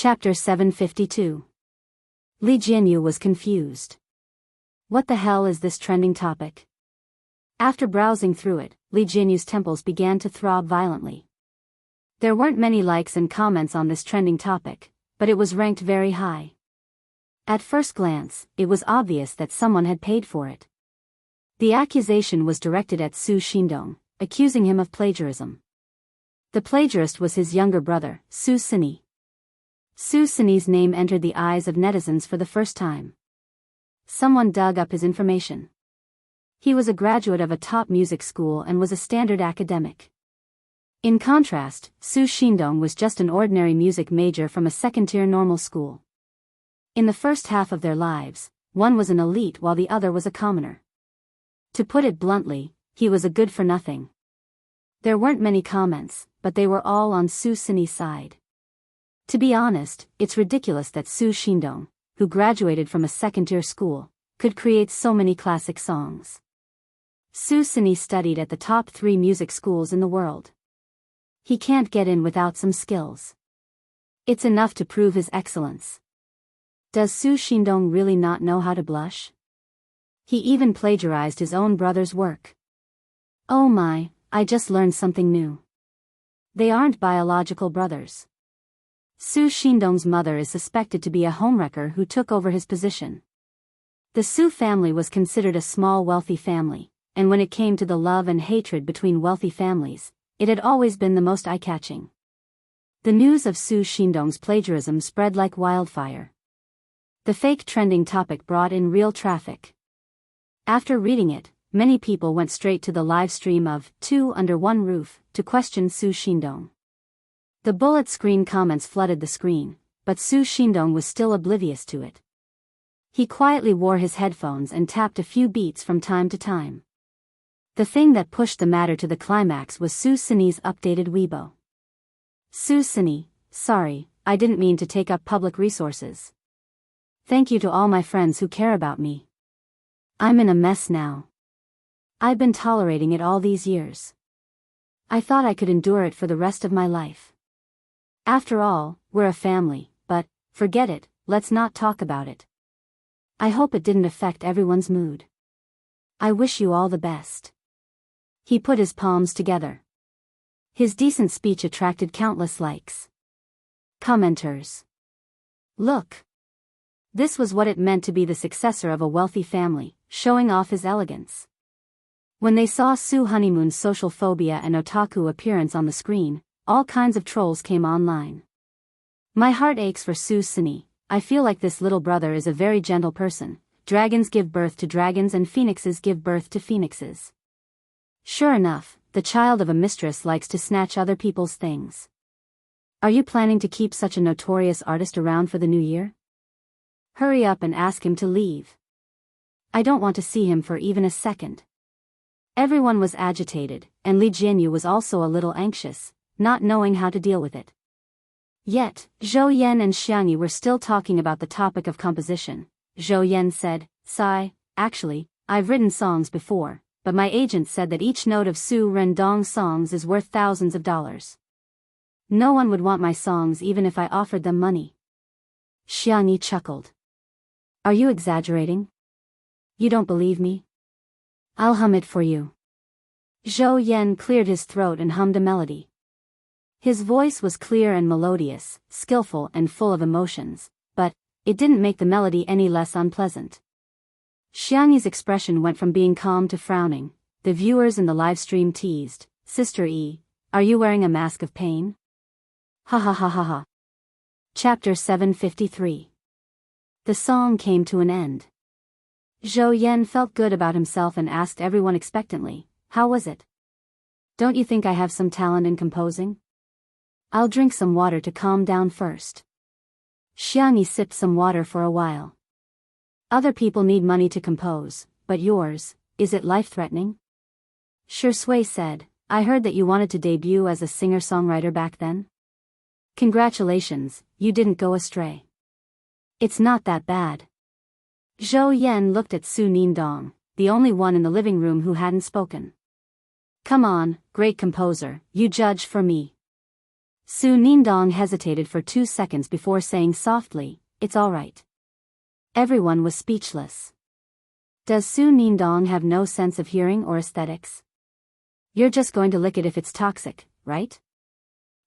Chapter 752. Li Jianyu was confused. What the hell is this trending topic? After browsing through it, Li Jianyu's temples began to throb violently. There weren't many likes and comments on this trending topic, but it was ranked very high. At first glance, it was obvious that someone had paid for it. The accusation was directed at Su Xindong, accusing him of plagiarism. The plagiarist was his younger brother, Su Sini. Su Sini's name entered the eyes of netizens for the first time. Someone dug up his information. He was a graduate of a top music school and was a standard academic. In contrast, Su Xindong was just an ordinary music major from a second-tier normal school. In the first half of their lives, one was an elite while the other was a commoner. To put it bluntly, he was a good-for-nothing. There weren't many comments, but they were all on Su Sini's side. To be honest, it's ridiculous that Su Xindong, who graduated from a second-tier school, could create so many classic songs. Su Sini studied at the top 3 music schools in the world. He can't get in without some skills. It's enough to prove his excellence. Does Su Xindong really not know how to blush? He even plagiarized his own brother's work. Oh my, I just learned something new. They aren't biological brothers. Su Xindong's mother is suspected to be a homewrecker who took over his position. The Su family was considered a small wealthy family, and when it came to the love and hatred between wealthy families, it had always been the most eye-catching. The news of Su Xindong's plagiarism spread like wildfire. The fake trending topic brought in real traffic. After reading it, many people went straight to the live stream of Two Under One Roof to question Su Xindong. The bullet screen comments flooded the screen, but Su Xindong was still oblivious to it. He quietly wore his headphones and tapped a few beats from time to time. The thing that pushed the matter to the climax was Su Sini's updated Weibo. Su Sini, sorry, I didn't mean to take up public resources. Thank you to all my friends who care about me. I'm in a mess now. I've been tolerating it all these years. I thought I could endure it for the rest of my life. After all, we're a family, but, forget it, let's not talk about it. I hope it didn't affect everyone's mood. I wish you all the best. He put his palms together. His decent speech attracted countless likes. Commenters. Look. This was what it meant to be the successor of a wealthy family, showing off his elegance. When they saw Su Honeymoon's social phobia and otaku appearance on the screen, all kinds of trolls came online. My heart aches for Su Sini. I feel like this little brother is a very gentle person. Dragons give birth to dragons and phoenixes give birth to phoenixes. Sure enough, the child of a mistress likes to snatch other people's things. Are you planning to keep such a notorious artist around for the new year? Hurry up and ask him to leave. I don't want to see him for even a second. Everyone was agitated, and Li Jianyu was also a little anxious, not knowing how to deal with it. Yet, Zhou Yan and Xiangyi were still talking about the topic of composition. Zhou Yan said, "Sai, actually, I've written songs before, but my agent said that each note of Su Rendong's songs is worth thousands of dollars. No one would want my songs even if I offered them money." Xiangyi chuckled. "Are you exaggerating? You don't believe me? I'll hum it for you." Zhou Yan cleared his throat and hummed a melody. His voice was clear and melodious, skillful and full of emotions, but it didn't make the melody any less unpleasant. Xiangyi's expression went from being calm to frowning. The viewers in the live stream teased, "Sister E, are you wearing a mask of pain?" Ha ha ha ha ha. Chapter 753. The song came to an end. Zhou Yan felt good about himself and asked everyone expectantly, "How was it? Don't you think I have some talent in composing?" "I'll drink some water to calm down first." Xiangyi sipped some water for a while. "Other people need money to compose, but yours, is it life-threatening?" Shui said, "I heard that you wanted to debut as a singer-songwriter back then. Congratulations, you didn't go astray. It's not that bad." Zhou Yan looked at Su Nindong, the only one in the living room who hadn't spoken. "Come on, great composer, you judge for me." Su Nindong hesitated for 2 seconds before saying softly, "It's all right." Everyone was speechless. Does Su Nindong have no sense of hearing or aesthetics? You're just going to lick it if it's toxic, right?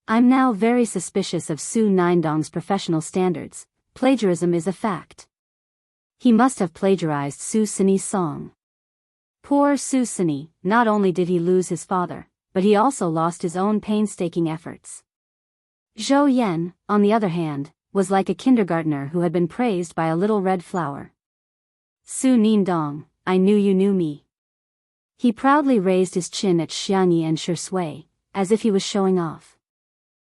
I'm now very suspicious of Su Nindong's professional standards. Plagiarism is a fact. He must have plagiarized Su Sini's song. Poor Su Sini, not only did he lose his father, but he also lost his own painstaking efforts. Zhou Yan, on the other hand, was like a kindergartner who had been praised by a little red flower. Su Nindong, I knew you knew me. He proudly raised his chin at Xiangyi and Shui, as if he was showing off.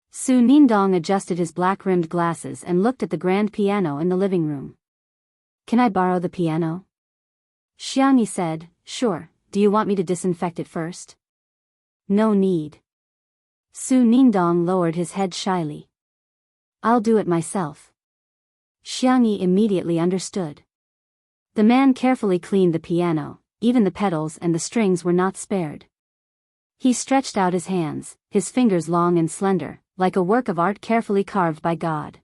Su Nindong adjusted his black-rimmed glasses and looked at the grand piano in the living room. Can I borrow the piano? Xiangyi said, Sure, do you want me to disinfect it first? No need. Su Nindong lowered his head shyly. I'll do it myself. Xiangyi immediately understood. The man carefully cleaned the piano, even the pedals and the strings were not spared. He stretched out his hands, his fingers long and slender, like a work of art carefully carved by God.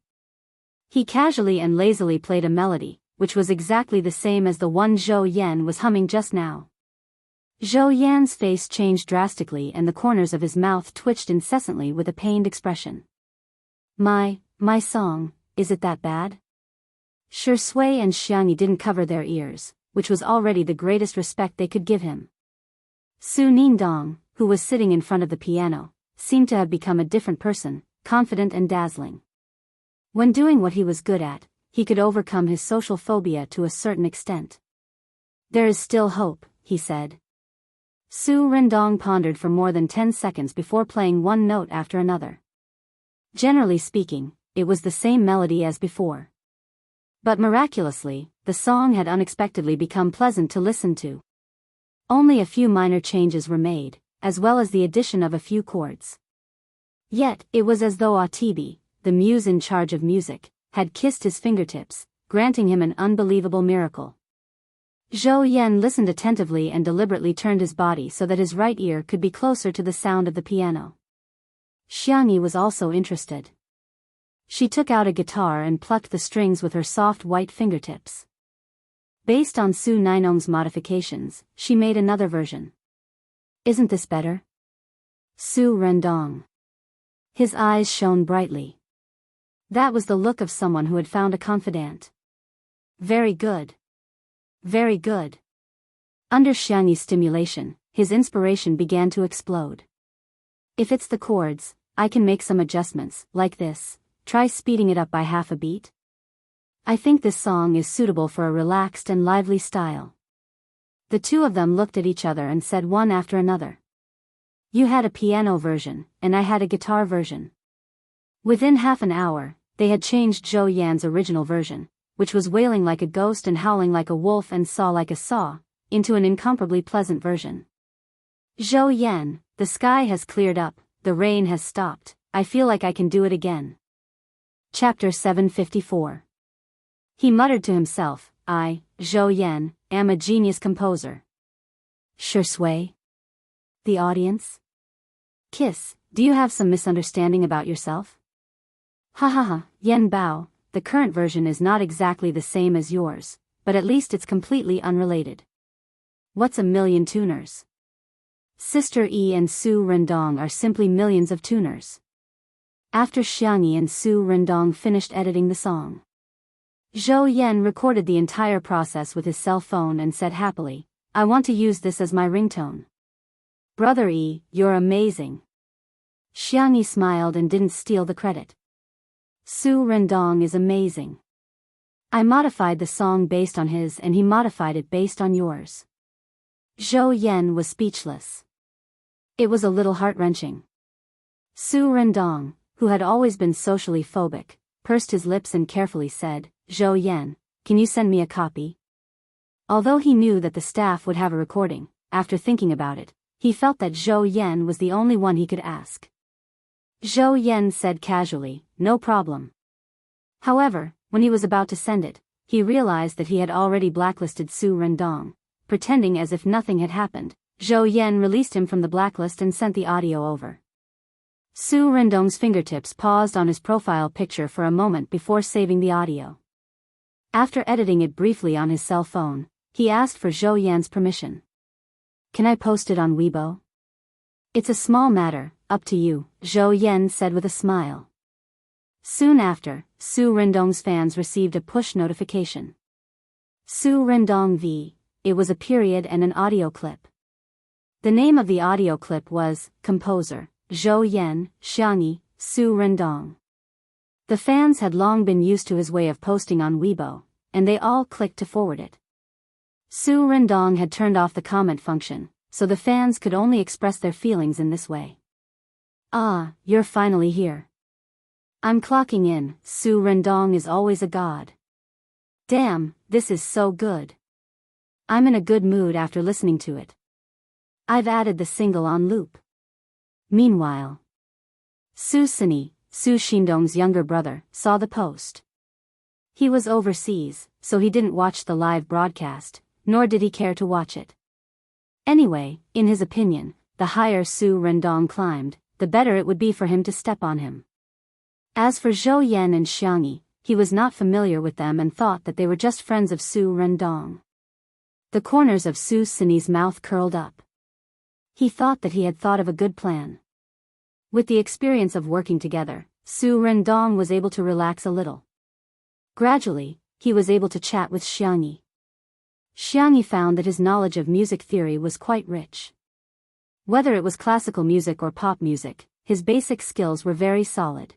He casually and lazily played a melody, which was exactly the same as the one Zhou Yan was humming just now. Zhou Yan's face changed drastically and the corners of his mouth twitched incessantly with a pained expression. My song, is it that bad? Shui and Xiangyi didn't cover their ears, which was already the greatest respect they could give him. Su Nindong, who was sitting in front of the piano, seemed to have become a different person, confident and dazzling. When doing what he was good at, he could overcome his social phobia to a certain extent. There is still hope, he said. Su Rendong pondered for more than 10 seconds before playing one note after another. Generally speaking, it was the same melody as before. But miraculously, the song had unexpectedly become pleasant to listen to. Only a few minor changes were made, as well as the addition of a few chords. Yet, it was as though Atibi, the muse in charge of music, had kissed his fingertips, granting him an unbelievable miracle. Zhou Yan listened attentively and deliberately turned his body so that his right ear could be closer to the sound of the piano. Xiangyi was also interested. She took out a guitar and plucked the strings with her soft white fingertips. Based on Su Nindong's modifications, she made another version. Isn't this better? Su Rendong. His eyes shone brightly. That was the look of someone who had found a confidant. Very good. Very good. Under Xiangyi's stimulation, his inspiration began to explode. If it's the chords, I can make some adjustments, like this. Try speeding it up by half a beat. I think this song is suitable for a relaxed and lively style. The two of them looked at each other and said one after another. You had a piano version, and I had a guitar version. Within half an hour, they had changed Zhou Yan's original version, which was wailing like a ghost and howling like a wolf and saw like a saw, into an incomparably pleasant version. Zhou Yan, the sky has cleared up, the rain has stopped, I feel like I can do it again. Chapter 754. He muttered to himself, I, Zhou Yan, am a genius composer. Shui? The audience? Kiss, do you have some misunderstanding about yourself? Ha ha ha, Yan Bao, the current version is not exactly the same as yours, but at least it's completely unrelated. What's a million tuners? Sister E and Su Rendong are simply millions of tuners. After Xiangyi and Su Rendong finished editing the song, Zhou Yan recorded the entire process with his cell phone and said happily, I want to use this as my ringtone. Brother E, you're amazing. Xiangyi smiled and didn't steal the credit. Su Rendong is amazing. I modified the song based on his and he modified it based on yours. Zhou Yan was speechless. It was a little heart-wrenching. Su Rendong, who had always been socially phobic, pursed his lips and carefully said, Zhou Yan, can you send me a copy? Although he knew that the staff would have a recording, after thinking about it, he felt that Zhou Yan was the only one he could ask. Zhou Yan said casually, no problem. However, when he was about to send it, he realized that he had already blacklisted Su Rendong. Pretending as if nothing had happened, Zhou Yan released him from the blacklist and sent the audio over. Su Rendong's fingertips paused on his profile picture for a moment before saving the audio. After editing it briefly on his cell phone, he asked for Zhou Yan's permission. Can I post it on Weibo? It's a small matter, up to you, Zhou Yan said with a smile. Soon after, Su Rendong's fans received a push notification. Su Rendong v. It was a period and an audio clip. The name of the audio clip was Composer, Zhou Yan, Xiangyi, Su Rendong. The fans had long been used to his way of posting on Weibo, and they all clicked to forward it. Su Rendong had turned off the comment function, so the fans could only express their feelings in this way. Ah, you're finally here. I'm clocking in, Su Rendong is always a god. Damn, this is so good. I'm in a good mood after listening to it. I've added the single on loop. Meanwhile, Su Sini, Su Xindong's younger brother, saw the post. He was overseas, so he didn't watch the live broadcast, nor did he care to watch it. Anyway, in his opinion, the higher Su Rendong climbed, the better it would be for him to step on him. As for Zhou Yan and Xiangyi, he was not familiar with them and thought that they were just friends of Su Rendong. The corners of Su Sini's mouth curled up. He thought that he had thought of a good plan. With the experience of working together, Su Rendong was able to relax a little. Gradually, he was able to chat with Xiangyi. Xiangyi found that his knowledge of music theory was quite rich. Whether it was classical music or pop music, his basic skills were very solid.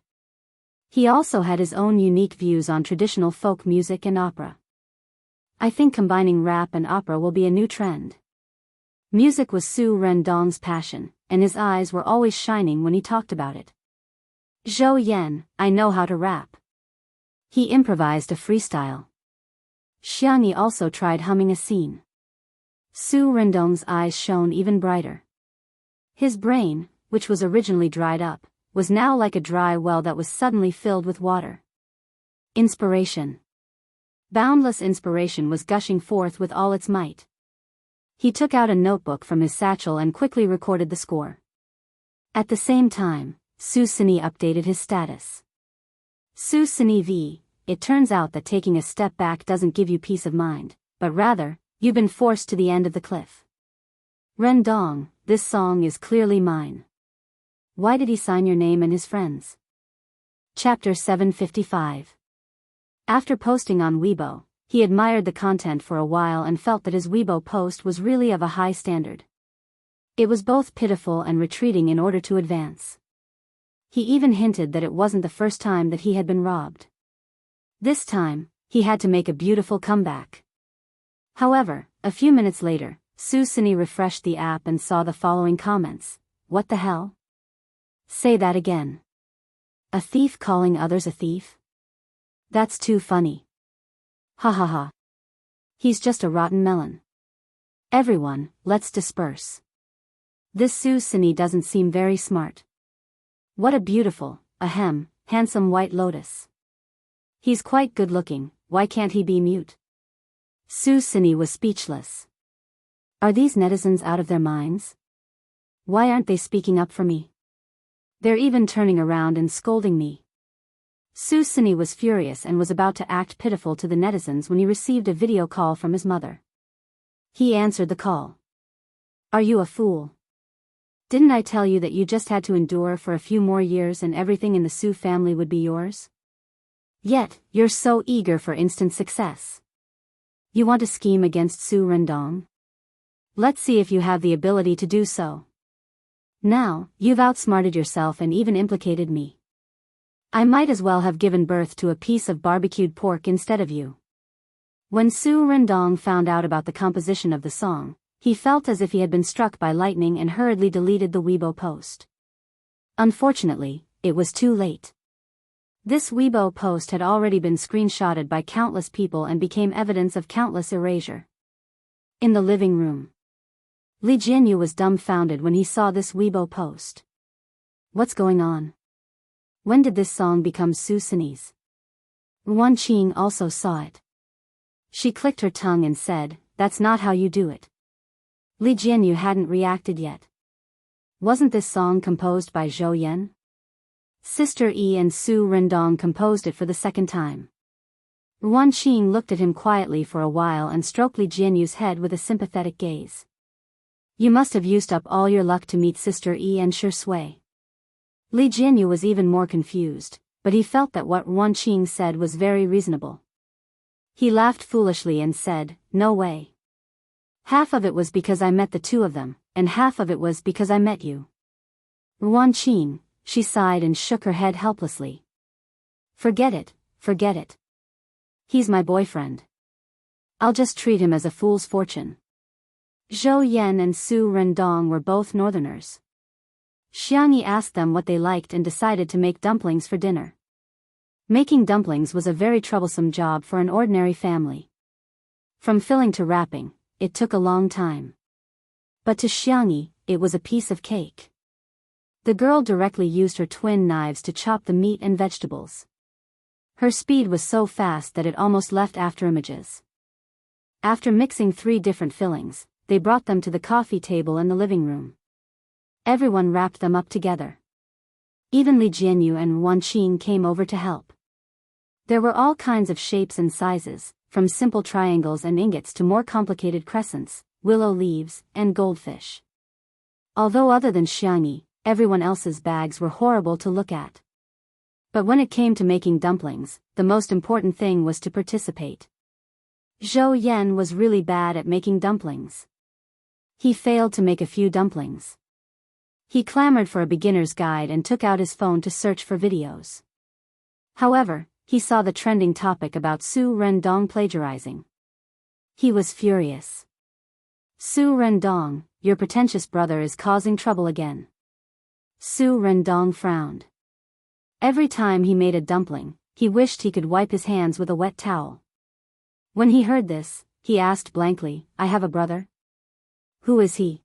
He also had his own unique views on traditional folk music and opera. I think combining rap and opera will be a new trend. Music was Su Rendong's passion, and his eyes were always shining when he talked about it. Zhou Yan, I know how to rap. He improvised a freestyle. Xiangyi also tried humming a scene. Su Rendong's eyes shone even brighter. His brain, which was originally dried up, was now like a dry well that was suddenly filled with water. Inspiration. Boundless inspiration was gushing forth with all its might. He took out a notebook from his satchel and quickly recorded the score. At the same time, Su Sini updated his status. Su Sini v. It turns out that taking a step back doesn't give you peace of mind, but rather, you've been forced to the end of the cliff. Rendong, this song is clearly mine. Why did he sign your name and his friends? Chapter 755. After posting on Weibo, he admired the content for a while and felt that his Weibo post was really of a high standard. It was both pitiful and retreating in order to advance. He even hinted that it wasn't the first time that he had been robbed. This time, he had to make a beautiful comeback. However, a few minutes later, Su Sini refreshed the app and saw the following comments. What the hell? Say that again. A thief calling others a thief? That's too funny. Ha ha ha. He's just a rotten melon. Everyone, let's disperse. This Su Sini doesn't seem very smart. What a beautiful, handsome white lotus. He's quite good looking, why can't he be mute? Su Sini was speechless. Are these netizens out of their minds? Why aren't they speaking up for me? They're even turning around and scolding me. Su Sini was furious and was about to act pitiful to the netizens when he received a video call from his mother. He answered the call. Are you a fool? Didn't I tell you that you just had to endure for a few more years and everything in the Su family would be yours? Yet, you're so eager for instant success. You want to scheme against Su Rendong? Let's see if you have the ability to do so. Now, you've outsmarted yourself and even implicated me. I might as well have given birth to a piece of barbecued pork instead of you. When Su Rendong found out about the composition of the song, he felt as if he had been struck by lightning and hurriedly deleted the Weibo post. Unfortunately, it was too late. This Weibo post had already been screenshotted by countless people and became evidence of countless erasure. In the living room, Li Jianyu was dumbfounded when he saw this Weibo post. What's going on? When did this song become Su Sini's? Wan Qing also saw it. She clicked her tongue and said, "That's not how you do it." Li Jianyu hadn't reacted yet. Wasn't this song composed by Zhou Yan? Sister Yi and Su Rendong composed it for the second time. Ruan Qing looked at him quietly for a while and stroked Li Jianyu's head with a sympathetic gaze. You must have used up all your luck to meet Sister Yi and Shi Sui. Li Jianyu was even more confused, but he felt that what Ruan Qing said was very reasonable. He laughed foolishly and said, "No way. Half of it was because I met the two of them, and half of it was because I met you." Ruan Qing, she sighed and shook her head helplessly. Forget it, forget it. He's my boyfriend. I'll just treat him as a fool's fortune." Zhou Yan and Su Rendong were both northerners. Xiangyi asked them what they liked and decided to make dumplings for dinner. Making dumplings was a very troublesome job for an ordinary family. From filling to wrapping, it took a long time. But to Xiangyi, it was a piece of cake. The girl directly used her twin knives to chop the meat and vegetables. Her speed was so fast that it almost left after images. After mixing 3 different fillings, they brought them to the coffee table in the living room. Everyone wrapped them up together. Even Li Jianyu and Ruan Qing came over to help. There were all kinds of shapes and sizes, from simple triangles and ingots to more complicated crescents, willow leaves, and goldfish. Although other than Xiangyi, everyone else's bags were horrible to look at. But when it came to making dumplings, the most important thing was to participate. Zhou Yan was really bad at making dumplings. He failed to make a few dumplings. He clamored for a beginner's guide and took out his phone to search for videos. However, he saw the trending topic about Su Rendong plagiarizing. He was furious. "Su Rendong, your pretentious brother is causing trouble again." Su Rendong frowned. Every time he made a dumpling, he wished he could wipe his hands with a wet towel. When he heard this, he asked blankly, "I have a brother? Who is he?"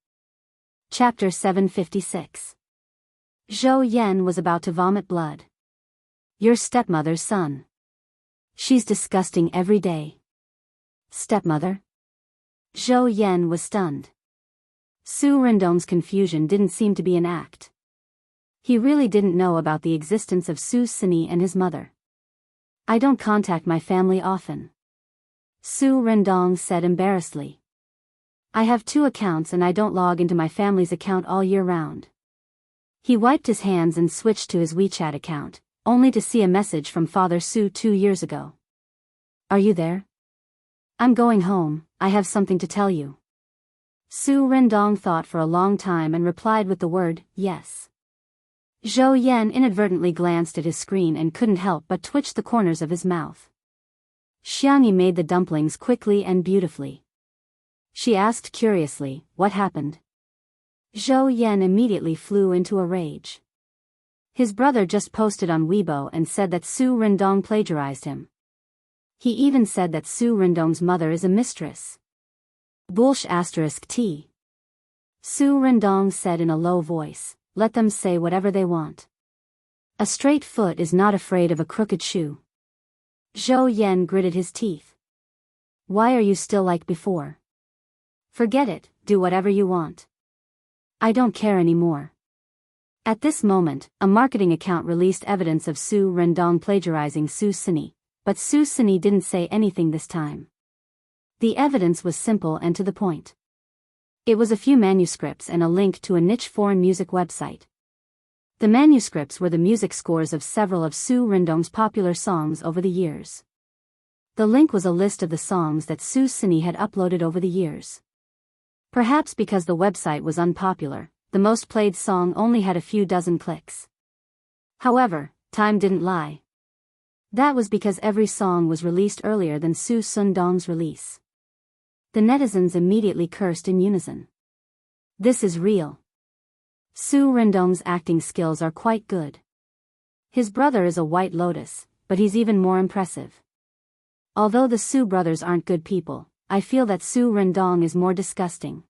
Chapter 756. Zhou Yan was about to vomit blood. "Your stepmother's son. She's disgusting every day." Stepmother? Zhou Yan was stunned. Su Rendong's confusion didn't seem to be an act. He really didn't know about the existence of Su Sini and his mother. "I don't contact my family often," Su Rendong said embarrassedly. "I have 2 accounts and I don't log into my family's account all year round." He wiped his hands and switched to his WeChat account, only to see a message from Father Su 2 years ago. "Are you there? I'm going home, I have something to tell you." Su Rendong thought for a long time and replied with the word, "Yes." Zhou Yan inadvertently glanced at his screen and couldn't help but twitch the corners of his mouth. Xiangyi made the dumplings quickly and beautifully. She asked curiously, "What happened?" Zhou Yan immediately flew into a rage. His brother just posted on Weibo and said that Su Rendong plagiarized him. He even said that Su Rendong's mother is a mistress. *T. Su Rendong said in a low voice, "Let them say whatever they want. A straight foot is not afraid of a crooked shoe." Zhou Yan gritted his teeth. "Why are you still like before? Forget it, do whatever you want. I don't care anymore." At this moment, a marketing account released evidence of Su Rendong plagiarizing Su Sini, but Su Sini didn't say anything this time. The evidence was simple and to the point. It was a few manuscripts and a link to a niche foreign music website. The manuscripts were the music scores of several of Su Rendong's popular songs over the years. The link was a list of the songs that Su Sini had uploaded over the years. Perhaps because the website was unpopular, the most played song only had a few dozen clicks. However, time didn't lie. That was because every song was released earlier than Su Rendong's release. The netizens immediately cursed in unison. "This is real. Su Rendong's acting skills are quite good. His brother is a white lotus, but he's even more impressive. Although the Su brothers aren't good people, I feel that Su Rendong is more disgusting.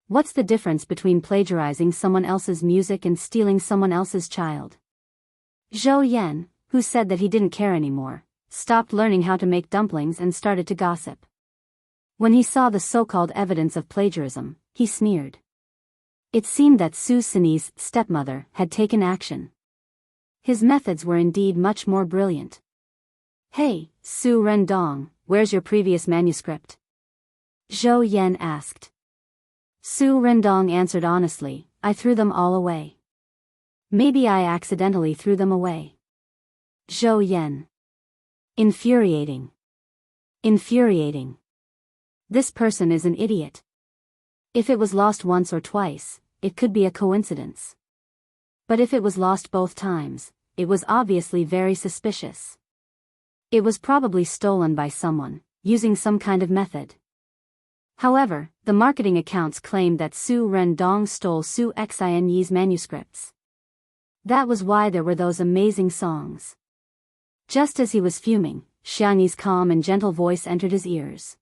What's the difference between plagiarizing someone else's music and stealing someone else's child?" Zhou Yan, who said that he didn't care anymore, stopped learning how to make dumplings and started to gossip. When he saw the so-called evidence of plagiarism, he sneered. It seemed that Su Sini's stepmother had taken action. His methods were indeed much more brilliant. "Hey, Su Rendong, where's your previous manuscript?" Zhou Yan asked. Su Rendong answered honestly, "I threw them all away." "Maybe I accidentally threw them away." Zhou Yan. Infuriating. Infuriating. This person is an idiot. If it was lost once or twice, it could be a coincidence. But if it was lost both times, it was obviously very suspicious. It was probably stolen by someone, using some kind of method. However, the marketing accounts claimed that Su Rendong stole Su Xinyi's manuscripts. That was why there were those amazing songs. Just as he was fuming, Xiangyi's calm and gentle voice entered his ears.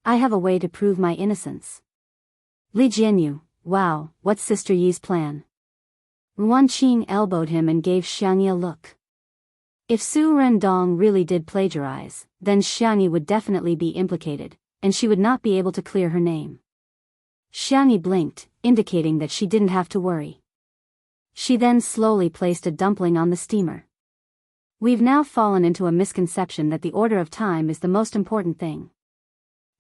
"I have a way to prove my innocence." Li Jianyu, "Wow, what's Sister Yi's plan?" Ruan Qing elbowed him and gave Xiangyi a look. If Su Rendong really did plagiarize, then Xiangyi would definitely be implicated, and she would not be able to clear her name. Xiangyi blinked, indicating that she didn't have to worry. She then slowly placed a dumpling on the steamer. We've now fallen into a misconception that the order of time is the most important thing.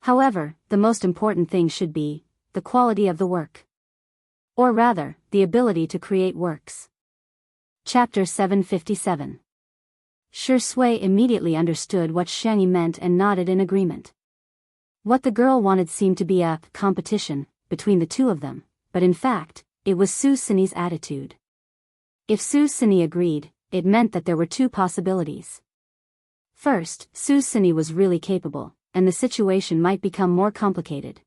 However, the most important thing should be the quality of the work. Or rather, the ability to create works. Chapter 757. Shi Sui immediately understood what Xiangyi meant and nodded in agreement. What the girl wanted seemed to be a competition between the two of them, but in fact, it was Su Sini's attitude. If Su Sini agreed, it meant that there were two possibilities. First, Su Sini was really capable, and the situation might become more complicated.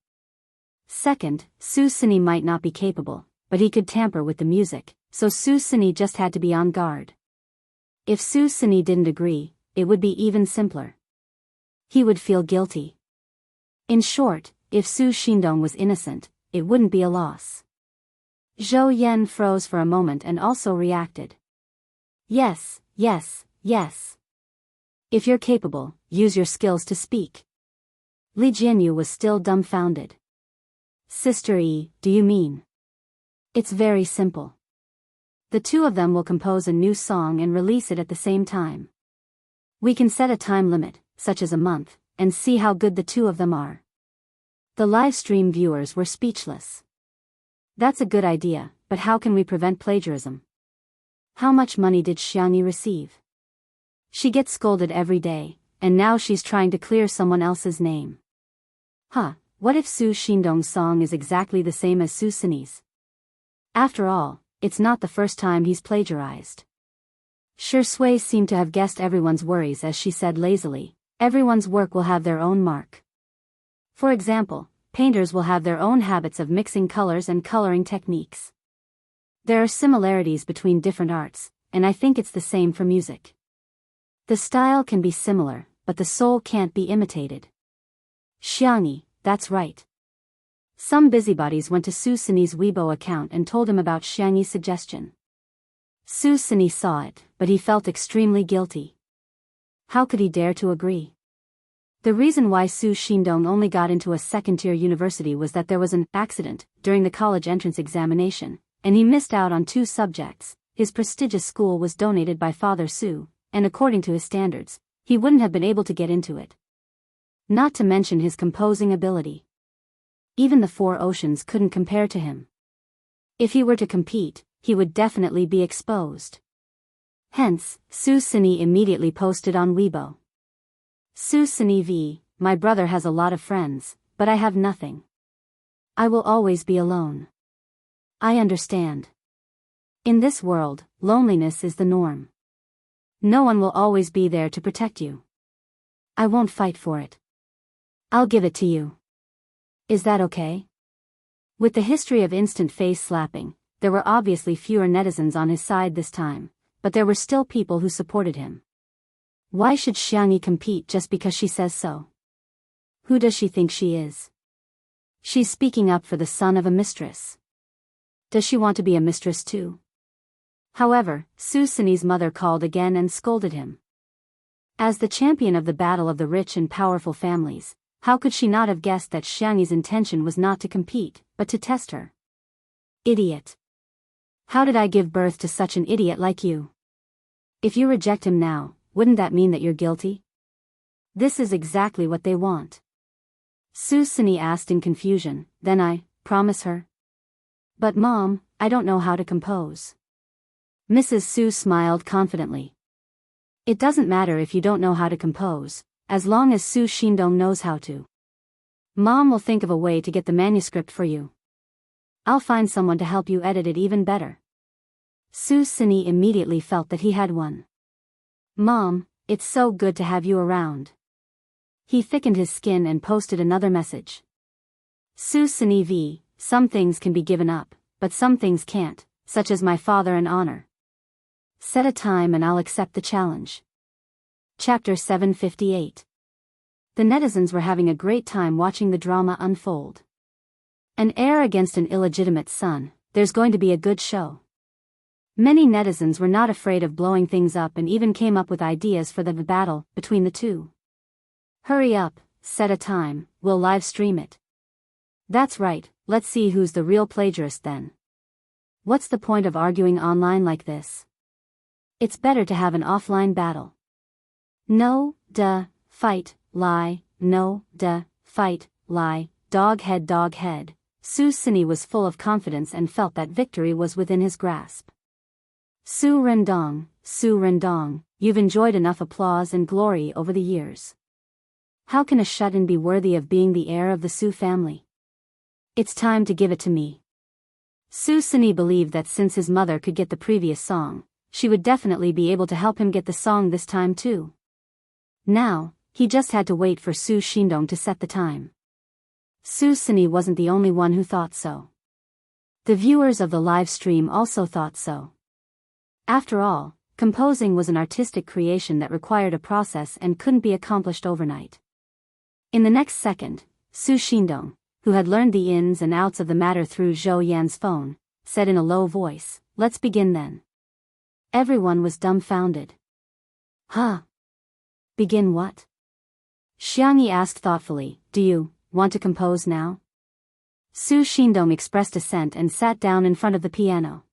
Second, Su Sini might not be capable, but he could tamper with the music, so Su Sini just had to be on guard. If Su Sini didn't agree, it would be even simpler. He would feel guilty. In short, if Su Shindong was innocent, it wouldn't be a loss. Zhou Yan froze for a moment and also reacted. Yes, yes, yes. If you're capable, use your skills to speak. Li Jianyu was still dumbfounded. Sister Yi, do you mean? It's very simple. The two of them will compose a new song and release it at the same time. We can set a time limit, such as a month, and see how good the two of them are. The live stream viewers were speechless. That's a good idea, but how can we prevent plagiarism? How much money did Xiangyi receive? She gets scolded every day, and now she's trying to clear someone else's name. What if Su Shindong's song is exactly the same as Su Sini's? After all, it's not the first time he's plagiarized. Shi Sui seemed to have guessed everyone's worries as she said lazily, everyone's work will have their own mark. For example, painters will have their own habits of mixing colors and coloring techniques. There are similarities between different arts, and I think it's the same for music. The style can be similar, but the soul can't be imitated. Xiangyi, that's right. Some busybodies went to Su Sini's Weibo account and told him about Xiangyi's suggestion. Su Sini saw it, but he felt extremely guilty. How could he dare to agree? The reason why Su Shindong only got into a second-tier university was that there was an accident during the college entrance examination, and he missed out on 2 subjects. His prestigious school was donated by Father Su, and according to his standards, he wouldn't have been able to get into it. Not to mention his composing ability. Even the 4 oceans couldn't compare to him. If he were to compete, he would definitely be exposed. Hence, Su Sini immediately posted on Weibo. Su Sini v. My brother has a lot of friends, but I have nothing. I will always be alone. I understand. In this world, loneliness is the norm. No one will always be there to protect you. I won't fight for it. I'll give it to you. Is that okay? With the history of instant face slapping, there were obviously fewer netizens on his side this time, but there were still people who supported him. Why should Xiangyi compete just because she says so? Who does she think she is? She's speaking up for the son of a mistress. Does she want to be a mistress too? However, Su Sini's mother called again and scolded him. As the champion of the battle of the rich and powerful families, how could she not have guessed that Xiangyi's intention was not to compete, but to test her? Idiot. How did I give birth to such an idiot like you? If you reject him now, wouldn't that mean that you're guilty? This is exactly what they want. Su Sini asked in confusion, then I promise her? But Mom, I don't know how to compose. Mrs. Su smiled confidently. It doesn't matter if you don't know how to compose, as long as Su Shindong knows how to. Mom will think of a way to get the manuscript for you. I'll find someone to help you edit it even better. Su Sini immediately felt that he had one. Mom, it's so good to have you around. He thickened his skin and posted another message. Su Sini v. Some things can be given up, but some things can't, such as my father and honor. Set a time and I'll accept the challenge. Chapter 758. The netizens were having a great time watching the drama unfold. An heir against an illegitimate son, there's going to be a good show. Many netizens were not afraid of blowing things up and even came up with ideas for the battle between the two. Hurry up, set a time, we'll live stream it. That's right, let's see who's the real plagiarist then. What's the point of arguing online like this? It's better to have an offline battle. No, duh, fight, lie, no, duh, fight, lie, dog head. Su Sini was full of confidence and felt that victory was within his grasp. Su Rendong, you've enjoyed enough applause and glory over the years. How can a shut-in be worthy of being the heir of the Su family? It's time to give it to me. Su Sini believed that since his mother could get the previous song, she would definitely be able to help him get the song this time too. Now, he just had to wait for Su Shindong to set the time. Su Sini wasn't the only one who thought so. The viewers of the live stream also thought so. After all, composing was an artistic creation that required a process and couldn't be accomplished overnight. In the next second, Su Shindong, who had learned the ins and outs of the matter through Zhou Yan's phone, said in a low voice, "Let's begin then." Everyone was dumbfounded. Huh? Begin what? Xiangyi asked thoughtfully, do you want to compose now? Su Shindong expressed assent and sat down in front of the piano.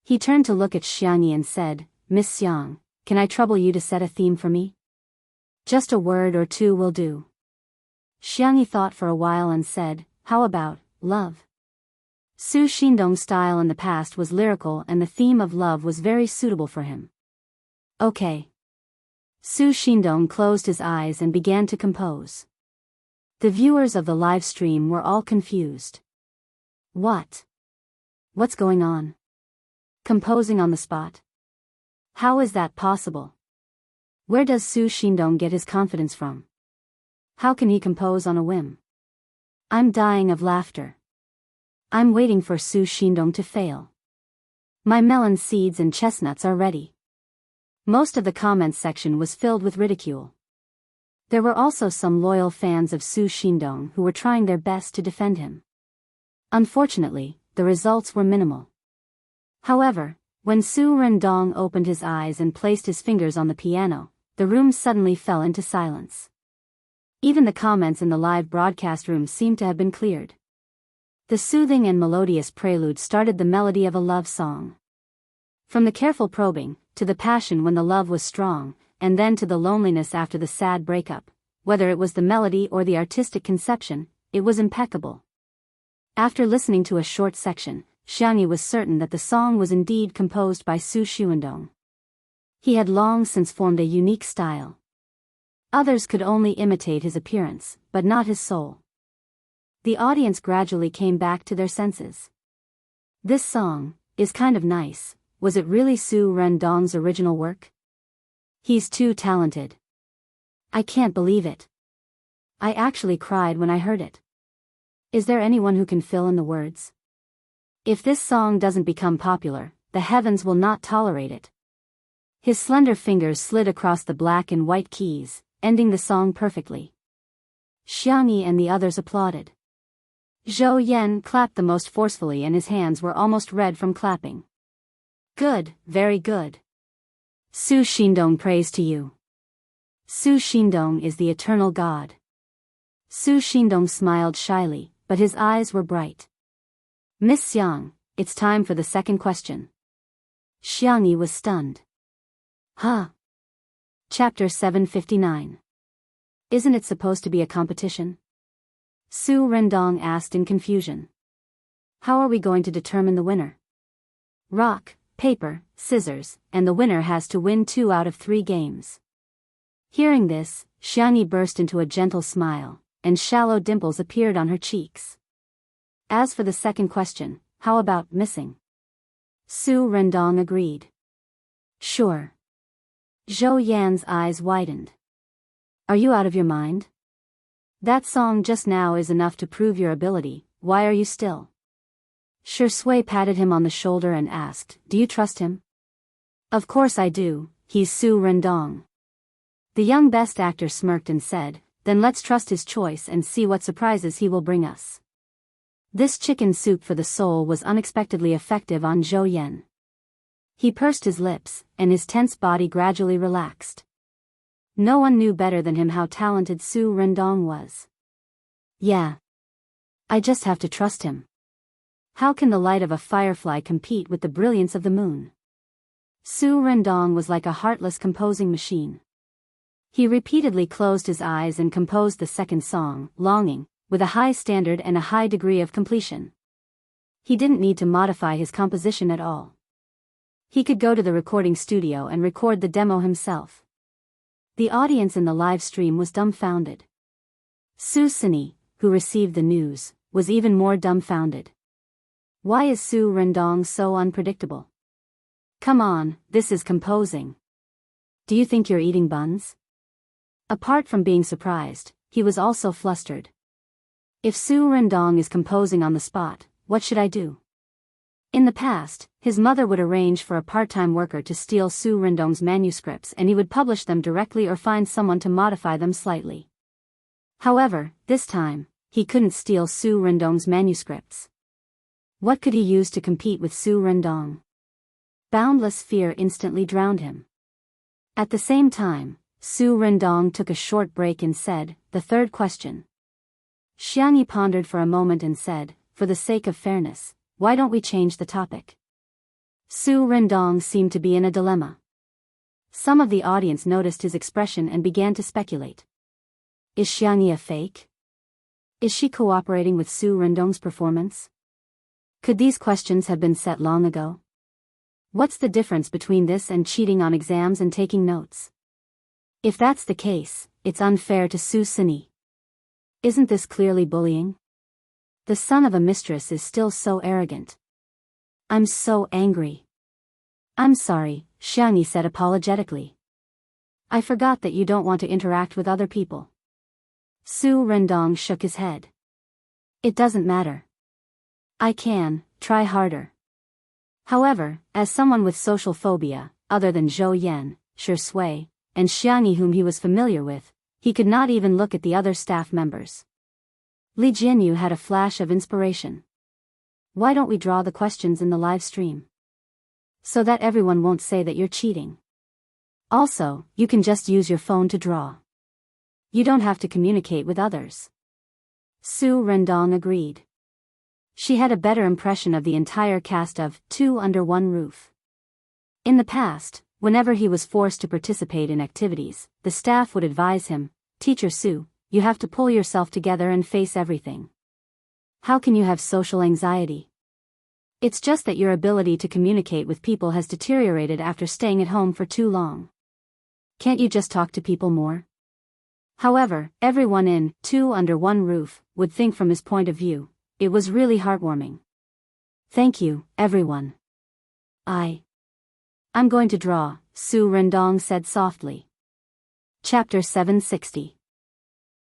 He turned to look at Xiangyi and said, Miss Xiang, can I trouble you to set a theme for me? Just a word or two will do. Xiangyi thought for a while and said, how about love? Su Shindong's style in the past was lyrical and the theme of love was very suitable for him. Okay. Su Shindong closed his eyes and began to compose. The viewers of the live stream were all confused. What? What's going on? Composing on the spot? How is that possible? Where does Su Shindong get his confidence from? How can he compose on a whim? I'm dying of laughter. I'm waiting for Su Shindong to fail. My melon seeds and chestnuts are ready. Most of the comments section was filled with ridicule. There were also some loyal fans of Su Shindong who were trying their best to defend him. Unfortunately, the results were minimal. However, when Su Rendong opened his eyes and placed his fingers on the piano, the room suddenly fell into silence. Even the comments in the live broadcast room seemed to have been cleared. The soothing and melodious prelude started the melody of a love song. From the careful probing, to the passion when the love was strong, and then to the loneliness after the sad breakup, whether it was the melody or the artistic conception, it was impeccable. After listening to a short section, Xiangyi was certain that the song was indeed composed by Su Shindong. He had long since formed a unique style. Others could only imitate his appearance, but not his soul. The audience gradually came back to their senses. This song is kind of nice. Was it really Su Rendong's original work? He's too talented. I can't believe it. I actually cried when I heard it. Is there anyone who can fill in the words? If this song doesn't become popular, the heavens will not tolerate it. His slender fingers slid across the black and white keys, ending the song perfectly. Xiangyi and the others applauded. Zhou Yan clapped the most forcefully and his hands were almost red from clapping. Good, very good. Su Shindong, praise to you. Su Shindong is the eternal God. Su Shindong smiled shyly, but his eyes were bright. Miss Xiang, it's time for the second question. Xiangyi was stunned. Huh? Chapter 759. Isn't it supposed to be a competition? Su Rendong asked in confusion. How are we going to determine the winner? Rock, paper, scissors, and the winner has to win 2 out of 3 games. Hearing this, Xiangyi burst into a gentle smile, and shallow dimples appeared on her cheeks. As for the second question, how about missing? Su Rendong agreed. Sure. Zhou Yan's eyes widened. Are you out of your mind? That song just now is enough to prove your ability, why are you still? Shi Sui patted him on the shoulder and asked, do you trust him? Of course I do, he's Su Rendong. The young best actor smirked and said, then let's trust his choice and see what surprises he will bring us. This chicken soup for the soul was unexpectedly effective on Zhou Yan. He pursed his lips, and his tense body gradually relaxed. No one knew better than him how talented Su Rendong was. Yeah. I just have to trust him. How can the light of a firefly compete with the brilliance of the moon? Su Rendong was like a heartless composing machine. He repeatedly closed his eyes and composed the second song, Longing, with a high standard and a high degree of completion. He didn't need to modify his composition at all. He could go to the recording studio and record the demo himself. The audience in the live stream was dumbfounded. Su Sini, who received the news, was even more dumbfounded. Why is Su Rendong so unpredictable? Come on, this is composing. Do you think you're eating buns? Apart from being surprised, he was also flustered. If Su Rendong is composing on the spot, what should I do? In the past, his mother would arrange for a part-time worker to steal Su Rendong's manuscripts and he would publish them directly or find someone to modify them slightly. However, this time, he couldn't steal Su Rendong's manuscripts. What could he use to compete with Su Rendong? Boundless fear instantly drowned him. At the same time, Su Rendong took a short break and said, the third question. Xiangyi pondered for a moment and said, for the sake of fairness, why don't we change the topic? Su Rendong seemed to be in a dilemma. Some of the audience noticed his expression and began to speculate. Is Xiangyi a fake? Is she cooperating with Su Rendong's performance? Could these questions have been set long ago? What's the difference between this and cheating on exams and taking notes? If that's the case, it's unfair to Su Sini. Isn't this clearly bullying? The son of a mistress is still so arrogant. I'm so angry. I'm sorry, Xiangyi said apologetically. I forgot that you don't want to interact with other people. Su Rendong shook his head. It doesn't matter. I can, try harder. However, as someone with social phobia, other than Zhou Yan, Shi Sui, and Xiangyi whom he was familiar with, he could not even look at the other staff members. Li Jianyu had a flash of inspiration. Why don't we draw the questions in the live stream? So that everyone won't say that you're cheating. Also, you can just use your phone to draw. You don't have to communicate with others. Su Rendong agreed. She had a better impression of the entire cast of Two Under One Roof. In the past, whenever he was forced to participate in activities, the staff would advise him, Teacher Su, you have to pull yourself together and face everything. How can you have social anxiety? It's just that your ability to communicate with people has deteriorated after staying at home for too long. Can't you just talk to people more? However, everyone in Two Under One Roof would think from his point of view. It was really heartwarming. Thank you, everyone. I'm going to draw, Su Rendong said softly. Chapter 760.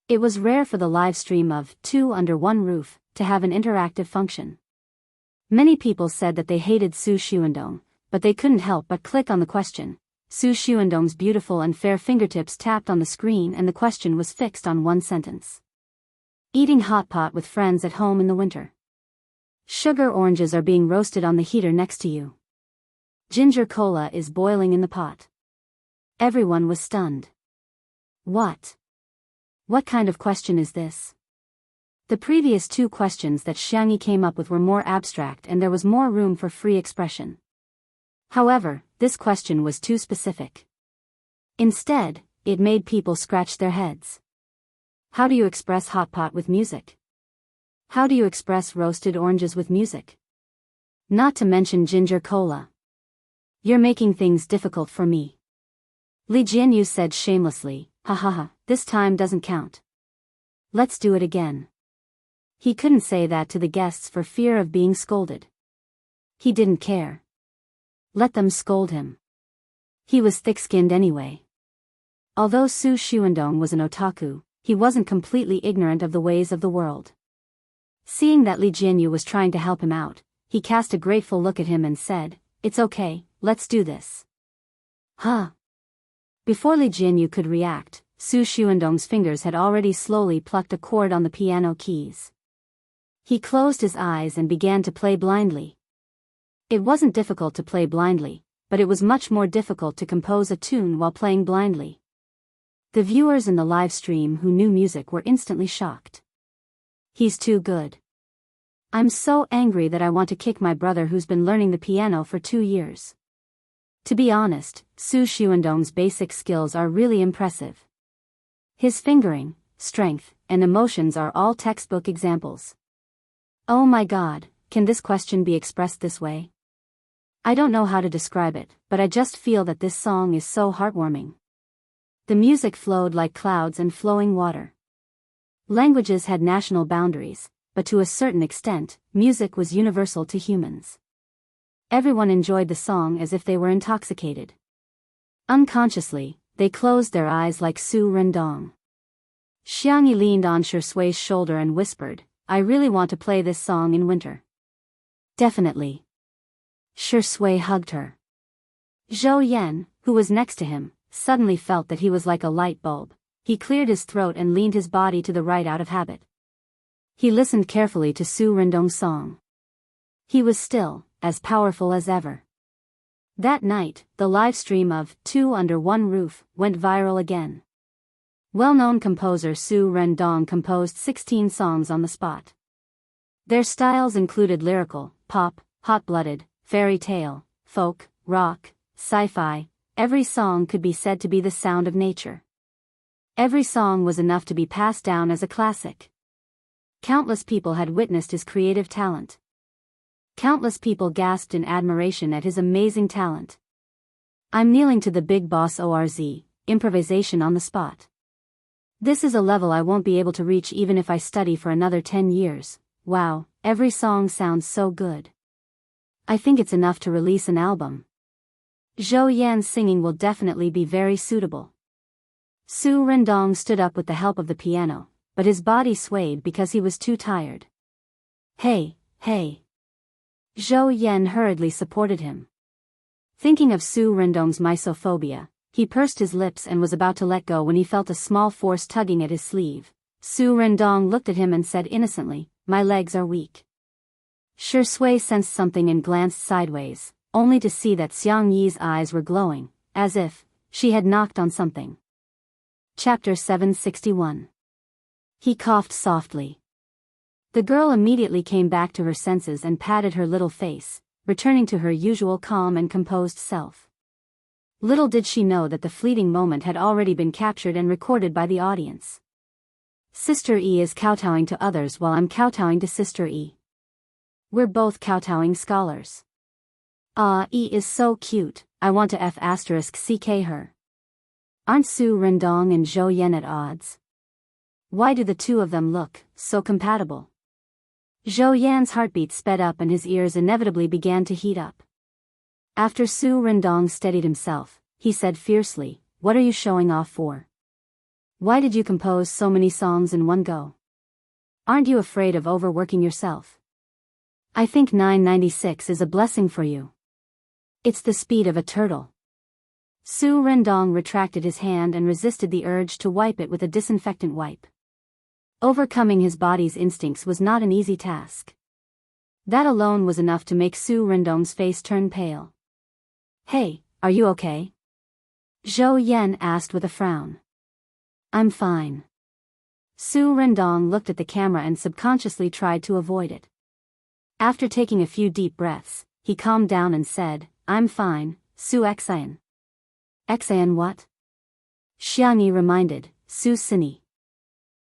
It was rare for the live stream of Two Under One Roof to have an interactive function. Many people said that they hated Su Xuandong, but they couldn't help but click on the question. Su Xuandong's beautiful and fair fingertips tapped on the screen and the question was fixed on one sentence. Eating hot pot with friends at home in the winter. Sugar oranges are being roasted on the heater next to you. Ginger cola is boiling in the pot. Everyone was stunned. What? What kind of question is this? The previous 2 questions that Xiangyi came up with were more abstract and there was more room for free expression. However, this question was too specific. Instead, it made people scratch their heads. How do you express hot pot with music? How do you express roasted oranges with music? Not to mention ginger cola. You're making things difficult for me. Li Jianyu said shamelessly, ha ha ha, this time doesn't count. Let's do it again. He couldn't say that to the guests for fear of being scolded. He didn't care. Let them scold him. He was thick-skinned anyway. Although Su Xuandong was an otaku, he wasn't completely ignorant of the ways of the world. Seeing that Li Jianyu was trying to help him out, he cast a grateful look at him and said, "It's okay, let's do this." Huh? Before Li Jianyu could react, Su Xuandong's fingers had already slowly plucked a chord on the piano keys. He closed his eyes and began to play blindly. It wasn't difficult to play blindly, but it was much more difficult to compose a tune while playing blindly. The viewers in the live stream who knew music were instantly shocked. He's too good. I'm so angry that I want to kick my brother who's been learning the piano for 2 years. To be honest, Su Xuandong's basic skills are really impressive. His fingering, strength, and emotions are all textbook examples. Oh my god, can this question be expressed this way? I don't know how to describe it, but I just feel that this song is so heartwarming. The music flowed like clouds and flowing water. Languages had national boundaries, but to a certain extent, music was universal to humans. Everyone enjoyed the song as if they were intoxicated. Unconsciously, they closed their eyes like Su Rendong. Xiangyi leaned on Shui's shoulder and whispered, "I really want to play this song in winter." Definitely. Shui hugged her. Zhou Yan, who was next to him, suddenly felt that he was like a light bulb. He cleared his throat and leaned his body to the right out of habit. He listened carefully to Su Rendong's song. He was still, as powerful as ever. That night, the live stream of Two Under One Roof went viral again. Well-known composer Su Rendong composed 16 songs on the spot. Their styles included lyrical, pop, hot-blooded, fairy tale, folk, rock, sci-fi. Every song could be said to be the sound of nature. Every song was enough to be passed down as a classic. Countless people had witnessed his creative talent. Countless people gasped in admiration at his amazing talent. I'm kneeling to the big boss ORZ, improvisation on the spot. This is a level I won't be able to reach even if I study for another 10 years. Wow, every song sounds so good. I think it's enough to release an album. Zhou Yan's singing will definitely be very suitable. Su Rendong stood up with the help of the piano, but his body swayed because he was too tired. Hey, hey. Zhou Yan hurriedly supported him. Thinking of Su Rendong's misophobia, he pursed his lips and was about to let go when he felt a small force tugging at his sleeve. Su Rendong looked at him and said innocently, "My legs are weak." Shui sensed something and glanced sideways, only to see that Xiang Yi's eyes were glowing, as if she had knocked on something. Chapter 761. He coughed softly. The girl immediately came back to her senses and patted her little face, returning to her usual calm and composed self. Little did she know that the fleeting moment had already been captured and recorded by the audience. Sister E is kowtowing to others while I'm kowtowing to Sister E. We're both kowtowing scholars. Ah, E is so cute, I want to F*CK her. Aren't Su Rendong and Zhou Yan at odds? Why do the two of them look so compatible? Zhou Yan's heartbeat sped up and his ears inevitably began to heat up. After Su Rendong steadied himself, he said fiercely, "What are you showing off for? Why did you compose so many songs in one go? Aren't you afraid of overworking yourself? I think 996 is a blessing for you. It's the speed of a turtle." Su Rendong retracted his hand and resisted the urge to wipe it with a disinfectant wipe. Overcoming his body's instincts was not an easy task. That alone was enough to make Su Rendong's face turn pale. "Hey, are you okay?" Zhou Yan asked with a frown. "I'm fine." Su Rendong looked at the camera and subconsciously tried to avoid it. After taking a few deep breaths, he calmed down and said, "I'm fine, Su Xian." Xian what? Xiangyi reminded Su Sini.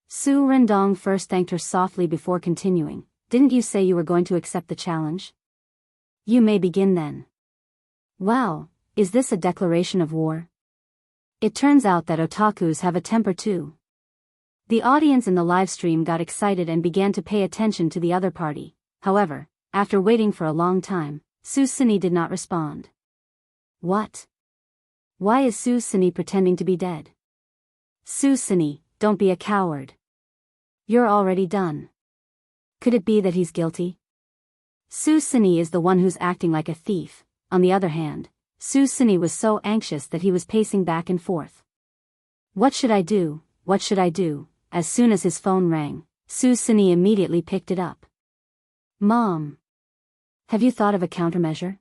Su Rendong first thanked her softly before continuing. Didn't you say you were going to accept the challenge? You may begin then. Wow, is this a declaration of war? It turns out that otakus have a temper too. The audience in the live stream got excited and began to pay attention to the other party. However, after waiting for a long time, Su Sini did not respond. What? Why is Su Sini pretending to be dead? Su Sini, don't be a coward. You're already done. Could it be that he's guilty? Su Sini is the one who's acting like a thief. On the other hand, Su Sini was so anxious that he was pacing back and forth. What should I do? What should I do? As soon as his phone rang, Su Sini immediately picked it up. Mom. Have you thought of a countermeasure?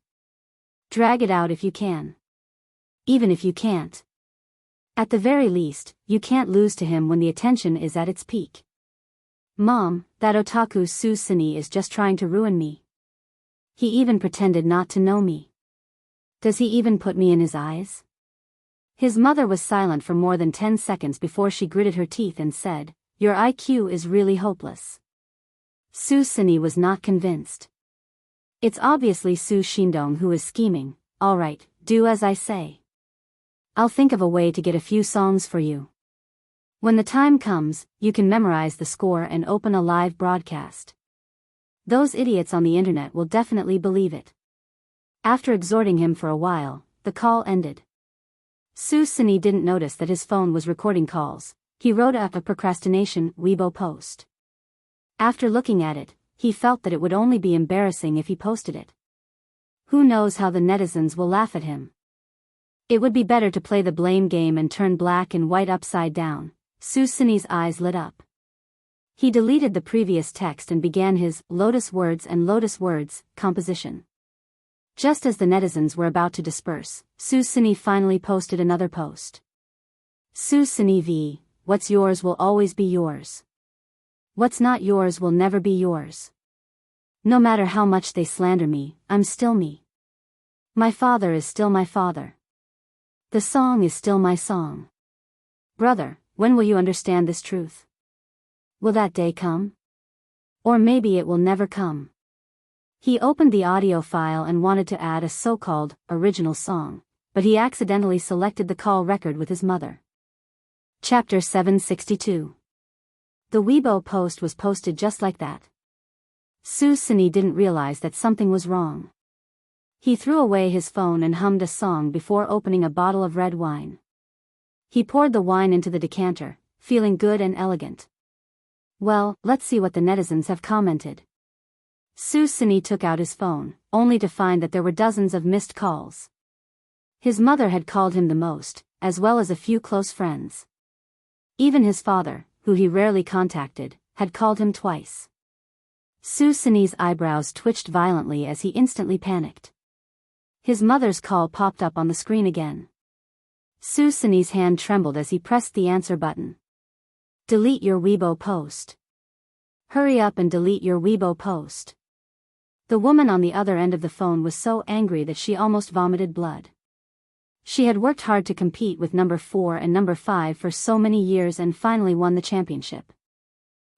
Drag it out if you can. Even if you can't. At the very least, you can't lose to him when the attention is at its peak. Mom, that otaku Su Sini is just trying to ruin me. He even pretended not to know me. Does he even put me in his eyes? His mother was silent for more than 10 seconds before she gritted her teeth and said, Your IQ is really hopeless. Su Sini was not convinced. It's obviously Su Shindong who is scheming. Alright, do as I say. I'll think of a way to get a few songs for you. When the time comes, you can memorize the score and open a live broadcast. Those idiots on the internet will definitely believe it. After exhorting him for a while, the call ended. Su Sini didn't notice that his phone was recording calls. He wrote up a procrastination Weibo post. After looking at it, he felt that it would only be embarrassing if he posted it. Who knows how the netizens will laugh at him. It would be better to play the blame game and turn black and white upside down. Su Sini's eyes lit up. He deleted the previous text and began his Lotus Words and Lotus Words composition. Just as the netizens were about to disperse, Su Sini finally posted another post. Su Sini v. What's yours will always be yours. What's not yours will never be yours. No matter how much they slander me, I'm still me. My father is still my father. The song is still my song. Brother, when will you understand this truth? Will that day come? Or maybe it will never come. He opened the audio file and wanted to add a so-called original song, but he accidentally selected the call record with his mother. Chapter 762. The Weibo post was posted just like that. Su Sini didn't realize that something was wrong. He threw away his phone and hummed a song before opening a bottle of red wine. He poured the wine into the decanter, feeling good and elegant. Well, let's see what the netizens have commented. Su Sini took out his phone, only to find that there were dozens of missed calls. His mother had called him the most, as well as a few close friends. Even his father, who he rarely contacted, had called him twice. Su Sini's eyebrows twitched violently as he instantly panicked. His mother's call popped up on the screen again. Su Sini's hand trembled as he pressed the answer button. Delete your Weibo post. Hurry up and delete your Weibo post. The woman on the other end of the phone was so angry that she almost vomited blood. She had worked hard to compete with number 4 and number 5 for so many years and finally won the championship.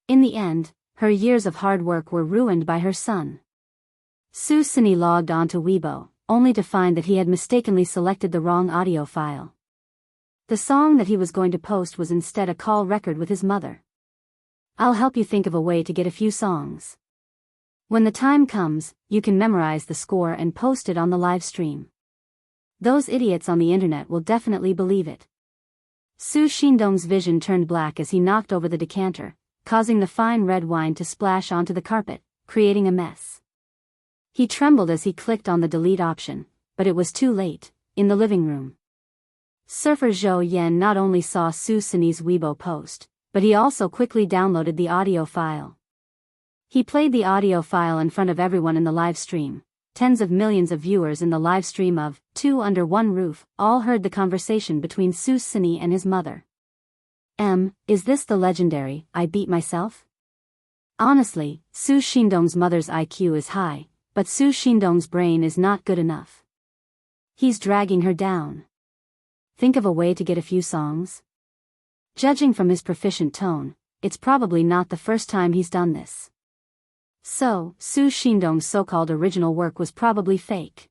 In the end, her years of hard work were ruined by her son. Su Sini logged onto Weibo, only to find that he had mistakenly selected the wrong audio file. The song that he was going to post was instead a call record with his mother. I'll help you think of a way to get a few songs. When the time comes, you can memorize the score and post it on the live stream. Those idiots on the internet will definitely believe it. Su Shindong's vision turned black as he knocked over the decanter, causing the fine red wine to splash onto the carpet, creating a mess. He trembled as he clicked on the delete option, but it was too late. In the living room, Surfer Zhou Yan not only saw Su Sini's Weibo post, but he also quickly downloaded the audio file. He played the audio file in front of everyone in the live stream. Tens of millions of viewers in the live stream of Two Under One Roof all heard the conversation between Su Sini and his mother. Is this the legendary I beat myself? Honestly, Su Shindong's mother's IQ is high, but Su Shindong's brain is not good enough. He's dragging her down. Think of a way to get a few songs? Judging from his proficient tone, it's probably not the first time he's done this. So, Su Xindong's so-called original work was probably fake.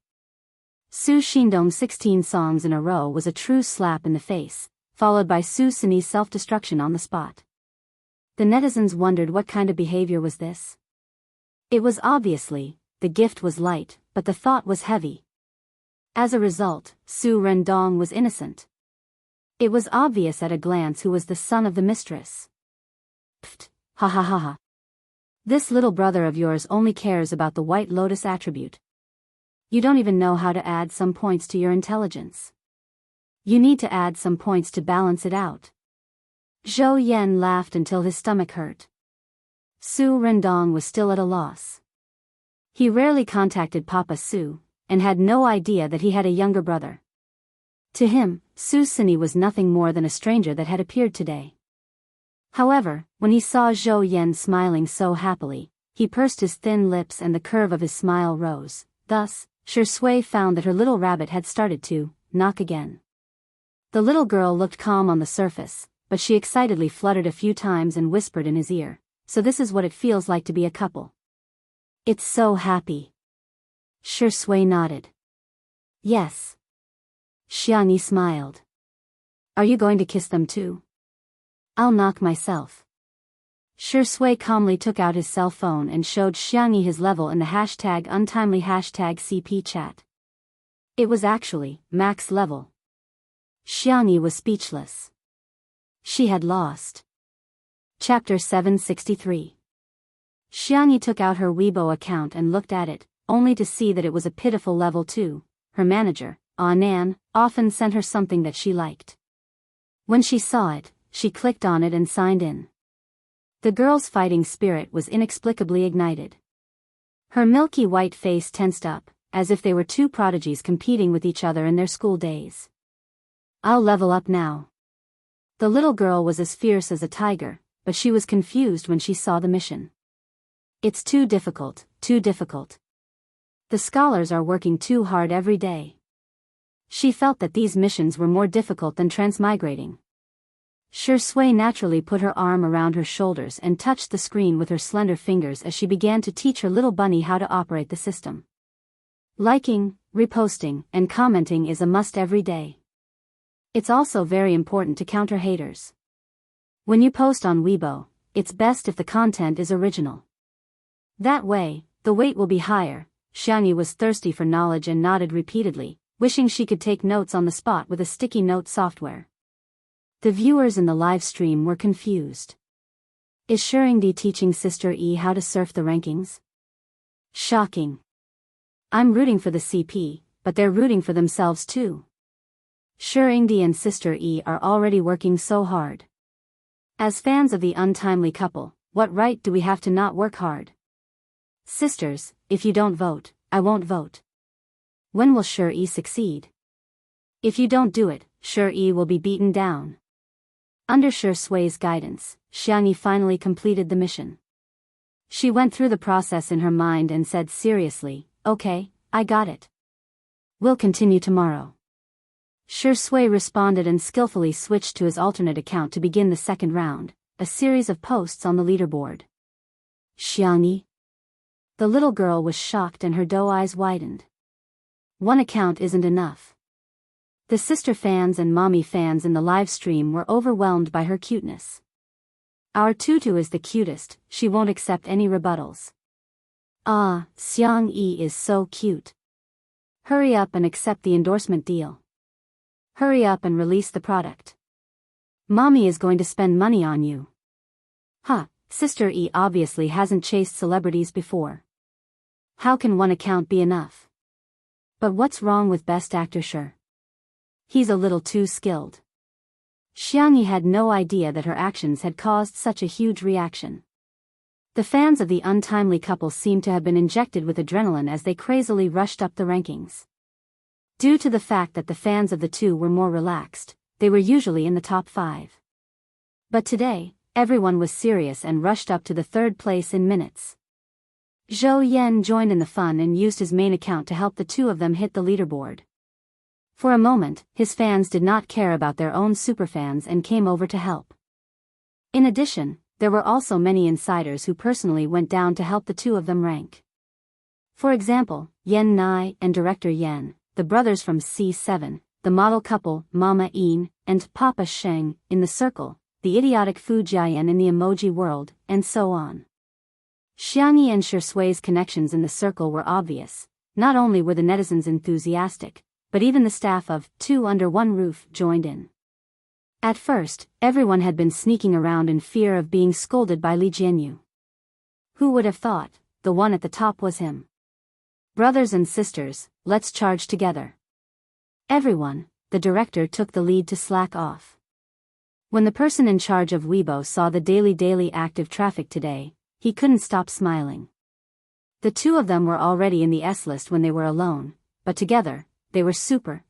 Su Xindong's 16 songs in a row was a true slap in the face, followed by Su Sini's self-destruction on the spot. The netizens wondered what kind of behavior was this. It was obviously, the gift was light, but the thought was heavy. As a result, Su Rendong was innocent. It was obvious at a glance who was the son of the mistress. Pfft, ha ha ha ha. This little brother of yours only cares about the White Lotus attribute. You don't even know how to add some points to your intelligence. You need to add some points to balance it out. Zhou Yan laughed until his stomach hurt. Su Rendong was still at a loss. He rarely contacted Papa Su, and had no idea that he had a younger brother. To him, Su Sini was nothing more than a stranger that had appeared today. However, when he saw Zhou Yan smiling so happily, he pursed his thin lips and the curve of his smile rose. Thus, Shi Sui found that her little rabbit had started to knock again. The little girl looked calm on the surface, but she excitedly fluttered a few times and whispered in his ear, "So this is what it feels like to be a couple." "It's so happy." Shi Sui nodded. "Yes." Xiangyi smiled. "Are you going to kiss them too?" "I'll knock myself." Shi Sui calmly took out his cell phone and showed Xiangyi his level in the #untimely #CP chat. It was actually max level. Xiangyi was speechless. She had lost. Chapter 763. Xiangyi took out her Weibo account and looked at it, only to see that it was a pitiful level 2. Her manager, Nan, often sent her something that she liked. When she saw it, she clicked on it and signed in. The girl's fighting spirit was inexplicably ignited. Her milky white face tensed up, as if they were two prodigies competing with each other in their school days. "I'll level up now." The little girl was as fierce as a tiger, but she was confused when she saw the mission. "It's too difficult, too difficult. The scholars are working too hard every day." She felt that these missions were more difficult than transmigrating. Shi Sui naturally put her arm around her shoulders and touched the screen with her slender fingers as she began to teach her little bunny how to operate the system. Liking, reposting, and commenting is a must every day. It's also very important to counter haters. When you post on Weibo, it's best if the content is original. That way, the weight will be higher. Xiangyi was thirsty for knowledge and nodded repeatedly, wishing she could take notes on the spot with a sticky note software. The viewers in the live stream were confused. Is Shuringdi teaching Sister E how to surf the rankings? Shocking. I'm rooting for the CP, but they're rooting for themselves too. Shuringdi and Sister E are already working so hard. As fans of the untimely couple, what right do we have to not work hard? Sisters, if you don't vote, I won't vote. When will Shi E succeed? If you don't do it, Shi E will be beaten down. Under Shi Sui's guidance, Xiangyi finally completed the mission. She went through the process in her mind and said seriously, "Okay, I got it. We'll continue tomorrow." Shi Sui responded and skillfully switched to his alternate account to begin the second round, a series of posts on the leaderboard. "Xiangyi?" The little girl was shocked and her doe eyes widened. One account isn't enough. The sister fans and mommy fans in the live stream were overwhelmed by her cuteness. "Our Tutu is the cutest, she won't accept any rebuttals." "Ah, Xiangyi is so cute. Hurry up and accept the endorsement deal. Hurry up and release the product. Mommy is going to spend money on you." Huh, Sister E obviously hasn't chased celebrities before. How can one account be enough? But what's wrong with Best Actor Shi? He's a little too skilled. Xiangyi had no idea that her actions had caused such a huge reaction. The fans of the untimely couple seemed to have been injected with adrenaline as they crazily rushed up the rankings. Due to the fact that the fans of the two were more relaxed, they were usually in the top 5. But today, everyone was serious and rushed up to the third place in minutes. Zhou Yan joined in the fun and used his main account to help the two of them hit the leaderboard. For a moment, his fans did not care about their own superfans and came over to help. In addition, there were also many insiders who personally went down to help the two of them rank. For example, Yan Nai and director Yan, the brothers from C7, the model couple Mama Yin and Papa Sheng in the circle, the idiotic Fu Jiayan in the emoji world, and so on. Xiangyi and Shusui's connections in the circle were obvious. Not only were the netizens enthusiastic, but even the staff of Two Under One Roof joined in. At first, everyone had been sneaking around in fear of being scolded by Li Jianyu. Who would have thought, the one at the top was him? Brothers and sisters, let's charge together. Everyone, the director took the lead to slack off. When the person in charge of Weibo saw the daily active traffic today, he couldn't stop smiling. The two of them were already in the S list when they were alone, but together, they were super.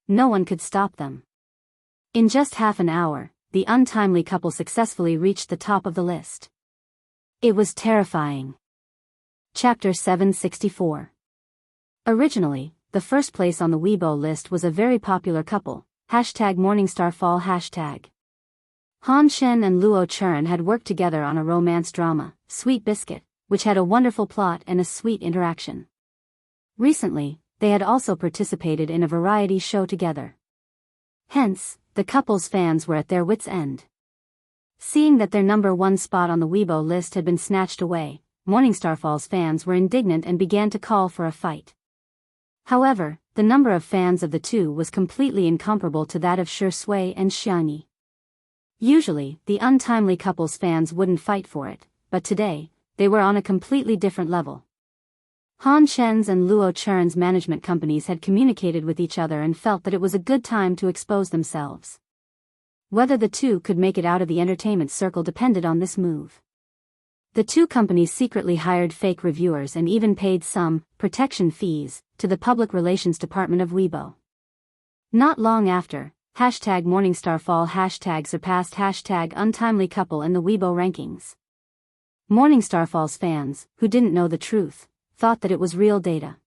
No one could stop them. In just half an hour, the untimely couple successfully reached the top of the list. It was terrifying. Chapter 764. Originally, the first place on the Weibo list was a very popular couple, #MorningstarFall hashtag. Han Shen and Luo Chern had worked together on a romance drama, Sweet Biscuit, which had a wonderful plot and a sweet interaction. Recently, they had also participated in a variety show together. Hence, the couple's fans were at their wits' end. Seeing that their number one spot on the Weibo list had been snatched away, Morningstarfall's fans were indignant and began to call for a fight. However, the number of fans of the two was completely incomparable to that of Shui and Xiangyi. Usually, the untimely couple's fans wouldn't fight for it, but today, they were on a completely different level. Han Shen's and Luo Chern's management companies had communicated with each other and felt that it was a good time to expose themselves. Whether the two could make it out of the entertainment circle depended on this move. The two companies secretly hired fake reviewers and even paid some protection fees to the public relations department of Weibo. Not long after, #MorningstarFall hashtag surpassed #untimely couple in the Weibo rankings. Morningstarfall's fans, who didn't know the truth, thought that it was real data.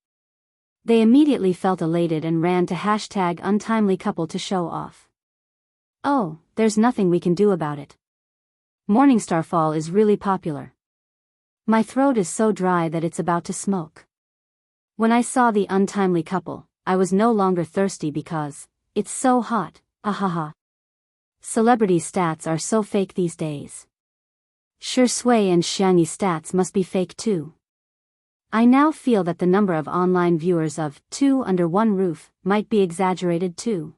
They immediately felt elated and ran to #untimely couple to show off. Oh, there's nothing we can do about it. Morningstarfall is really popular. My throat is so dry that it's about to smoke. When I saw the untimely couple, I was no longer thirsty because it's so hot, ahaha. Celebrity stats are so fake these days. Shui and Xiangyi stats must be fake too. I now feel that the number of online viewers of Two Under One Roof might be exaggerated too.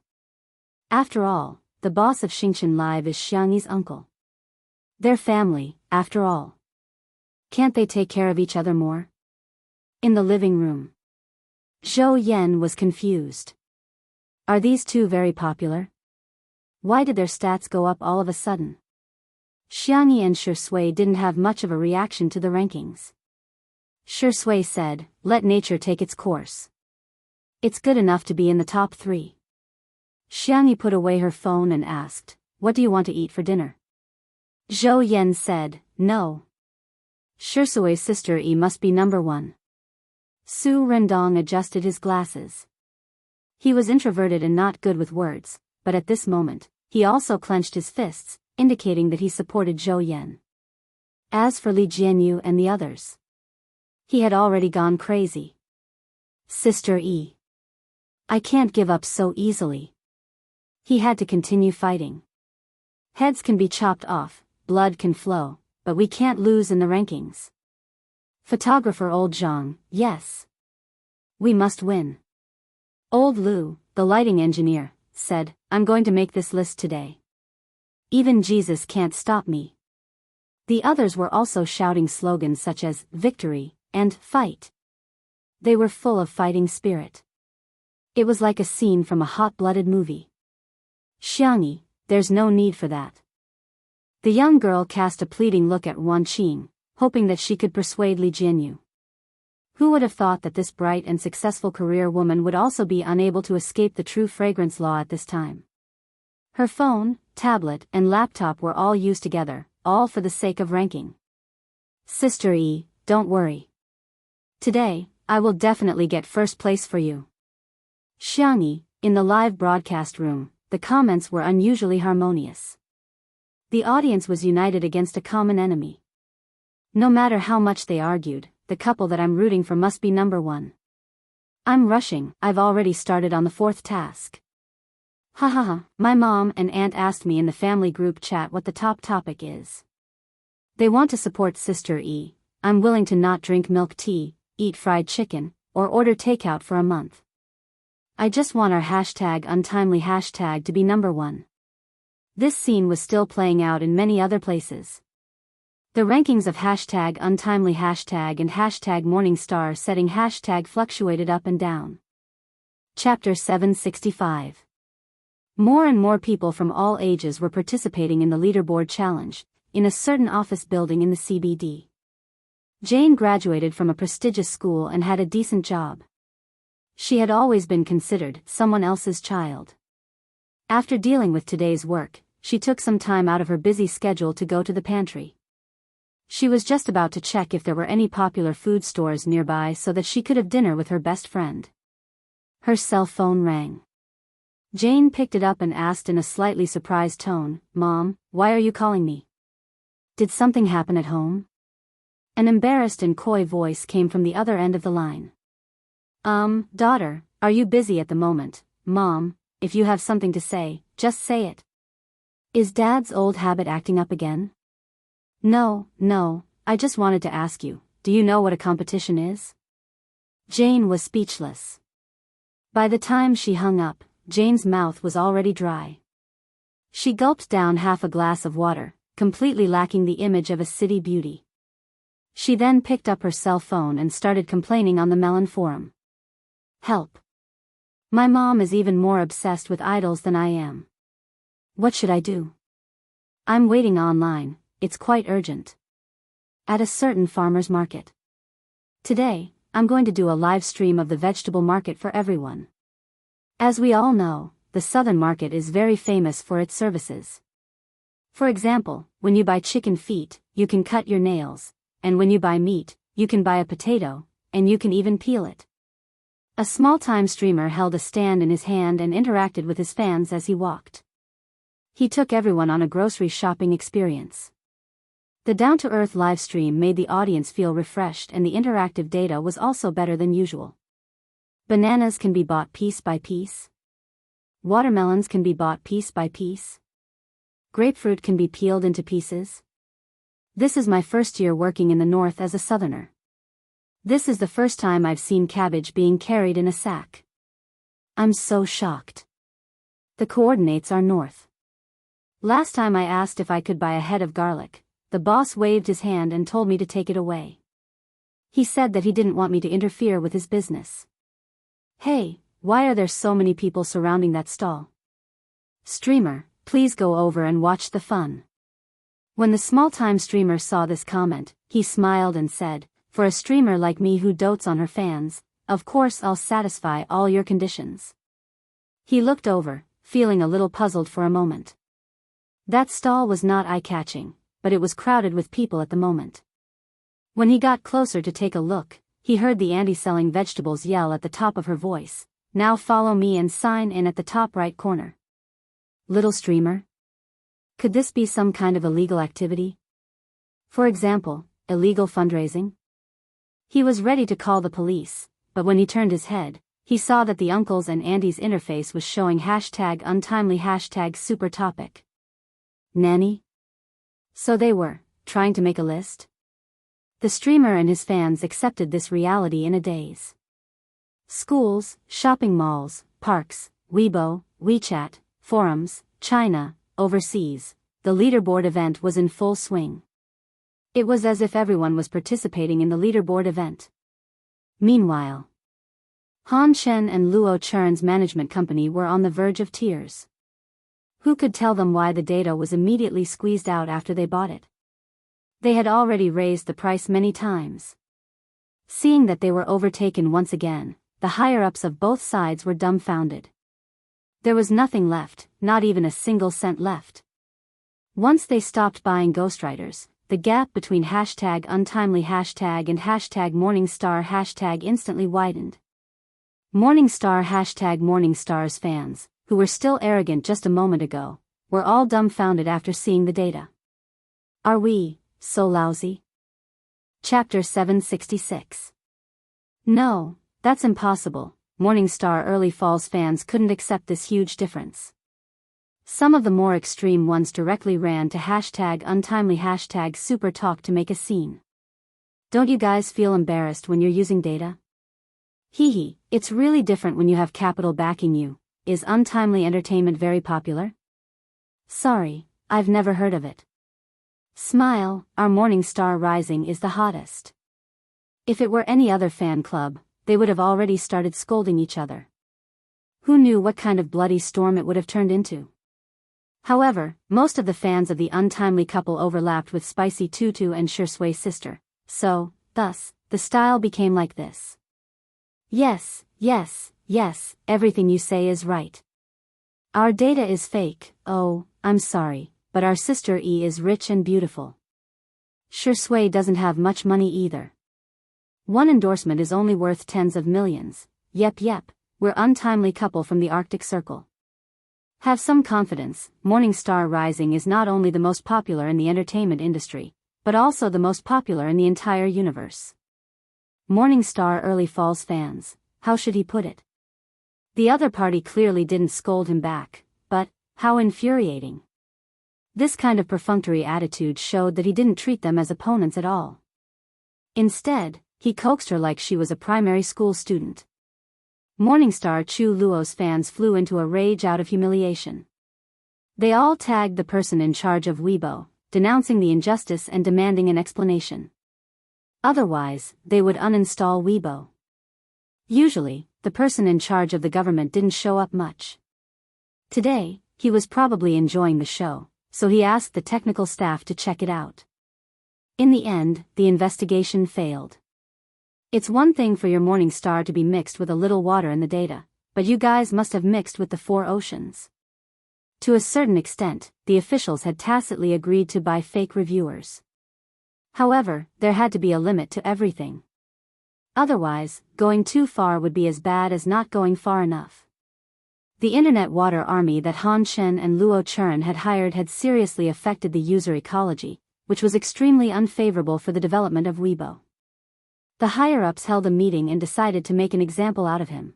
After all, the boss of Xingchen Live is Xiangyi's uncle. Their family, after all. Can't they take care of each other more? In the living room, Zhou Yan was confused. Are these two very popular? Why did their stats go up all of a sudden? Xiangyi and Shui didn't have much of a reaction to the rankings. Shui said, "Let nature take its course. It's good enough to be in the top 3. Xiangyi put away her phone and asked, "What do you want to eat for dinner?" Zhou Yan said, "No. Shusui's sister E must be number 1. Su Rendong adjusted his glasses. He was introverted and not good with words, but at this moment, he also clenched his fists, indicating that he supported Zhou Yan. As for Li Jianyu and the others, he had already gone crazy. Sister E. I can't give up so easily. He had to continue fighting. Heads can be chopped off, blood can flow, but we can't lose in the rankings. Photographer Old Zhang, yes. We must win. Old Lu, the lighting engineer, said, I'm going to make this list today. Even Jesus can't stop me. The others were also shouting slogans such as, victory, and fight. They were full of fighting spirit. It was like a scene from a hot-blooded movie. Xiangyi, there's no need for that. The young girl cast a pleading look at Wan Qing, hoping that she could persuade Li Jianyu. Who would have thought that this bright and successful career woman would also be unable to escape the true fragrance law at this time? Her phone, tablet, and laptop were all used together, all for the sake of ranking. Sister E, don't worry. Today, I will definitely get first place for you. Xiangyi, in the live broadcast room, the comments were unusually harmonious. The audience was united against a common enemy. No matter how much they argued, the couple that I'm rooting for must be number one. I'm rushing, I've already started on the fourth task. Ha ha ha, my mom and aunt asked me in the family group chat what the top topic is. They want to support Sister E. I'm willing to not drink milk tea, eat fried chicken, or order takeout for a month. I just want our #untimely hashtag to be number one. This scene was still playing out in many other places. The rankings of #untimely hashtag and #morningstar setting hashtag fluctuated up and down. Chapter 765. More and more people from all ages were participating in the leaderboard challenge, in a certain office building in the CBD. Jane graduated from a prestigious school and had a decent job. She had always been considered someone else's child. After dealing with today's work, she took some time out of her busy schedule to go to the pantry. She was just about to check if there were any popular food stores nearby so that she could have dinner with her best friend. Her cell phone rang. Jane picked it up and asked in a slightly surprised tone, "Mom, why are you calling me? Did something happen at home?" An embarrassed and coy voice came from the other end of the line. Daughter, are you busy at the moment? Mom, if you have something to say, just say it. Is Dad's old habit acting up again? No, I just wanted to ask you, do you know what a competition is? Jane was speechless. By the time she hung up, Jane's mouth was already dry. She gulped down half a glass of water, completely lacking the image of a city beauty. She then picked up her cell phone and started complaining on the Melon forum. Help. My mom is even more obsessed with idols than I am. What should I do? I'm waiting online, it's quite urgent. At a certain farmer's market. Today, I'm going to do a live stream of the vegetable market for everyone. As we all know, the southern market is very famous for its services. For example, when you buy chicken feet, you can cut your nails, and when you buy meat, you can buy a potato, and you can even peel it. A small-time streamer held a stand in his hand and interacted with his fans as he walked. He took everyone on a grocery shopping experience. The down-to-earth live stream made the audience feel refreshed and the interactive data was also better than usual. Bananas can be bought piece by piece. Watermelons can be bought piece by piece. Grapefruit can be peeled into pieces. This is my first year working in the north as a southerner. This is the first time I've seen cabbage being carried in a sack. I'm so shocked. The coordinates are north. Last time I asked if I could buy a head of garlic, the boss waved his hand and told me to take it away. He said that he didn't want me to interfere with his business. Hey, why are there so many people surrounding that stall? Streamer, please go over and watch the fun. When the small-time streamer saw this comment, he smiled and said, for a streamer like me who dotes on her fans, of course I'll satisfy all your conditions. He looked over, feeling a little puzzled for a moment. That stall was not eye-catching, but it was crowded with people at the moment. When he got closer to take a look, he heard the auntie selling vegetables yell at the top of her voice, "Now follow me and sign in at the top right corner." Little streamer? Could this be some kind of illegal activity? For example, illegal fundraising? He was ready to call the police, but when he turned his head, he saw that the uncles and aunties interface was showing #untimely #super topic. Nanny? So they were trying to make a list? The streamer and his fans accepted this reality in a daze. Schools, shopping malls, parks, Weibo, WeChat, forums, China, overseas, the leaderboard event was in full swing. It was as if everyone was participating in the leaderboard event. Meanwhile, Han Chen and Luo Chern's management company were on the verge of tears. Who could tell them why the data was immediately squeezed out after they bought it? They had already raised the price many times. Seeing that they were overtaken once again, the higher-ups of both sides were dumbfounded. There was nothing left, not even a single cent left. Once they stopped buying ghostwriters, the gap between #untimely and #morningstar instantly widened. Morningstar #Morningstar's fans, who were still arrogant just a moment ago, were all dumbfounded after seeing the data. Are we so lousy? Chapter 766. No, that's impossible. Morningstar Early Falls fans couldn't accept this huge difference. Some of the more extreme ones directly ran to #untimely #supertalk to make a scene. Don't you guys feel embarrassed when you're using data? Hee, it's really different when you have capital backing you. Is untimely entertainment very popular? Sorry, I've never heard of it. Smile, our Morningstar Rising is the hottest. If it were any other fan club, they would have already started scolding each other. Who knew what kind of bloody storm it would have turned into? However, most of the fans of the untimely couple overlapped with Spicy Tutu and Shursway's sister, so, thus, the style became like this. Yes, everything you say is right. Our data is fake. Oh, I'm sorry, but our sister E is rich and beautiful. Shursway doesn't have much money either. One endorsement is only worth tens of millions. Yep, we're untimely couple from the Arctic Circle. Have some confidence, Morningstar Rising is not only the most popular in the entertainment industry, but also the most popular in the entire universe. Morningstar Early Falls fans, how should he put it? The other party clearly didn't scold him back, but, how infuriating. This kind of perfunctory attitude showed that he didn't treat them as opponents at all. Instead, he coaxed her like she was a primary school student. Morningstar Chu Luo's fans flew into a rage out of humiliation. They all tagged the person in charge of Weibo, denouncing the injustice and demanding an explanation. Otherwise, they would uninstall Weibo. Usually, the person in charge of the government didn't show up much. Today, he was probably enjoying the show, so he asked the technical staff to check it out. In the end, the investigation failed. It's one thing for your Morningstar to be mixed with a little water in the data, but you guys must have mixed with the 4 oceans. To a certain extent, the officials had tacitly agreed to buy fake reviewers. However, there had to be a limit to everything. Otherwise, going too far would be as bad as not going far enough. The internet water army that Han Chen and Luo Churn had hired had seriously affected the user ecology, which was extremely unfavorable for the development of Weibo. The higher-ups held a meeting and decided to make an example out of him.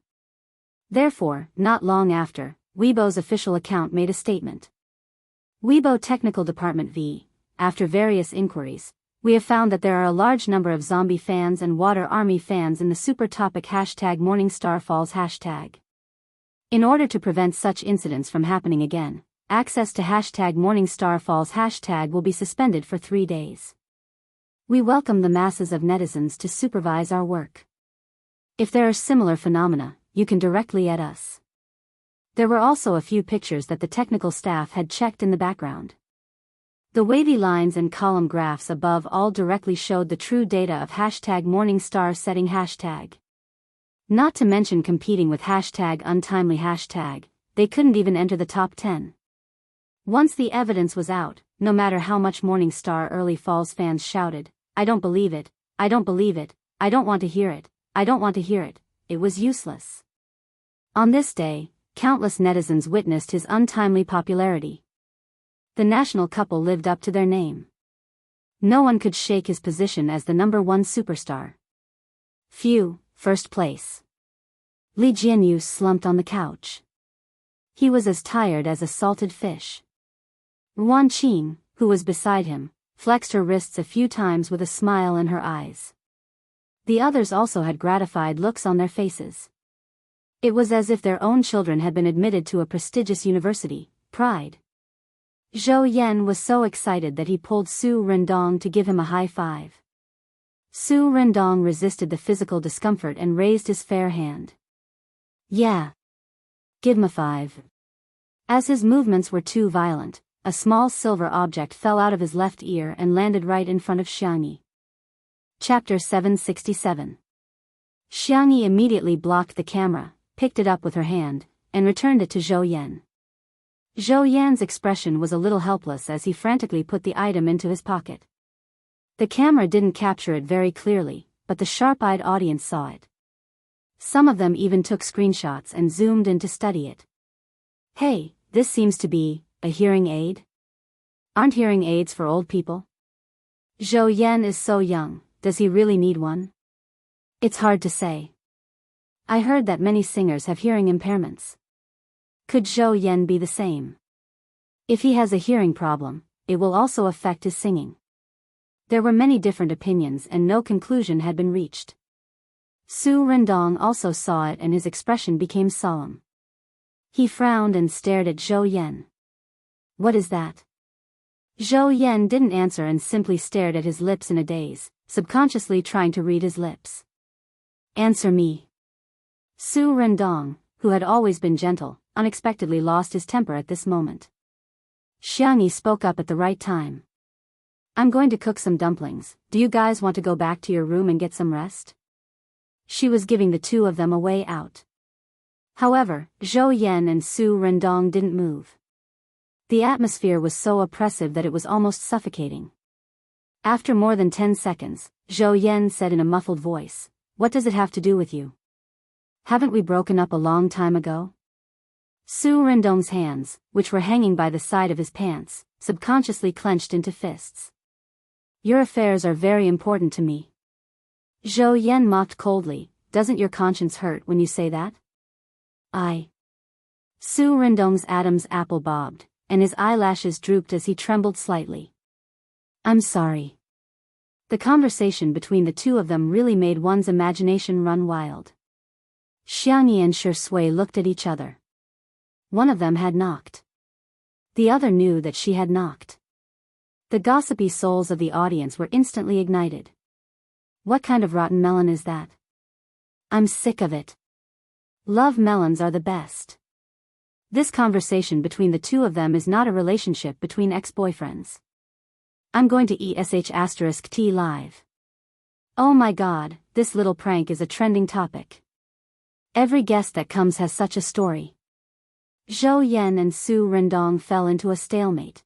Therefore, not long after, Weibo's official account made a statement. Weibo Technical Department v. After various inquiries, we have found that there are a large number of zombie fans and water army fans in the super topic #MorningstarFalls hashtag. In order to prevent such incidents from happening again, access to #MorningstarFalls hashtag will be suspended for 3 days. We welcome the masses of netizens to supervise our work. If there are similar phenomena, you can directly at us. There were also a few pictures that the technical staff had checked in the background. The wavy lines and column graphs above all directly showed the true data of #Morningstar setting hashtag. Not to mention competing with #untimely hashtag, they couldn't even enter the top 10. Once the evidence was out, no matter how much Morningstar Early Falls fans shouted, "I don't believe it, I don't believe it, I don't want to hear it, I don't want to hear it," it was useless. On this day, countless netizens witnessed his untimely popularity. The national couple lived up to their name. No one could shake his position as the #1 superstar. Phew, first place. Li Jianyu slumped on the couch. He was as tired as a salted fish. Wan Qing, who was beside him, flexed her wrists a few times with a smile in her eyes. The others also had gratified looks on their faces. It was as if their own children had been admitted to a prestigious university. Pride. Zhou Yan was so excited that he pulled Su Rendong to give him a high five. Su Rendong resisted the physical discomfort and raised his fair hand. Yeah. Give him a 5. As his movements were too violent, a small silver object fell out of his left ear and landed right in front of Xiangyi. Chapter 767. Xiangyi immediately blocked the camera, picked it up with her hand, and returned it to Zhou Yan. Zhou Yan's expression was a little helpless as he frantically put the item into his pocket. The camera didn't capture it very clearly, but the sharp-eyed audience saw it. Some of them even took screenshots and zoomed in to study it. Hey, this seems to be a hearing aid? Aren't hearing aids for old people? Zhou Yan is so young, does he really need one? It's hard to say. I heard that many singers have hearing impairments. Could Zhou Yan be the same? If he has a hearing problem, it will also affect his singing. There were many different opinions and no conclusion had been reached. Su Rendong also saw it and his expression became solemn. He frowned and stared at Zhou Yan. What is that? Zhou Yan didn't answer and simply stared at his lips in a daze, subconsciously trying to read his lips. Answer me. Su Rendong, who had always been gentle, unexpectedly lost his temper at this moment. Xiangyi spoke up at the right time. I'm going to cook some dumplings, do you guys want to go back to your room and get some rest? She was giving the two of them a way out. However, Zhou Yan and Su Rendong didn't move. The atmosphere was so oppressive that it was almost suffocating. After more than 10 seconds, Zhou Yan said in a muffled voice, "What does it have to do with you? Haven't we broken up a long time ago?" Su Rendong's hands, which were hanging by the side of his pants, subconsciously clenched into fists. Your affairs are very important to me. Zhou Yan mocked coldly, doesn't your conscience hurt when you say that? Su Rendong's Adam's apple bobbed, and his eyelashes drooped as he trembled slightly. I'm sorry. The conversation between the two of them really made one's imagination run wild. Xiangyi and Shui looked at each other. One of them had knocked. The other knew that she had knocked. The gossipy souls of the audience were instantly ignited. What kind of rotten melon is that? I'm sick of it. Love melons are the best. This conversation between the two of them is not a relationship between ex-boyfriends. I'm going to eat sh*t live. Oh my god, this little prank is a trending topic. Every guest that comes has such a story. Zhou Yan and Su Rendong fell into a stalemate.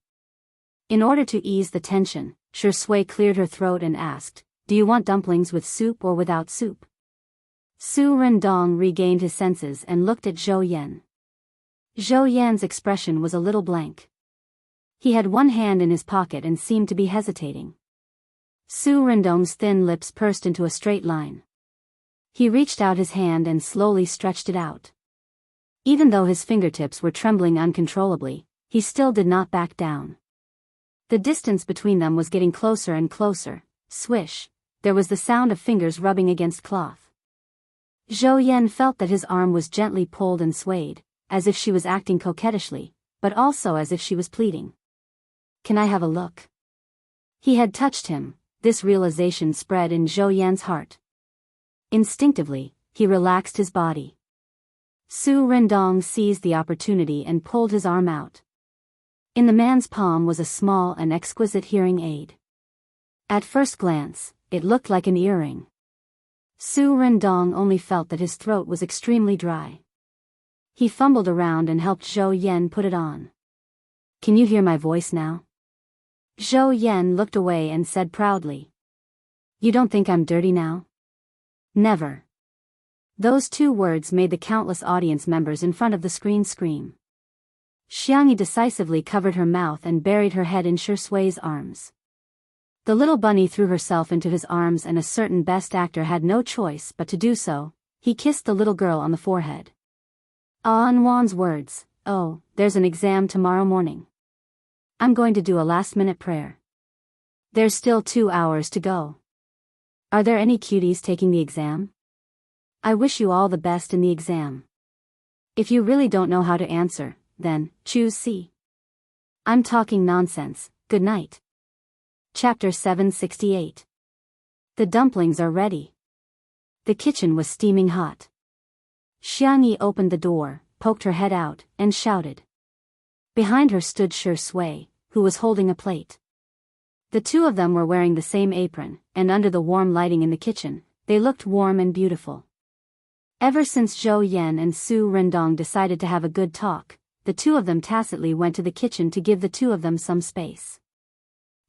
In order to ease the tension, Shui cleared her throat and asked, do you want dumplings with soup or without soup? Su Rendong regained his senses and looked at Zhou Yan. Zhou Yan's expression was a little blank. He had one hand in his pocket and seemed to be hesitating. Su Rendong's thin lips pursed into a straight line. He reached out his hand and slowly stretched it out. Even though his fingertips were trembling uncontrollably, he still did not back down. The distance between them was getting closer and closer. Swish, there was the sound of fingers rubbing against cloth. Zhou Yan felt that his arm was gently pulled and swayed, as if she was acting coquettishly, but also as if she was pleading. Can I have a look? He had touched him. This realization spread in Zhou Yan's heart. Instinctively, he relaxed his body. Su Rendong seized the opportunity and pulled his arm out. In the man's palm was a small and exquisite hearing aid. At first glance, it looked like an earring. Su Rendong only felt that his throat was extremely dry. He fumbled around and helped Zhou Yan put it on. Can you hear my voice now? Zhou Yan looked away and said proudly. You don't think I'm dirty now? Never. Those two words made the countless audience members in front of the screen scream. Xiangyi decisively covered her mouth and buried her head in Shui's arms. The little bunny threw herself into his arms and a certain best actor had no choice but to do so. He kissed the little girl on the forehead. An Wan's words, oh, there's an exam tomorrow morning. I'm going to do a last-minute prayer. There's still 2 hours to go. Are there any cuties taking the exam? I wish you all the best in the exam. If you really don't know how to answer, then, choose C. I'm talking nonsense, good night. Chapter 768. The dumplings are ready. The kitchen was steaming hot. Xiangyi opened the door, poked her head out, and shouted. Behind her stood Shui, who was holding a plate. The two of them were wearing the same apron, and under the warm lighting in the kitchen, they looked warm and beautiful. Ever since Zhou Yan and Su Rendong decided to have a good talk, the two of them tacitly went to the kitchen to give the two of them some space.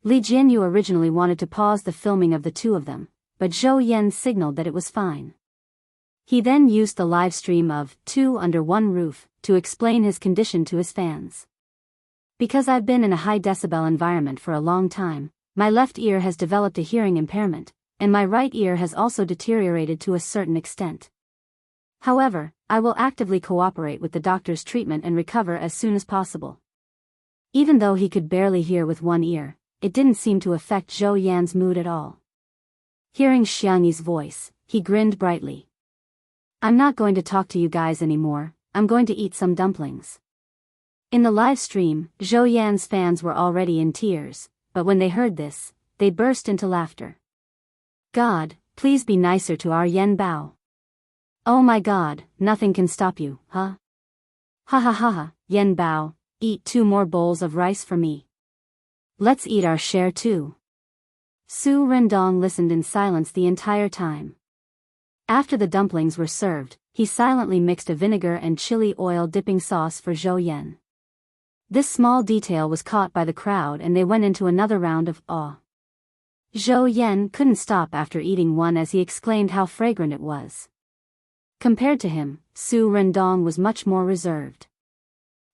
Li Jianyu originally wanted to pause the filming of the two of them, but Zhou Yan signaled that it was fine. He then used the live stream of Two Under One Roof to explain his condition to his fans. Because I've been in a high decibel environment for a long time, my left ear has developed a hearing impairment, and my right ear has also deteriorated to a certain extent. However, I will actively cooperate with the doctor's treatment and recover as soon as possible. Even though he could barely hear with one ear, it didn't seem to affect Zhou Yan's mood at all. Hearing Xiangyi's voice, he grinned brightly. I'm not going to talk to you guys anymore, I'm going to eat some dumplings. In the live stream, Zhou Yan's fans were already in tears, but when they heard this, they burst into laughter. God, please be nicer to our Yan Bao. Oh my God, nothing can stop you, huh? Ha ha ha ha, Yan Bao, eat 2 more bowls of rice for me. Let's eat our share too. Su Rendong listened in silence the entire time. After the dumplings were served, he silently mixed a vinegar and chili oil dipping sauce for Zhou Yan. This small detail was caught by the crowd and they went into another round of awe. Zhou Yan couldn't stop after eating one as he exclaimed how fragrant it was. Compared to him, Su Rendong was much more reserved.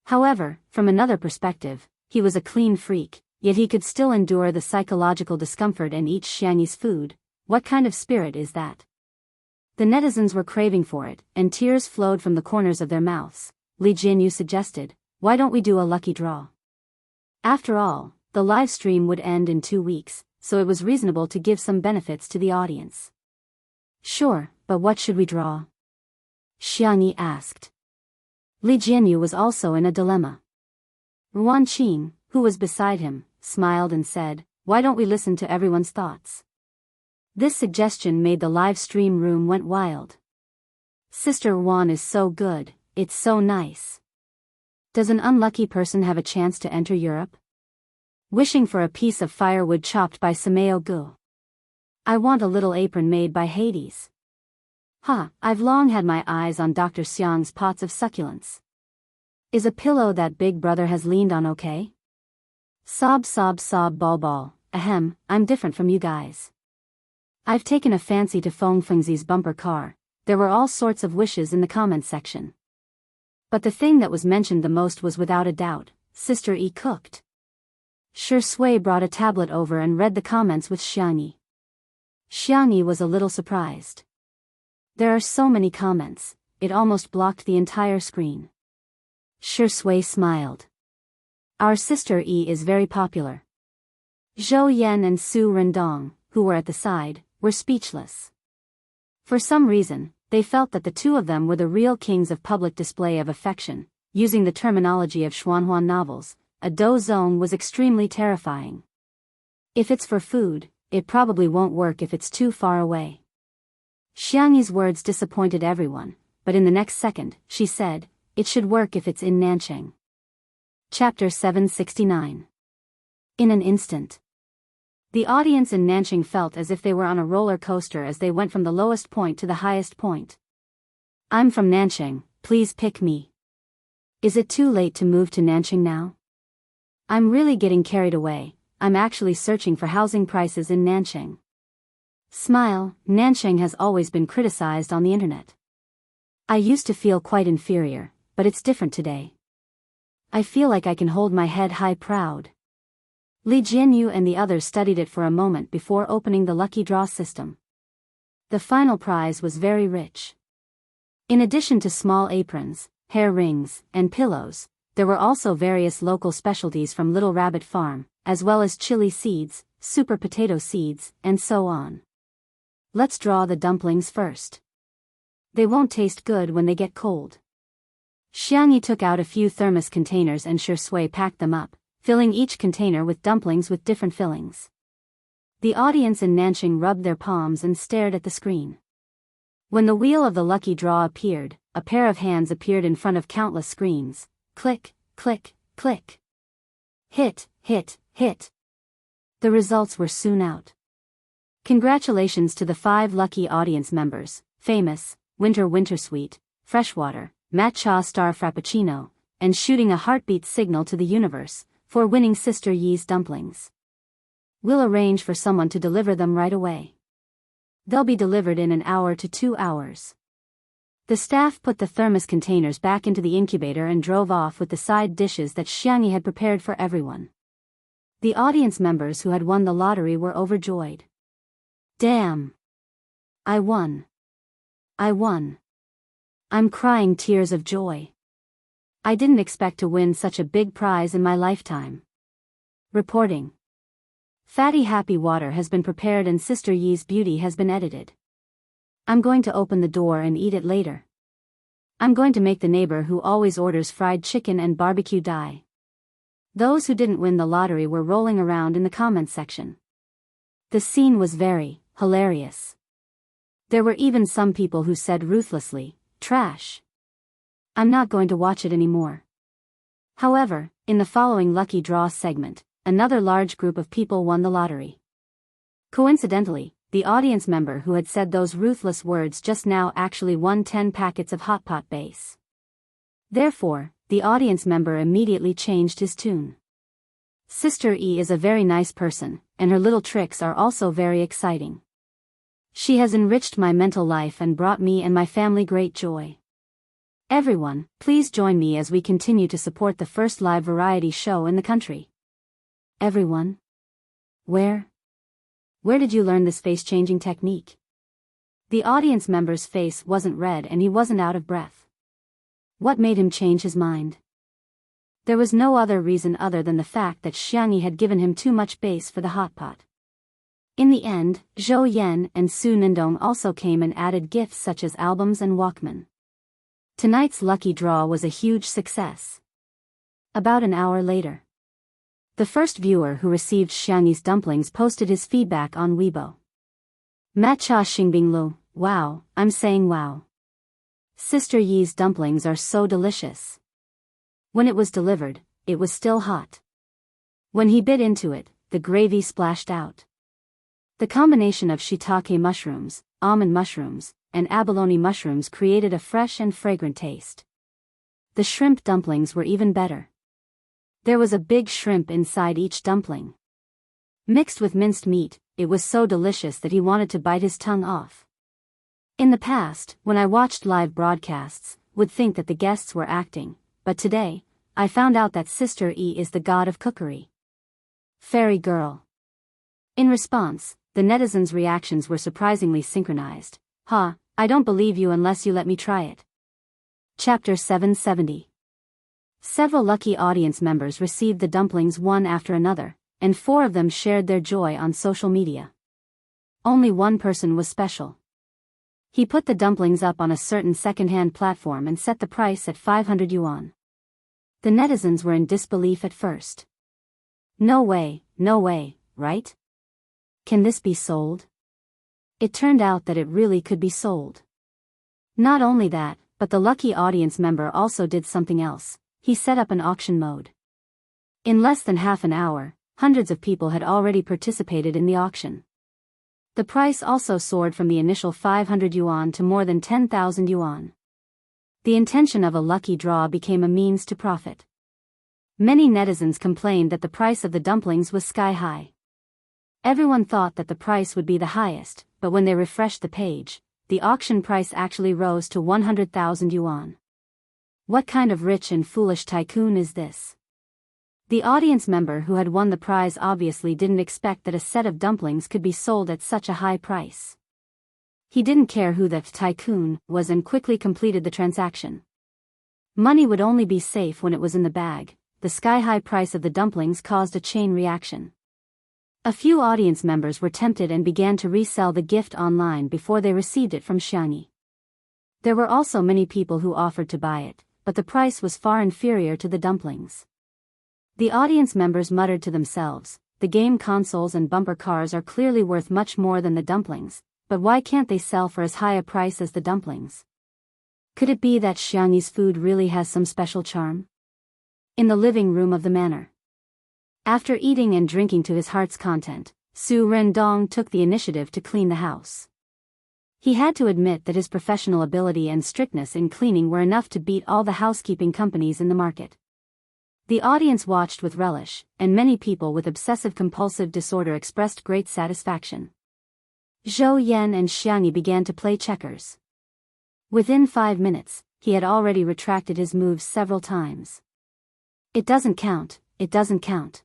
However, from another perspective, he was a clean freak, yet he could still endure the psychological discomfort and eat Xiangyi's food. What kind of spirit is that? The netizens were craving for it, and tears flowed from the corners of their mouths. Li Jianyu suggested, why don't we do a lucky draw? After all, the live stream would end in 2 weeks, so it was reasonable to give some benefits to the audience. Sure, but what should we draw? Xiangyi asked. Li Jianyu was also in a dilemma. Ruan Qing, who was beside him, smiled and said, why don't we listen to everyone's thoughts? This suggestion made the live stream room went wild. Sister Ruan is so good, it's so nice. Does an unlucky person have a chance to enter Europe? Wishing for a piece of firewood chopped by Sameo Gu. I want a little apron made by Hades. I've long had my eyes on Dr. Xiang's pots of succulents. Is a pillow that Big Brother has leaned on okay? Sob sob sob ball ball, ahem, I'm different from you guys. I've taken a fancy to Feng Fengzi's bumper car. There were all sorts of wishes in the comment section. But the thing that was mentioned the most was without a doubt, Sister Yi cooked. Shi Sui brought a tablet over and read the comments with Xiangyi. Xiangyi was a little surprised. There are so many comments, it almost blocked the entire screen. Shi Sui smiled. Our Sister Yi is very popular. Zhou Yan and Su Rendong, who were at the side, were speechless. For some reason, they felt that the two of them were the real kings of public display of affection. Using the terminology of Xuanhuan novels, a do zone was extremely terrifying. If it's for food, it probably won't work if it's too far away. Xiangyi's words disappointed everyone, but in the next second, she said, it should work if it's in Nanchang. Chapter 769. In an instant. The audience in Nanchang felt as if they were on a roller coaster as they went from the lowest point to the highest point. I'm from Nanchang, please pick me. Is it too late to move to Nanchang now? I'm really getting carried away, I'm actually searching for housing prices in Nanchang. Smile, Nanchang has always been criticized on the internet. I used to feel quite inferior, but it's different today. I feel like I can hold my head high proud. Li Jianyu and the others studied it for a moment before opening the lucky draw system. The final prize was very rich. In addition to small aprons, hair rings, and pillows, there were also various local specialties from Little Rabbit Farm, as well as chili seeds, super potato seeds, and so on. Let's draw the dumplings first. They won't taste good when they get cold. Xiangyi took out a few thermos containers and Shi Sui packed them up, filling each container with dumplings with different fillings. The audience in Nanchang rubbed their palms and stared at the screen. When the wheel of the lucky draw appeared, a pair of hands appeared in front of countless screens. Click, click, click. Hit, hit, hit. The results were soon out. Congratulations to the 5 lucky audience members: Famous, Winter Wintersweet, Freshwater, Matcha Star Frappuccino, and Shooting a Heartbeat Signal to the Universe, for winning Sister Yi's dumplings. We'll arrange for someone to deliver them right away. They'll be delivered in an hour to 2 hours. The staff put the thermos containers back into the incubator and drove off with the side dishes that Xiangyi had prepared for everyone. The audience members who had won the lottery were overjoyed. Damn! I won! I won! I'm crying tears of joy. I didn't expect to win such a big prize in my lifetime. Reporting. Fatty Happy Water has been prepared and Sister Yi's beauty has been edited. I'm going to open the door and eat it later. I'm going to make the neighbor who always orders fried chicken and barbecue die. Those who didn't win the lottery were rolling around in the comments section. The scene was very hilarious. There were even some people who said ruthlessly, "Trash. I'm not going to watch it anymore." However, in the following lucky draw segment, another large group of people won the lottery. Coincidentally, the audience member who had said those ruthless words just now actually won 10 packets of hot pot base. Therefore, the audience member immediately changed his tune. Sister E is a very nice person, and her little tricks are also very exciting. She has enriched my mental life and brought me and my family great joy. Everyone, please join me as we continue to support the first live variety show in the country. Everyone? Where did you learn this face-changing technique? The audience member's face wasn't red and he wasn't out of breath. What made him change his mind? There was no other reason other than the fact that Xiangyi had given him too much base for the hot pot. In the end, Zhou Yan and Su Nindong also came and added gifts such as albums and Walkman. Tonight's lucky draw was a huge success. About an hour later, the first viewer who received Xiangyi's dumplings posted his feedback on Weibo. Matcha Xingbinglu, wow, I'm saying wow. Sister Yi's dumplings are so delicious. When it was delivered, it was still hot. When he bit into it, the gravy splashed out. The combination of shiitake mushrooms, almond mushrooms, and abalone mushrooms created a fresh and fragrant taste. The shrimp dumplings were even better. There was a big shrimp inside each dumpling. Mixed with minced meat, it was so delicious that he wanted to bite his tongue off. In the past, when I watched live broadcasts, would think that the guests were acting, but today, I found out that Sister E is the god of cookery. Fairy girl. In response, the netizens' reactions were surprisingly synchronized. "Ha, I don't believe you unless you let me try it." Chapter 770. Several lucky audience members received the dumplings one after another, and 4 of them shared their joy on social media. Only one person was special. He put the dumplings up on a certain second-hand platform and set the price at 500 yuan. The netizens were in disbelief at first. No way, right? Can this be sold? It turned out that it really could be sold. Not only that, but the lucky audience member also did something else. He set up an auction mode. In less than half an hour, hundreds of people had already participated in the auction. The price also soared from the initial 500 yuan to more than 10,000 yuan. The intention of a lucky draw became a means to profit. Many netizens complained that the price of the dumplings was sky high. Everyone thought that the price would be the highest, but when they refreshed the page, the auction price actually rose to 100,000 yuan. What kind of rich and foolish tycoon is this? The audience member who had won the prize obviously didn't expect that a set of dumplings could be sold at such a high price. He didn't care who the tycoon was and quickly completed the transaction. Money would only be safe when it was in the bag. The sky-high price of the dumplings caused a chain reaction. A few audience members were tempted and began to resell the gift online before they received it from Xiangyi. There were also many people who offered to buy it, but the price was far inferior to the dumplings. The audience members muttered to themselves, "The game consoles and bumper cars are clearly worth much more than the dumplings, but why can't they sell for as high a price as the dumplings? Could it be that Xiangyi's food really has some special charm?" In the living room of the manor. After eating and drinking to his heart's content, Su Rendong took the initiative to clean the house. He had to admit that his professional ability and strictness in cleaning were enough to beat all the housekeeping companies in the market. The audience watched with relish, and many people with obsessive-compulsive disorder expressed great satisfaction. Zhou Yan and Xiangyi began to play checkers. Within 5 minutes, he had already retracted his moves several times. It doesn't count, it doesn't count.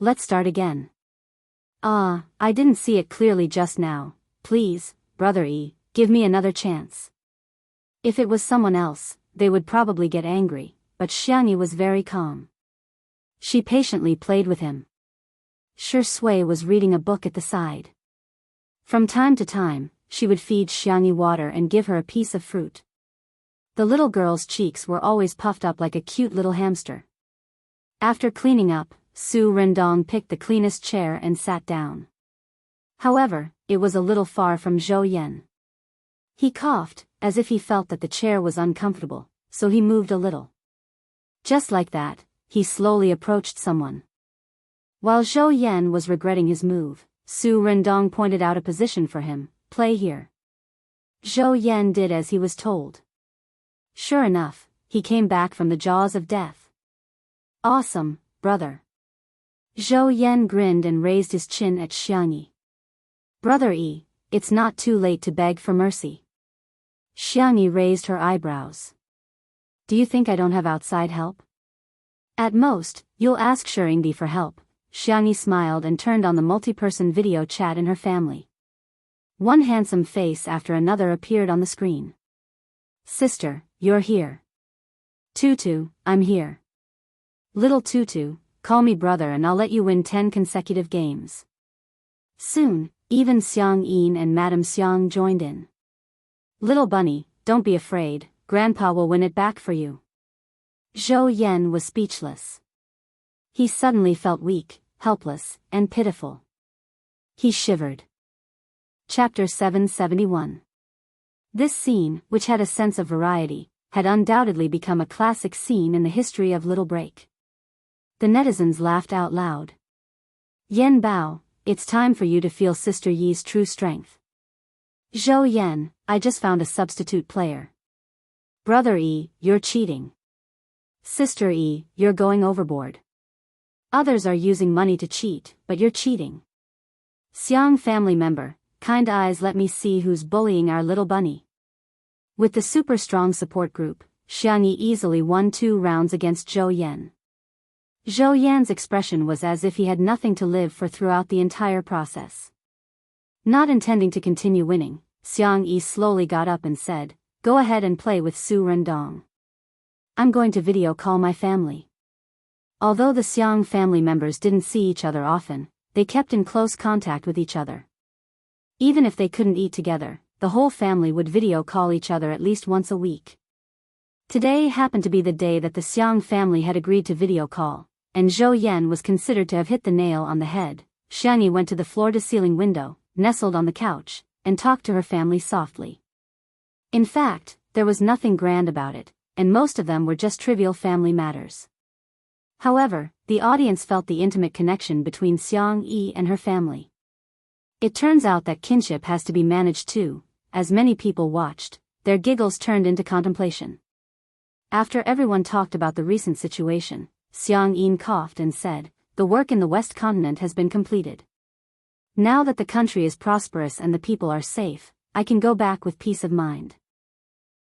Let's start again. I didn't see it clearly just now. Please, Brother E, give me another chance. If it was someone else, they would probably get angry, but Xiangyi was very calm. She patiently played with him. Shi Sui was reading a book at the side. From time to time, she would feed Xiangyi water and give her a piece of fruit. The little girl's cheeks were always puffed up like a cute little hamster. After cleaning up, Su Rendong picked the cleanest chair and sat down. However, it was a little far from Zhou Yan. He coughed, as if he felt that the chair was uncomfortable, so he moved a little. Just like that, he slowly approached someone. While Zhou Yan was regretting his move, Su Rendong pointed out a position for him. Play here. Zhou Yan did as he was told. Sure enough, he came back from the jaws of death. Awesome, brother. Zhou Yan grinned and raised his chin at Xiangyi. Brother E, it's not too late to beg for mercy. Xiangyi raised her eyebrows. Do you think I don't have outside help? At most, you'll ask Shirindi for help. Xiangyi smiled and turned on the multi-person video chat in her family. One handsome face after another appeared on the screen. Sister, you're here. Tutu, I'm here. Little Tutu, call me brother and I'll let you win 10 consecutive games. Soon, even Xiang Yin and Madame Xiang joined in. Little bunny, don't be afraid, Grandpa will win it back for you. Zhou Yan was speechless. He suddenly felt weak, helpless, and pitiful. He shivered. Chapter 771. This scene, which had a sense of variety, had undoubtedly become a classic scene in the history of Little Break. The netizens laughed out loud. Yan Bao, it's time for you to feel Sister Yi's true strength. Zhou Yan, I just found a substitute player. Brother E, you're cheating. Sister E, you're going overboard. Others are using money to cheat, but you're cheating. Xiang family member, kind eyes, let me see who's bullying our little bunny. With the super strong support group, Xiangyi easily won 2 rounds against Zhou Yan. Zhou Yan's expression was as if he had nothing to live for throughout the entire process. Not intending to continue winning, Xiang Yi slowly got up and said, go ahead and play with Su Rendong. I'm going to video call my family. Although the Xiang family members didn't see each other often, they kept in close contact with each other. Even if they couldn't eat together, the whole family would video call each other at least once a week. Today happened to be the day that the Xiang family had agreed to video call, and Zhou Yan was considered to have hit the nail on the head. Xiangyi went to the floor-to-ceiling window, nestled on the couch, and talked to her family softly. In fact, there was nothing grand about it, and most of them were just trivial family matters. However, the audience felt the intimate connection between Xiang Yi and her family. It turns out that kinship has to be managed too. As many people watched, their giggles turned into contemplation. After everyone talked about the recent situation, Xiang Yin coughed and said, the work in the West Continent has been completed. Now that the country is prosperous and the people are safe, I can go back with peace of mind.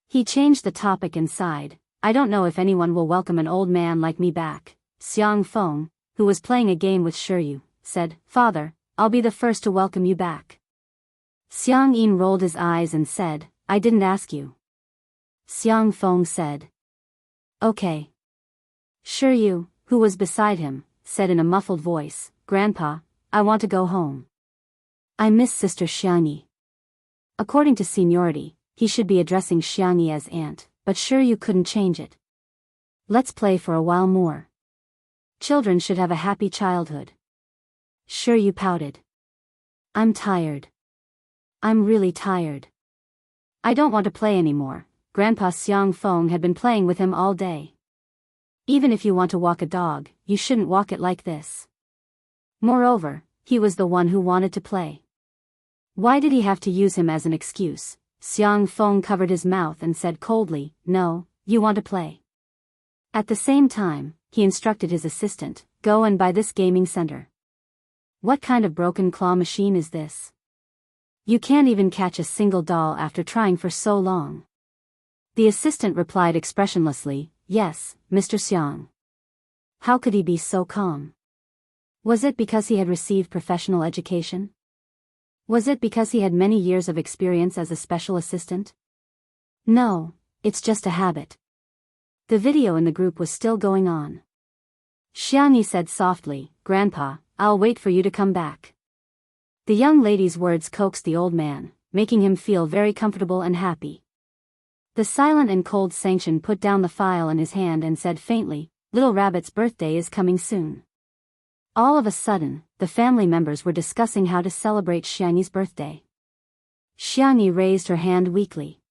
He changed the topic and sighed, I don't know if anyone will welcome an old man like me back. Xiang Feng, who was playing a game with Shiryu, said, Father, I'll be the first to welcome you back. Xiang Yin rolled his eyes and said, I didn't ask you. Xiang Feng said, okay. Shiryu, who was beside him, said in a muffled voice, Grandpa, I want to go home. I miss Sister Xiangyi. According to seniority, he should be addressing Xiangyi as aunt, but Shiryu couldn't change it. Let's play for a while more. Children should have a happy childhood. Shiryu pouted. I'm tired. I'm really tired. I don't want to play anymore. Grandpa Xiang Feng had been playing with him all day. Even if you want to walk a dog, you shouldn't walk it like this. Moreover, he was the one who wanted to play. Why did he have to use him as an excuse? Xiang Feng covered his mouth and said coldly, no, you want to play. At the same time, he instructed his assistant, go and buy this gaming center. What kind of broken claw machine is this? You can't even catch a single doll after trying for so long. The assistant replied expressionlessly, "Yes, Mr. Xiang." How could he be so calm? Was it because he had received professional education? Was it because he had many years of experience as a special assistant? No, it's just a habit. The video in the group was still going on. Xiangyi said softly, "Grandpa, I'll wait for you to come back." The young lady's words coaxed the old man, making him feel very comfortable and happy. The silent and cold Sanction put down the file in his hand and said faintly, "Little Rabbit's birthday is coming soon." All of a sudden, the family members were discussing how to celebrate Xiangyi's birthday. Xiangyi raised her hand weakly.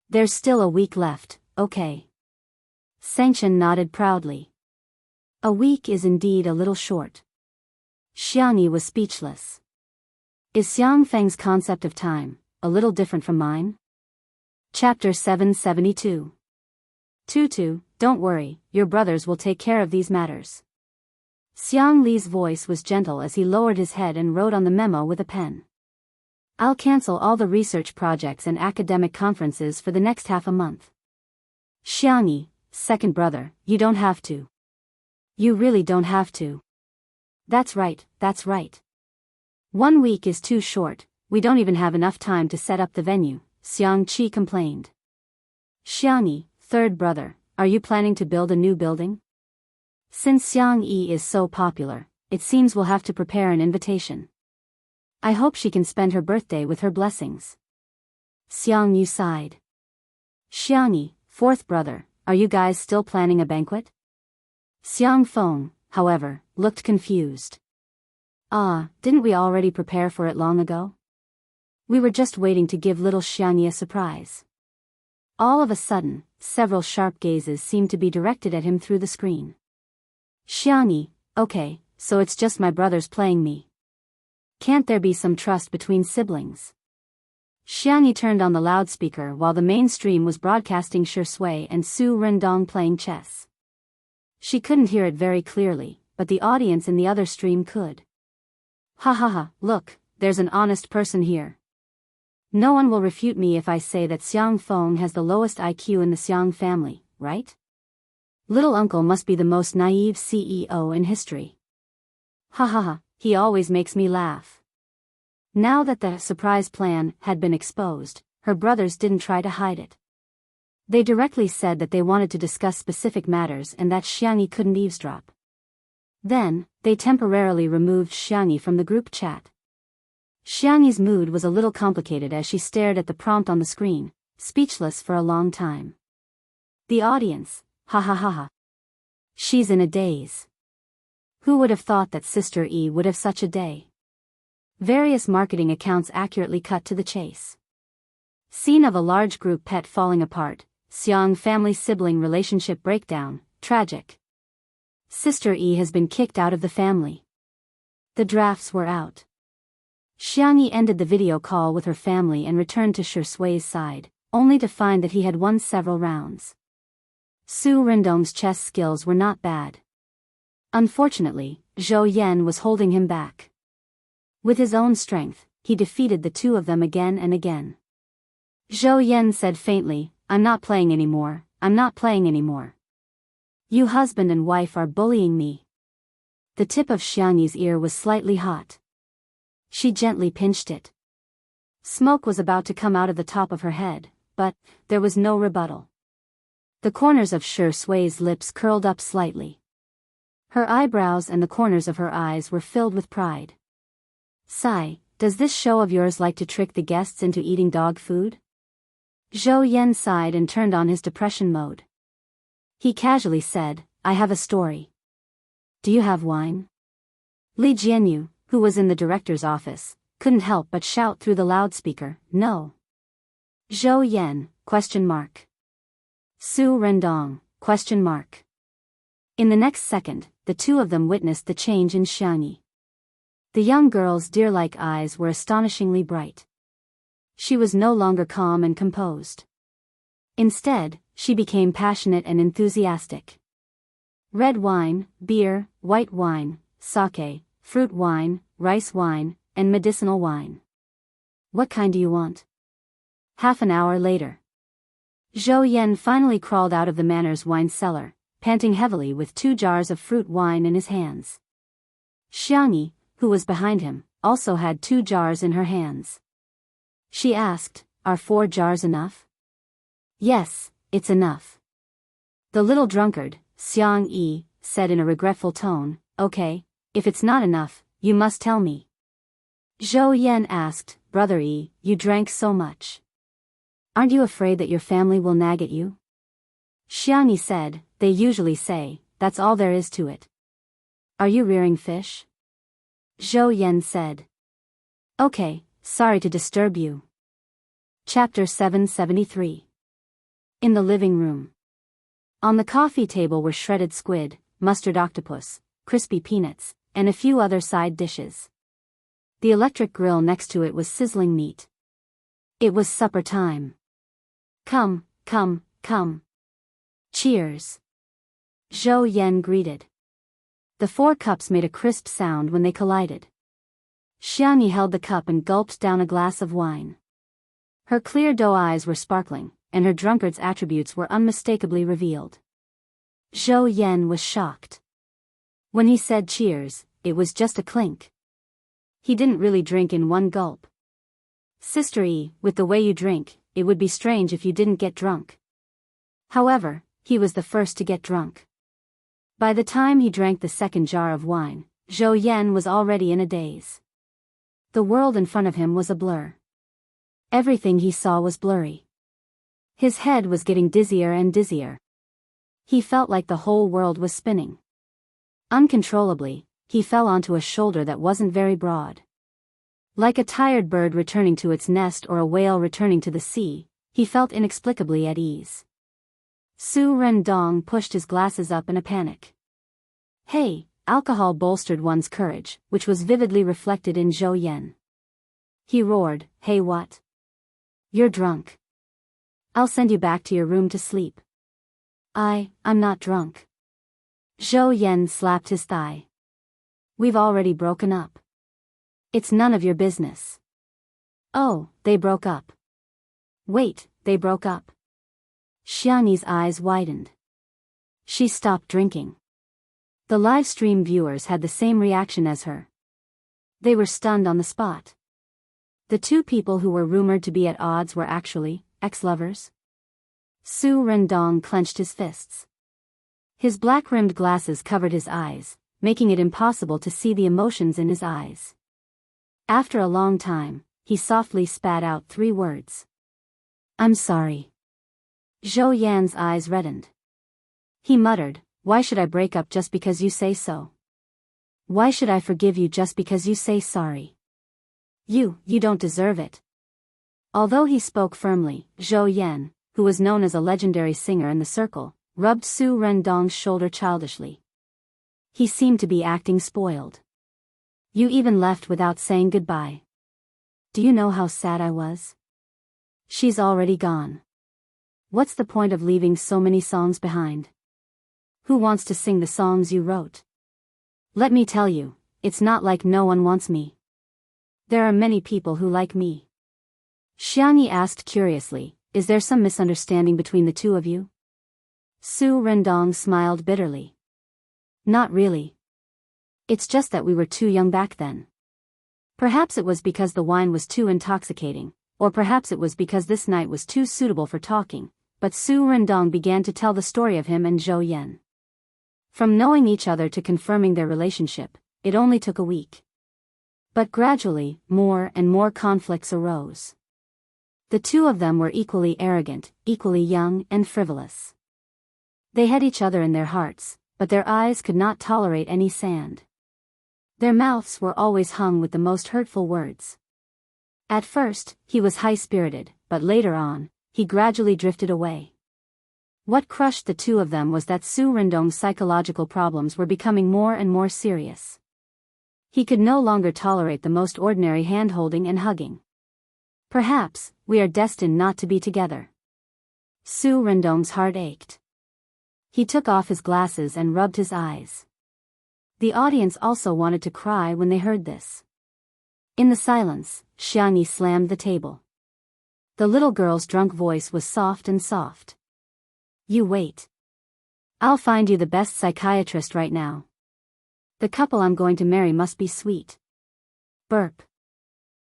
"There's still a week left, okay?" Sanction nodded proudly. A week is indeed a little short. Xiangyi was speechless. Is Xiang Feng's concept of time a little different from mine? Chapter 772. Tutu, don't worry, your brothers will take care of these matters. Xiang Li's voice was gentle as he lowered his head and wrote on the memo with a pen. I'll cancel all the research projects and academic conferences for the next half a month. Xiangyi, second brother, you don't have to. You really don't have to. That's right, that's right. 1 week is too short, we don't even have enough time to set up the venue, Xiang Qi complained. Xiangyi, third brother, are you planning to build a new building? Since Xiang Yi is so popular, it seems we'll have to prepare an invitation. I hope she can spend her birthday with her blessings. Xiang Yu sighed. Xiangyi, fourth brother, are you guys still planning a banquet? Xiang Feng, however, looked confused. Didn't we already prepare for it long ago? We were just waiting to give little Xiangyi a surprise. All of a sudden, several sharp gazes seemed to be directed at him through the screen. Xiangyi, okay, so it's just my brothers playing me. Can't there be some trust between siblings? Xiangyi turned on the loudspeaker while the main stream was broadcasting Shi Sui and Su Rendong playing chess. She couldn't hear it very clearly, but the audience in the other stream could. Ha ha ha, look, there's an honest person here. No one will refute me if I say that Xiang Feng has the lowest IQ in the Xiang family, right? Little uncle must be the most naive CEO in history. Ha ha ha, he always makes me laugh. Now that the surprise plan had been exposed, her brothers didn't try to hide it. They directly said that they wanted to discuss specific matters and that Xiangyi couldn't eavesdrop. Then, they temporarily removed Xiangyi from the group chat. Xiangyi's mood was a little complicated as she stared at the prompt on the screen, speechless for a long time. The audience, ha ha ha ha. She's in a daze. Who would have thought that Sister E would have such a day? Various marketing accounts accurately cut to the chase. Scene of a large group pet falling apart, Xiang family sibling relationship breakdown, tragic. Sister E has been kicked out of the family. The drafts were out. Xiangyi ended the video call with her family and returned to Shi Sui's side, only to find that he had won several rounds. Su Rendong's chess skills were not bad. Unfortunately, Zhou Yan was holding him back. With his own strength, he defeated the two of them again and again. Zhou Yan said faintly, I'm not playing anymore, I'm not playing anymore. You husband and wife are bullying me. The tip of Xiangyi's ear was slightly hot. She gently pinched it. Smoke was about to come out of the top of her head, but there was no rebuttal. The corners of Shi Sui's lips curled up slightly. Her eyebrows and the corners of her eyes were filled with pride. Sigh, does this show of yours like to trick the guests into eating dog food? Zhou Yan sighed and turned on his depression mode. He casually said, I have a story. Do you have wine? Li Jianyu, who was in the director's office, couldn't help but shout through the loudspeaker, no. Zhou Yan, ? Su Rendong, ? In the next second, the two of them witnessed the change in Xiangyi. The young girl's deer-like eyes were astonishingly bright. She was no longer calm and composed. Instead, she became passionate and enthusiastic. Red wine, beer, white wine, sake, fruit wine, rice wine, and medicinal wine. What kind do you want? Half an hour later. Zhou Yan finally crawled out of the manor's wine cellar, panting heavily with 2 jars of fruit wine in his hands. Xiangyi, who was behind him, also had 2 jars in her hands. She asked, "Are 4 jars enough?" "Yes, it's enough." The little drunkard, Xiang Yi, said in a regretful tone, "Okay, if it's not enough, you must tell me." Zhou Yan asked, "Brother Yi, you drank so much. Aren't you afraid that your family will nag at you?" Xiangyi said, "They usually say, that's all there is to it." "Are you rearing fish?" Zhou Yan said. "Okay, sorry to disturb you." Chapter 773. In the living room. On the coffee table were shredded squid, mustard octopus, crispy peanuts, and a few other side dishes. The electric grill next to it was sizzling meat. It was supper time. "Come, come, come. Cheers." Zhou Yan greeted. The 4 cups made a crisp sound when they collided. Xiangyi held the cup and gulped down a glass of wine. Her clear doe eyes were sparkling, and her drunkard's attributes were unmistakably revealed. Zhou Yan was shocked. When he said cheers, it was just a clink. He didn't really drink in one gulp. "Sister Yi, with the way you drink, it would be strange if you didn't get drunk." However, he was the first to get drunk. By the time he drank the 2nd jar of wine, Zhou Yan was already in a daze. The world in front of him was a blur. Everything he saw was blurry. His head was getting dizzier and dizzier. He felt like the whole world was spinning. Uncontrollably, he fell onto a shoulder that wasn't very broad. Like a tired bird returning to its nest or a whale returning to the sea, he felt inexplicably at ease. Su Rendong pushed his glasses up in a panic. "Hey," alcohol bolstered one's courage, which was vividly reflected in Zhou Yan. He roared, "Hey what? You're drunk. I'll send you back to your room to sleep." I'm not drunk." Zhou Yan slapped his thigh. "We've already broken up. It's none of your business." "Oh, they broke up. Wait, they broke up?" Xiangyi's eyes widened. She stopped drinking. The live stream viewers had the same reaction as her. They were stunned on the spot. The 2 people who were rumored to be at odds were actually ex-lovers. Su Rendong clenched his fists. His black-rimmed glasses covered his eyes, making it impossible to see the emotions in his eyes. After a long time, he softly spat out 3 words. "I'm sorry." Zhou Yan's eyes reddened. He muttered, "Why should I break up just because you say so? Why should I forgive you just because you say sorry? You don't deserve it." Although he spoke firmly, Zhou Yan, who was known as a legendary singer in the circle, rubbed Su Rendong's shoulder childishly. He seemed to be acting spoiled. "You even left without saying goodbye. Do you know how sad I was? She's already gone. What's the point of leaving so many songs behind? Who wants to sing the songs you wrote? Let me tell you, it's not like no one wants me. There are many people who like me." Xiangyi asked curiously, "Is there some misunderstanding between the 2 of you?" Su Rendong smiled bitterly. "Not really. It's just that we were too young back then. Perhaps it was because the wine was too intoxicating, or perhaps it was because this night was too suitable for talking," but Su Rendong began to tell the story of him and Zhou Yan. From knowing each other to confirming their relationship, it only took a week. But gradually, more and more conflicts arose. The 2 of them were equally arrogant, equally young and frivolous. They had each other in their hearts, but their eyes could not tolerate any sand. Their mouths were always hung with the most hurtful words. At first, he was high-spirited, but later on, he gradually drifted away. What crushed the 2 of them was that Su Rendong's psychological problems were becoming more and more serious. He could no longer tolerate the most ordinary hand-holding and hugging. "Perhaps, we are destined not to be together." Su Rendong's heart ached. He took off his glasses and rubbed his eyes. The audience also wanted to cry when they heard this. In the silence, Xiangyi slammed the table. The little girl's drunk voice was soft and soft. You wait. I'll find you the best psychiatrist right now. The couple I'm going to marry must be sweet. Burp.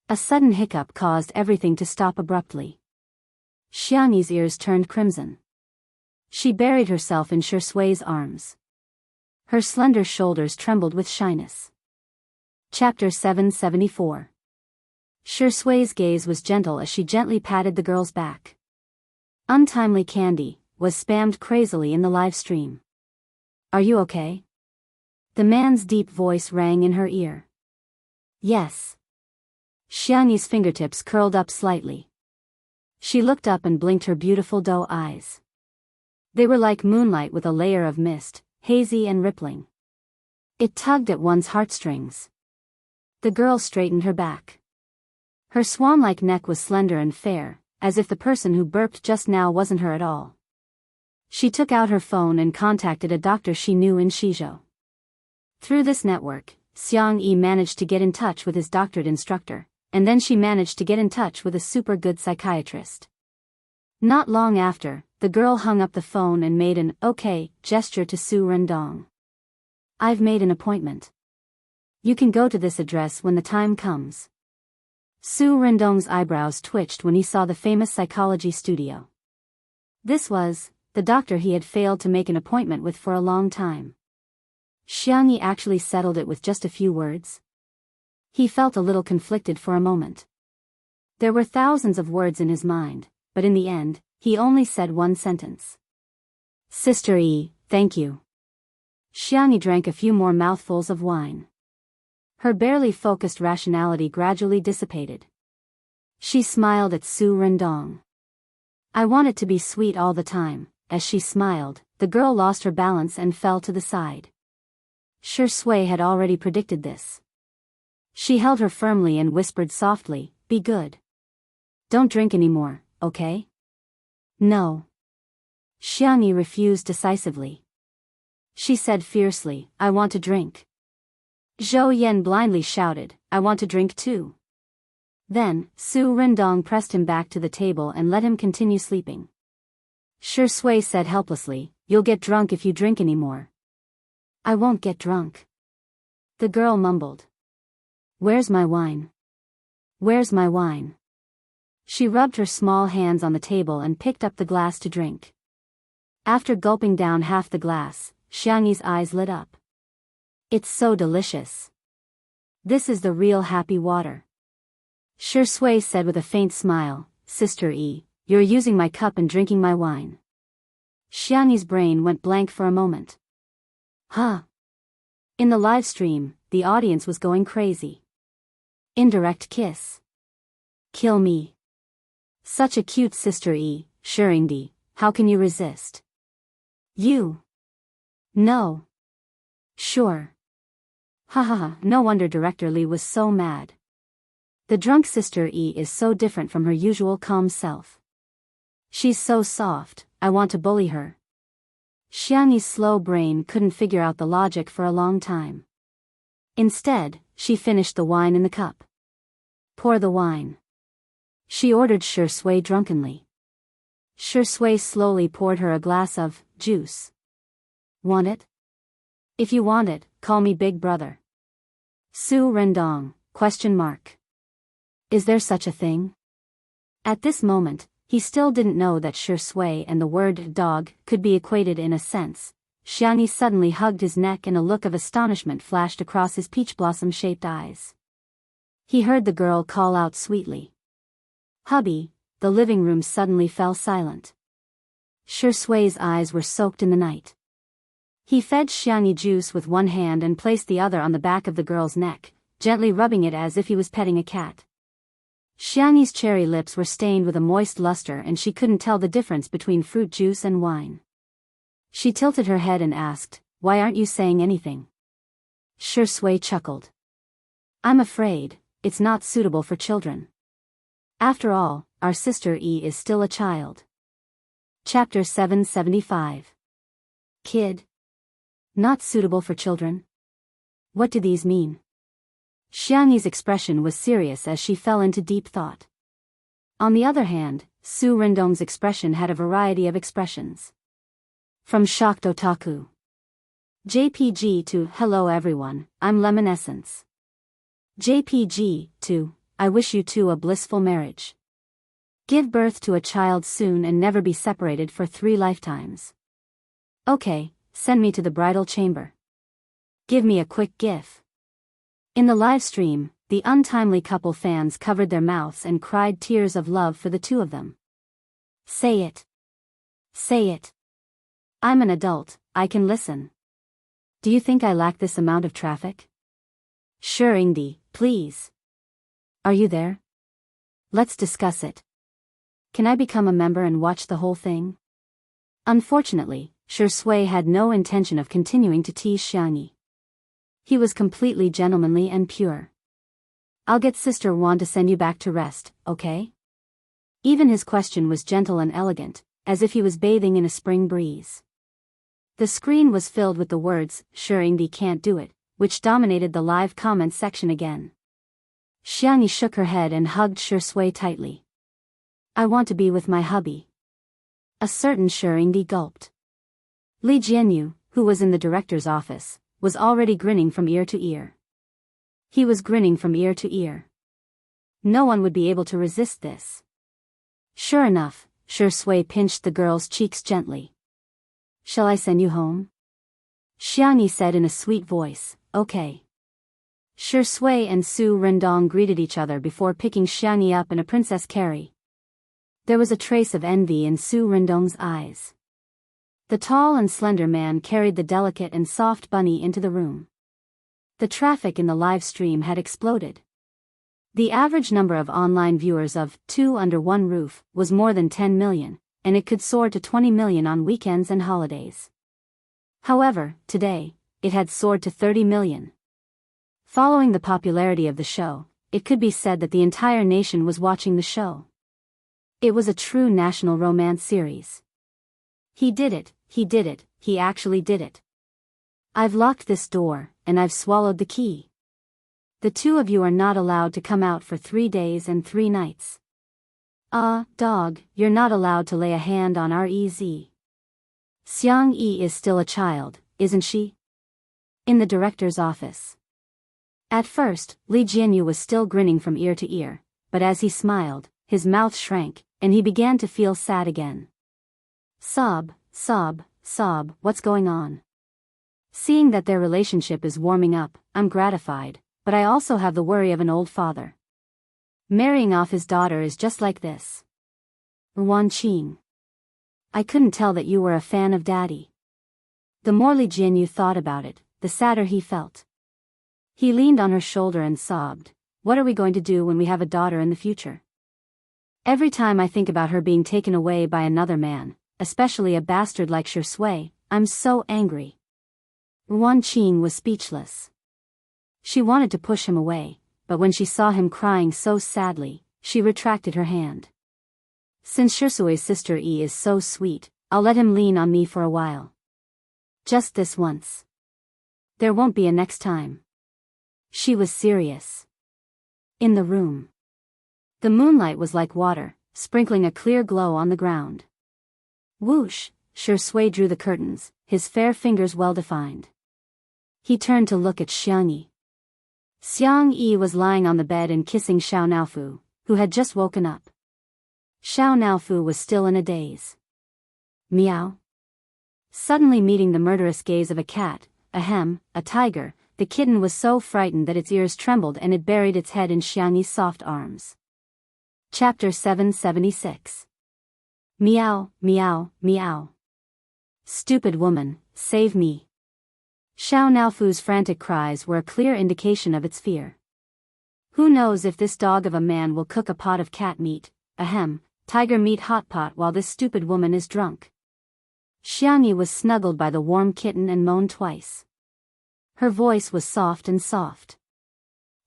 A sudden hiccup caused everything to stop abruptly. Xiangyi's ears turned crimson. She buried herself in Shui's arms. Her slender shoulders trembled with shyness. Chapter 774. Shui's gaze was gentle as she gently patted the girl's back. Untimely candy was spammed crazily in the live stream. Are you okay? The man's deep voice rang in her ear. Yes. Xiangyi's fingertips curled up slightly. She looked up and blinked her beautiful doe eyes. They were like moonlight with a layer of mist, hazy and rippling. It tugged at one's heartstrings. The girl straightened her back. Her swan-like neck was slender and fair, as if the person who burped just now wasn't her at all. She took out her phone and contacted a doctor she knew in Shizhou. Through this network, Xiangyi managed to get in touch with his doctored instructor, and then she managed to get in touch with a super good psychiatrist. Not long after, the girl hung up the phone and made an okay gesture to Su Rendong. I've made an appointment. You can go to this address when the time comes. Su Rendong's eyebrows twitched when he saw the famous psychology studio. This was the doctor he had failed to make an appointment with for a long time. Xiangyi actually settled it with just a few words. He felt a little conflicted for a moment. There were thousands of words in his mind, but in the end, he only said one sentence. Sister E, thank you. Xiangyi drank a few more mouthfuls of wine. Her barely focused rationality gradually dissipated. She smiled at Su Rendong. I want it to be sweet all the time. As she smiled, the girl lost her balance and fell to the side. Shui had already predicted this. She held her firmly and whispered softly, be good. Don't drink anymore, okay? No. Xiangyi refused decisively. She said fiercely, I want to drink. Zhou Yan blindly shouted, I want to drink too. Then, Su Rendong pressed him back to the table and let him continue sleeping. Shui said helplessly, you'll get drunk if you drink anymore. I won't get drunk. The girl mumbled. Where's my wine? Where's my wine? She rubbed her small hands on the table and picked up the glass to drink. After gulping down half the glass, Xiangyi's eyes lit up. It's so delicious. This is the real happy water. Shui said with a faint smile, Sister E, you're using my cup and drinking my wine. Xiangyi's brain went blank for a moment. Huh? In the live stream, the audience was going crazy. Indirect kiss. Kill me. Such a cute Sister E, Shurindi, how can you resist? You. No. Sure. Ha ha ha, no wonder Director Li was so mad. The drunk Sister E is so different from her usual calm self. She's so soft, I want to bully her. Xiangyi's slow brain couldn't figure out the logic for a long time. Instead, she finished the wine in the cup. Pour the wine. She ordered Shui drunkenly. Shui slowly poured her a glass of juice. Want it? If you want it, call me Big Brother. Su Rendong, ? Is there such a thing? At this moment, he still didn't know that Shui and the word dog could be equated in a sense. Xiangyi suddenly hugged his neck and a look of astonishment flashed across his peach blossom-shaped eyes. He heard the girl call out sweetly. Hubby, the living room suddenly fell silent. Shui's eyes were soaked in the night. He fed Xiangyi juice with one hand and placed the other on the back of the girl's neck, gently rubbing it as if he was petting a cat. Xiangyi's cherry lips were stained with a moist luster and she couldn't tell the difference between fruit juice and wine. She tilted her head and asked, why aren't you saying anything? Shui chuckled. I'm afraid, it's not suitable for children. After all, our Sister E is still a child. Chapter 775. Kid. Not suitable for children? What do these mean? Xiangyi's expression was serious as she fell into deep thought. On the other hand, Su Rindong's expression had a variety of expressions. From shocked otaku JPG to hello everyone, I'm Lemon Essence. JPG to I wish you two a blissful marriage. Give birth to a child soon and never be separated for 3 lifetimes. Okay, send me to the bridal chamber. Give me a quick gif. In the live stream, the untimely couple fans covered their mouths and cried tears of love for the two of them. Say it. Say it. I'm an adult, I can listen. Do you think I lack this amount of traffic? Sure Ingdi, please. Are you there? Let's discuss it. Can I become a member and watch the whole thing? Unfortunately, Shui had no intention of continuing to tease Xiangyi. He was completely gentlemanly and pure. I'll get Sister Wan to send you back to rest, okay? Even his question was gentle and elegant, as if he was bathing in a spring breeze. The screen was filled with the words, sure Ingdi can't do it, which dominated the live comments section again. Xiangyi shook her head and hugged Shui tightly. I want to be with my hubby. A certain Sure Ingdi gulped. Li Jianyu, who was in the director's office, was already grinning from ear to ear. He was grinning from ear to ear. No one would be able to resist this. Sure enough, Shui pinched the girl's cheeks gently. Shall I send you home? Xiangyi said in a sweet voice, okay. Shui and Su Rindong greeted each other before picking Xiangyi up in a princess carry. There was a trace of envy in Su Rindong's eyes. The tall and slender man carried the delicate and soft bunny into the room. The traffic in the live stream had exploded. The average number of online viewers of Two Under One Roof was more than 10 million, and it could soar to 20 million on weekends and holidays. However, today, it had soared to 30 million. Following the popularity of the show, it could be said that the entire nation was watching the show. It was a true national romance series. He did it, he actually did it. I've locked this door, and I've swallowed the key. The two of you are not allowed to come out for 3 days and 3 nights. Dog, you're not allowed to lay a hand on REZ. Xiangyi is still a child, isn't she? In the director's office. At first, Li Jianyu was still grinning from ear to ear, but as he smiled, his mouth shrank, and he began to feel sad again. Sob, what's going on? Seeing that their relationship is warming up, I'm gratified, but I also have the worry of an old father. Marrying off his daughter is just like this. Wan Qing. I couldn't tell that you were a fan of Daddy. The more Li Jianyu thought about it, the sadder he felt. He leaned on her shoulder and sobbed, what are we going to do when we have a daughter in the future? Every time I think about her being taken away by another man, especially a bastard like Shui, I'm so angry. Wan Qing was speechless. She wanted to push him away, but when she saw him crying so sadly, she retracted her hand. Since Shui's sister E is so sweet, I'll let him lean on me for a while. Just this once. There won't be a next time. She was serious. In the room. The moonlight was like water, sprinkling a clear glow on the ground. Whoosh, Shui drew the curtains, his fair fingers well defined. He turned to look at Xiangyi. Xiangyi was lying on the bed and kissing Xiao Naofu, who had just woken up. Xiao Naofu was still in a daze. Meow. Suddenly meeting the murderous gaze of a cat, a tiger, the kitten was so frightened that its ears trembled and it buried its head in Xiangyi's soft arms. Chapter 776. Meow, meow, meow. Stupid woman, save me. Xiao Naofu's frantic cries were a clear indication of its fear. Who knows if this dog of a man will cook a pot of cat meat, tiger meat hot pot while this stupid woman is drunk. Xiangyi was snuggled by the warm kitten and moaned twice. Her voice was soft and soft.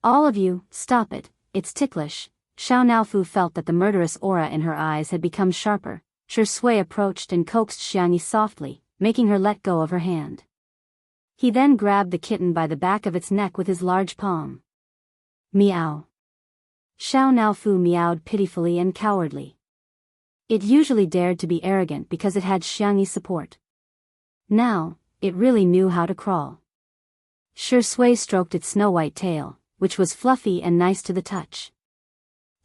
All of you, stop it, it's ticklish. Xiao Naofu felt that the murderous aura in her eyes had become sharper. Shui approached and coaxed Xiangyi softly, making her let go of her hand. He then grabbed the kitten by the back of its neck with his large palm. Meow. Xiao Naofu meowed pitifully and cowardly. It usually dared to be arrogant because it had Xiangyi's support. Now, it really knew how to crawl. Shi Sui stroked its snow-white tail, which was fluffy and nice to the touch.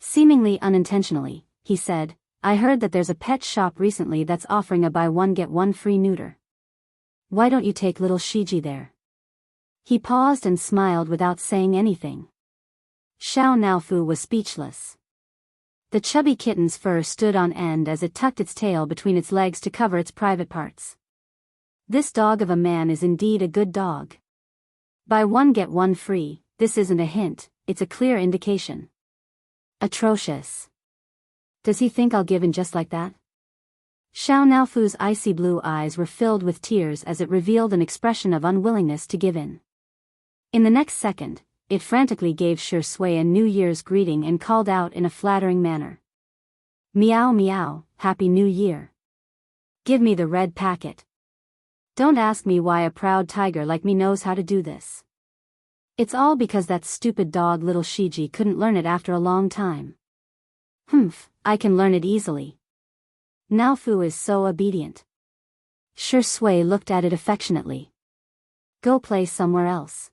Seemingly unintentionally, he said, I heard that there's a pet shop recently that's offering a buy one get one free neuter. Why don't you take little Shiji there? He paused and smiled without saying anything. Xiao Naofu was speechless. The chubby kitten's fur stood on end as it tucked its tail between its legs to cover its private parts. This dog of a man is indeed a good dog. Buy one get one free, this isn't a hint, it's a clear indication. Atrocious. Does he think I'll give in just like that? Xiao Naofu's icy blue eyes were filled with tears as it revealed an expression of unwillingness to give in. In the next second, it frantically gave Shi Sui a New Year's greeting and called out in a flattering manner. Meow meow, Happy New Year. Give me the red packet. Don't ask me why a proud tiger like me knows how to do this. It's all because that stupid dog little Shiji couldn't learn it after a long time. Humph, I can learn it easily. Naofu is so obedient. Shi Sui looked at it affectionately. Go play somewhere else.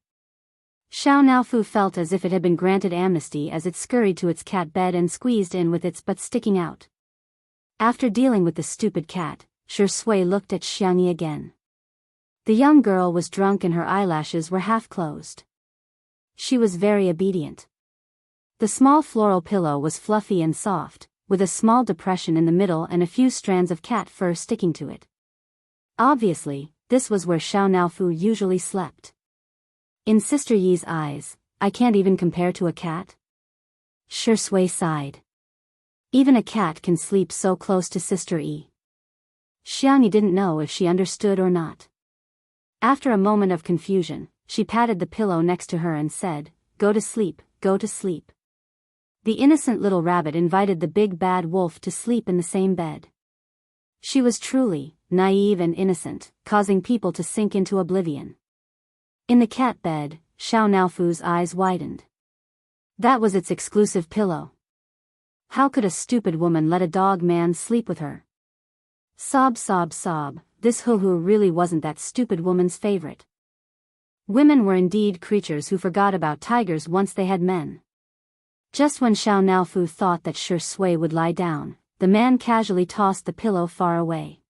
Xiao Naofu felt as if it had been granted amnesty as it scurried to its cat bed and squeezed in with its butt sticking out. After dealing with the stupid cat, Shi Sui looked at Xiangyi again. The young girl was drunk and her eyelashes were half closed. She was very obedient. The small floral pillow was fluffy and soft, with a small depression in the middle and a few strands of cat fur sticking to it. Obviously, this was where Xiao Naofu usually slept. In Sister Yi's eyes, I can't even compare to a cat? Shi Sui sighed. Even a cat can sleep so close to Sister Yi. Xiangyi didn't know if she understood or not. After a moment of confusion, she patted the pillow next to her and said, Go to sleep, go to sleep. The innocent little rabbit invited the big bad wolf to sleep in the same bed. She was truly naive and innocent, causing people to sink into oblivion. In the cat bed, Xiao Naofu's eyes widened. That was its exclusive pillow. How could a stupid woman let a dog man sleep with her? Sob sob sob, this hoo-hoo really wasn't that stupid woman's favorite. Women were indeed creatures who forgot about tigers once they had men. Just when Xiao Naofu thought that Shi Sui would lie down, the man casually tossed the pillow far away.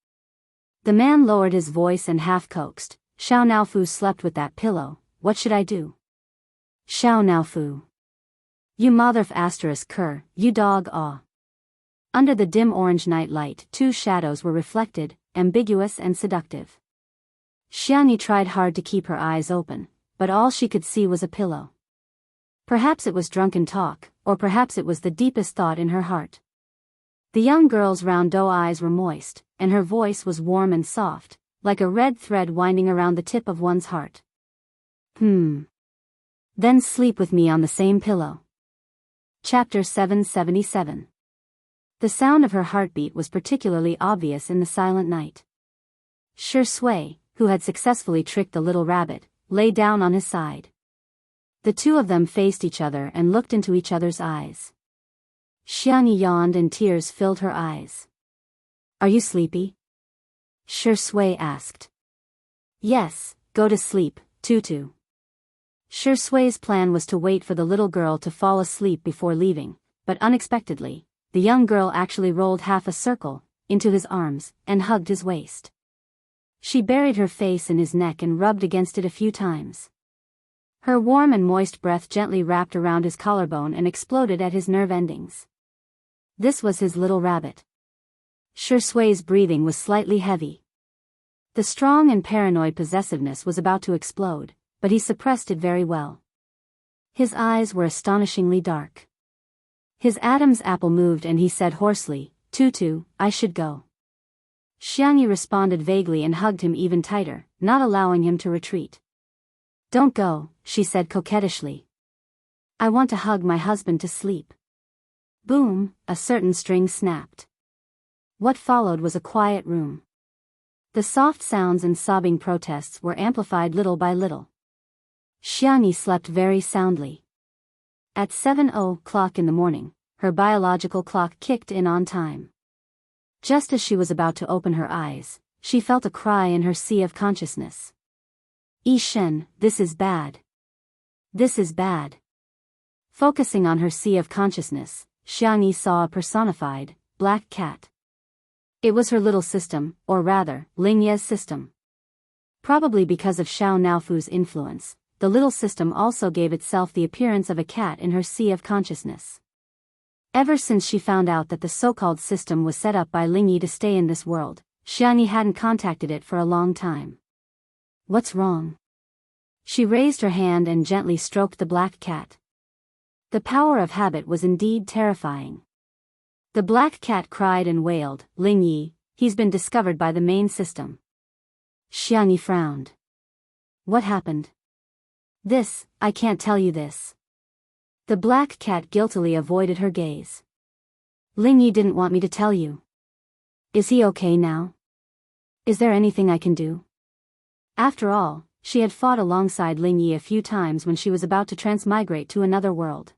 The man lowered his voice and half-coaxed, Xiao Naofu slept with that pillow, what should I do? Xiao Naofu. You motherf asterisk cur, you dog aw. Under the dim orange night light, two shadows were reflected, ambiguous and seductive. Xiangyi tried hard to keep her eyes open, but all she could see was a pillow. Perhaps it was drunken talk, or perhaps it was the deepest thought in her heart. The young girl's round doe eyes were moist, and her voice was warm and soft, like a red thread winding around the tip of one's heart. Then sleep with me on the same pillow. Chapter 777. The sound of her heartbeat was particularly obvious in the silent night. Shi Sui, who had successfully tricked the little rabbit, lay down on his side. The two of them faced each other and looked into each other's eyes. Xiangyi yawned and tears filled her eyes. Are you sleepy? Shi Sui asked. Yes, go to sleep, Tutu. Shi Sui's plan was to wait for the little girl to fall asleep before leaving, but unexpectedly, the young girl actually rolled half a circle into his arms and hugged his waist. She buried her face in his neck and rubbed against it a few times. Her warm and moist breath gently wrapped around his collarbone and exploded at his nerve endings. This was his little rabbit. Shi Sui's breathing was slightly heavy. The strong and paranoid possessiveness was about to explode, but he suppressed it very well. His eyes were astonishingly dark. His Adam's apple moved and he said hoarsely, Tutu, I should go. Xiangyi responded vaguely and hugged him even tighter, not allowing him to retreat. Don't go, she said coquettishly. I want to hug my husband to sleep. Boom, a certain string snapped. What followed was a quiet room. The soft sounds and sobbing protests were amplified little by little. Xiangyi slept very soundly. At 7:00 in the morning, her biological clock kicked in on time. Just as she was about to open her eyes, she felt a cry in her sea of consciousness. Yi Shen, this is bad. This is bad. Focusing on her sea of consciousness, Xiang Yi saw a personified, black cat. It was her little system, or rather, Ling Ye's system. Probably because of Xiao Naofu's influence, the little system also gave itself the appearance of a cat in her sea of consciousness. Ever since she found out that the so-called system was set up by Ling Yi to stay in this world, Xiang Yi hadn't contacted it for a long time. What's wrong? She raised her hand and gently stroked the black cat. The power of habit was indeed terrifying. The black cat cried and wailed, Ling Yi, he's been discovered by the main system. Xiang Yi frowned. What happened? This, I can't tell you this. The black cat guiltily avoided her gaze. Ling Yi didn't want me to tell you. Is he okay now? Is there anything I can do? After all, she had fought alongside Ling Yi a few times when she was about to transmigrate to another world.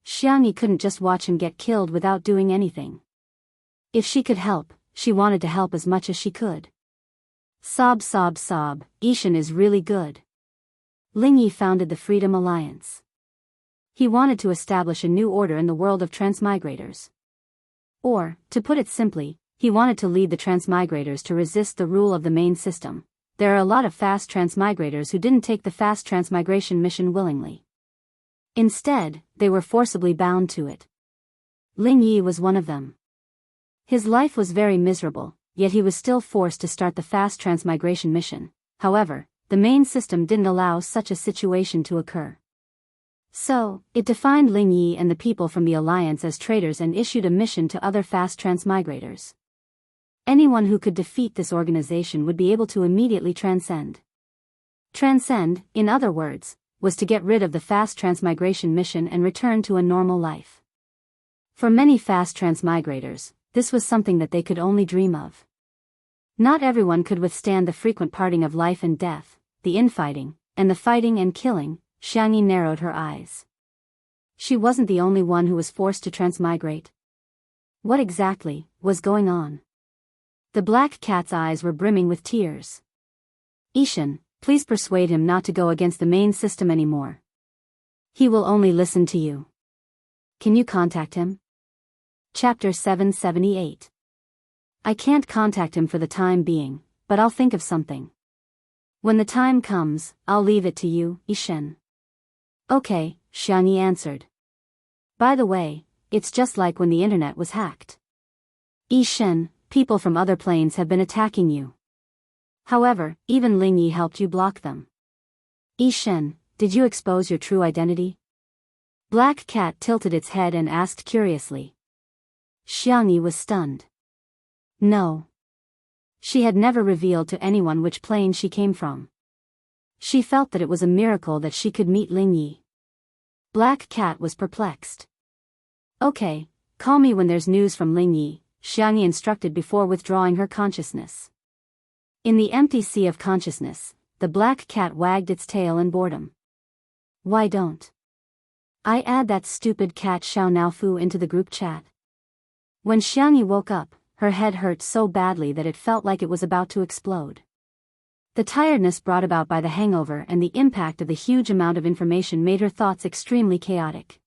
Xiang Yi couldn't just watch him get killed without doing anything. If she could help, she wanted to help as much as she could. Sob sob sob, Yi Shen is really good. Ling Yi founded the Freedom Alliance. He wanted to establish a new order in the world of transmigrators. Or, to put it simply, he wanted to lead the transmigrators to resist the rule of the main system. There are a lot of fast transmigrators who didn't take the fast transmigration mission willingly. Instead, they were forcibly bound to it. Ling Yi was one of them. His life was very miserable, yet he was still forced to start the fast transmigration mission. However, the main system didn't allow such a situation to occur. So, it defined Ling Yi and the people from the alliance as traitors and issued a mission to other fast transmigrators. Anyone who could defeat this organization would be able to immediately transcend. Transcend, in other words, was to get rid of the fast transmigration mission and return to a normal life. For many fast transmigrators, this was something that they could only dream of. Not everyone could withstand the frequent parting of life and death, the infighting, and the fighting and killing. Xiang Yi narrowed her eyes. She wasn't the only one who was forced to transmigrate. What exactly was going on? The black cat's eyes were brimming with tears. Yi Shen, please persuade him not to go against the main system anymore. He will only listen to you. Can you contact him? Chapter 778. I can't contact him for the time being, but I'll think of something. When the time comes, I'll leave it to you, Yi Shen. Okay, Xiang Yi answered. By the way, it's just like when the internet was hacked. Yi Shen, people from other planes have been attacking you. However, even Ling Yi helped you block them. Yi Shen, did you expose your true identity? Black Cat tilted its head and asked curiously. Xiang Yi was stunned. No. She had never revealed to anyone which plane she came from. She felt that it was a miracle that she could meet Ling Yi. Black Cat was perplexed. Okay, call me when there's news from Ling Yi, Xiang Yi instructed before withdrawing her consciousness. In the empty sea of consciousness, the black cat wagged its tail in boredom. Why don't I add that stupid cat Xiao Naofu into the group chat? When Xiang Yi woke up, her head hurt so badly that it felt like it was about to explode. The tiredness brought about by the hangover and the impact of the huge amount of information made her thoughts extremely chaotic.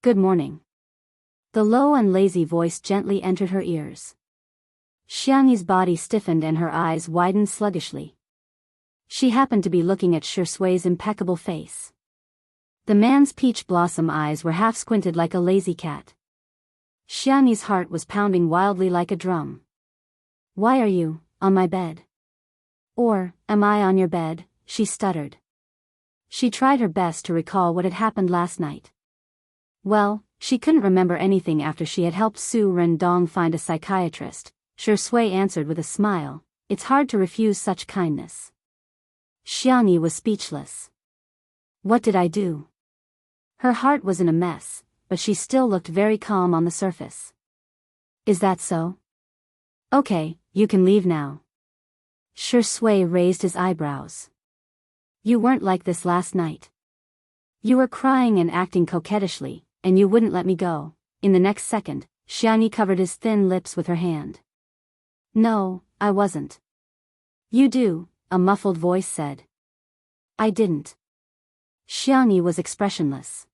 Good morning. The low and lazy voice gently entered her ears. Xiang Yi's body stiffened and her eyes widened sluggishly. She happened to be looking at Shi Sui's impeccable face. The man's peach blossom eyes were half squinted like a lazy cat. Xiang Yi's heart was pounding wildly like a drum. Why are you on my bed? Or, am I on your bed? She stuttered. She tried her best to recall what had happened last night. Well, she couldn't remember anything after she had helped Su Rendong find a psychiatrist. Shi Sui answered with a smile, it's hard to refuse such kindness. Xiang Yi was speechless. What did I do? Her heart was in a mess, but she still looked very calm on the surface. Is that so? Okay, you can leave now. Shi Sui raised his eyebrows. You weren't like this last night. You were crying and acting coquettishly, and you wouldn't let me go." In the next second, Xiangni covered his thin lips with her hand. "No, I wasn't." "You do," a muffled voice said. "I didn't." Xiangni was expressionless.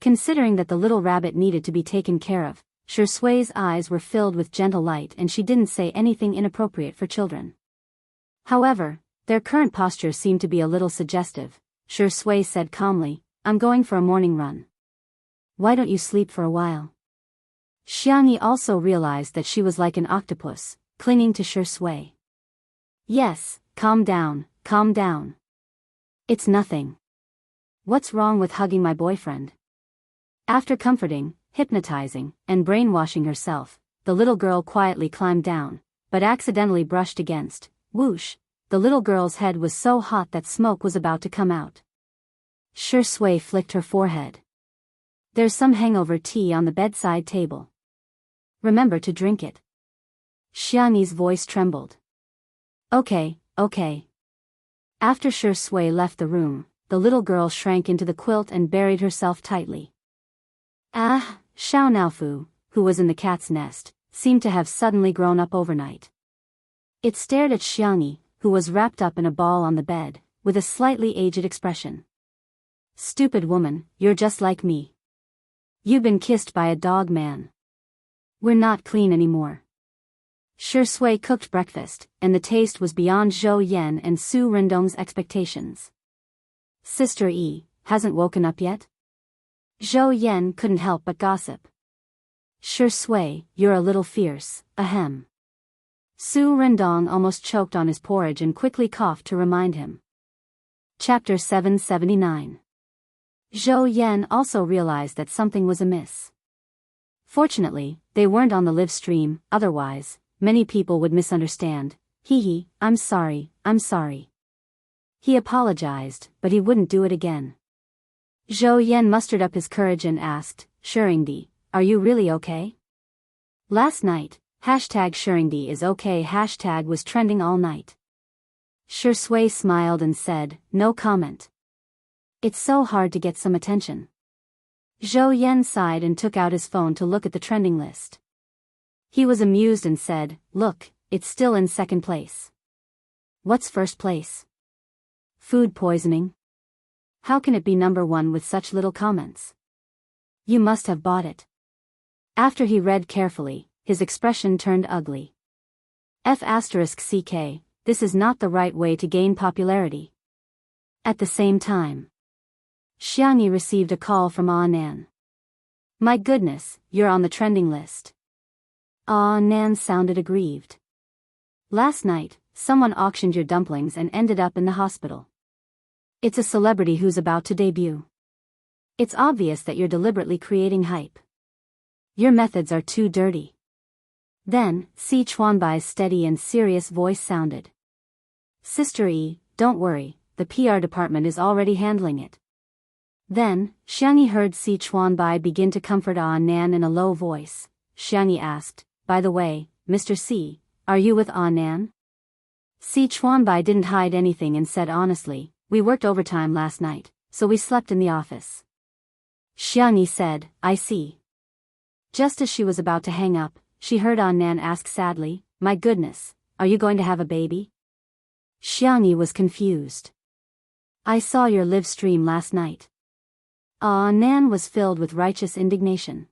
Considering that the little rabbit needed to be taken care of, Shui's eyes were filled with gentle light and she didn't say anything inappropriate for children. However, their current posture seemed to be a little suggestive. Shui said calmly, "I'm going for a morning run. Why don't you sleep for a while?" Xiangni also realized that she was like an octopus, clinging to Shui. "Yes, calm down, calm down. It's nothing. What's wrong with hugging my boyfriend?" After comforting, hypnotizing, and brainwashing herself, the little girl quietly climbed down, but accidentally brushed against. Whoosh! The little girl's head was so hot that smoke was about to come out. Shui flicked her forehead. "There's some hangover tea on the bedside table. Remember to drink it." Xiangni's voice trembled. Okay. After Shui left the room, the little girl shrank into the quilt and buried herself tightly. Xiao Naofu, who was in the cat's nest, seemed to have suddenly grown up overnight. It stared at Xiangni, who was wrapped up in a ball on the bed, with a slightly aged expression. "Stupid woman, you're just like me. You've been kissed by a dog man. We're not clean anymore." Shui cooked breakfast, and the taste was beyond Zhou Yan and Su Rendong's expectations. "Sister E, hasn't woken up yet?" Zhou Yan couldn't help but gossip. "Shui, you're a little fierce, ahem." Su Rendong almost choked on his porridge and quickly coughed to remind him. Chapter 779. Zhou Yan also realized that something was amiss. Fortunately, they weren't on the live stream, otherwise, many people would misunderstand. I'm sorry. He apologized, but he wouldn't do it again. Zhou Yan mustered up his courage and asked, "Shuringdi, are you really okay?" Last night, #Shuringdi is okay hashtag was trending all night. Shui smiled and said, "No comment. It's so hard to get some attention." Zhou Yan sighed and took out his phone to look at the trending list. He was amused and said, "Look, it's still in second place." "What's first place?" "Food poisoning. How can it be number one with such little comments?" "You must have bought it." After he read carefully, his expression turned ugly. *CK, this is not the right way to gain popularity. At the same time, Xiangni received a call from Nan. "My goodness, you're on the trending list." Nan sounded aggrieved. "Last night, someone auctioned your dumplings and ended up in the hospital. It's a celebrity who's about to debut. It's obvious that you're deliberately creating hype. Your methods are too dirty." Then, Si Chuanbai's steady and serious voice sounded. "Sister E, don't worry, the PR department is already handling it." Then, Xiangni heard Si Chuanbai begin to comfort Nan in a low voice. Xiangni asked, "By the way, Mr. Si, are you with Nan?" Si Chuanbai didn't hide anything and said honestly, "We worked overtime last night, so we slept in the office." Xiangni said, "I see." Just as she was about to hang up, she heard Nan ask sadly, "My goodness, are you going to have a baby?" Xiangni was confused. "I saw your live stream last night." Nan was filled with righteous indignation.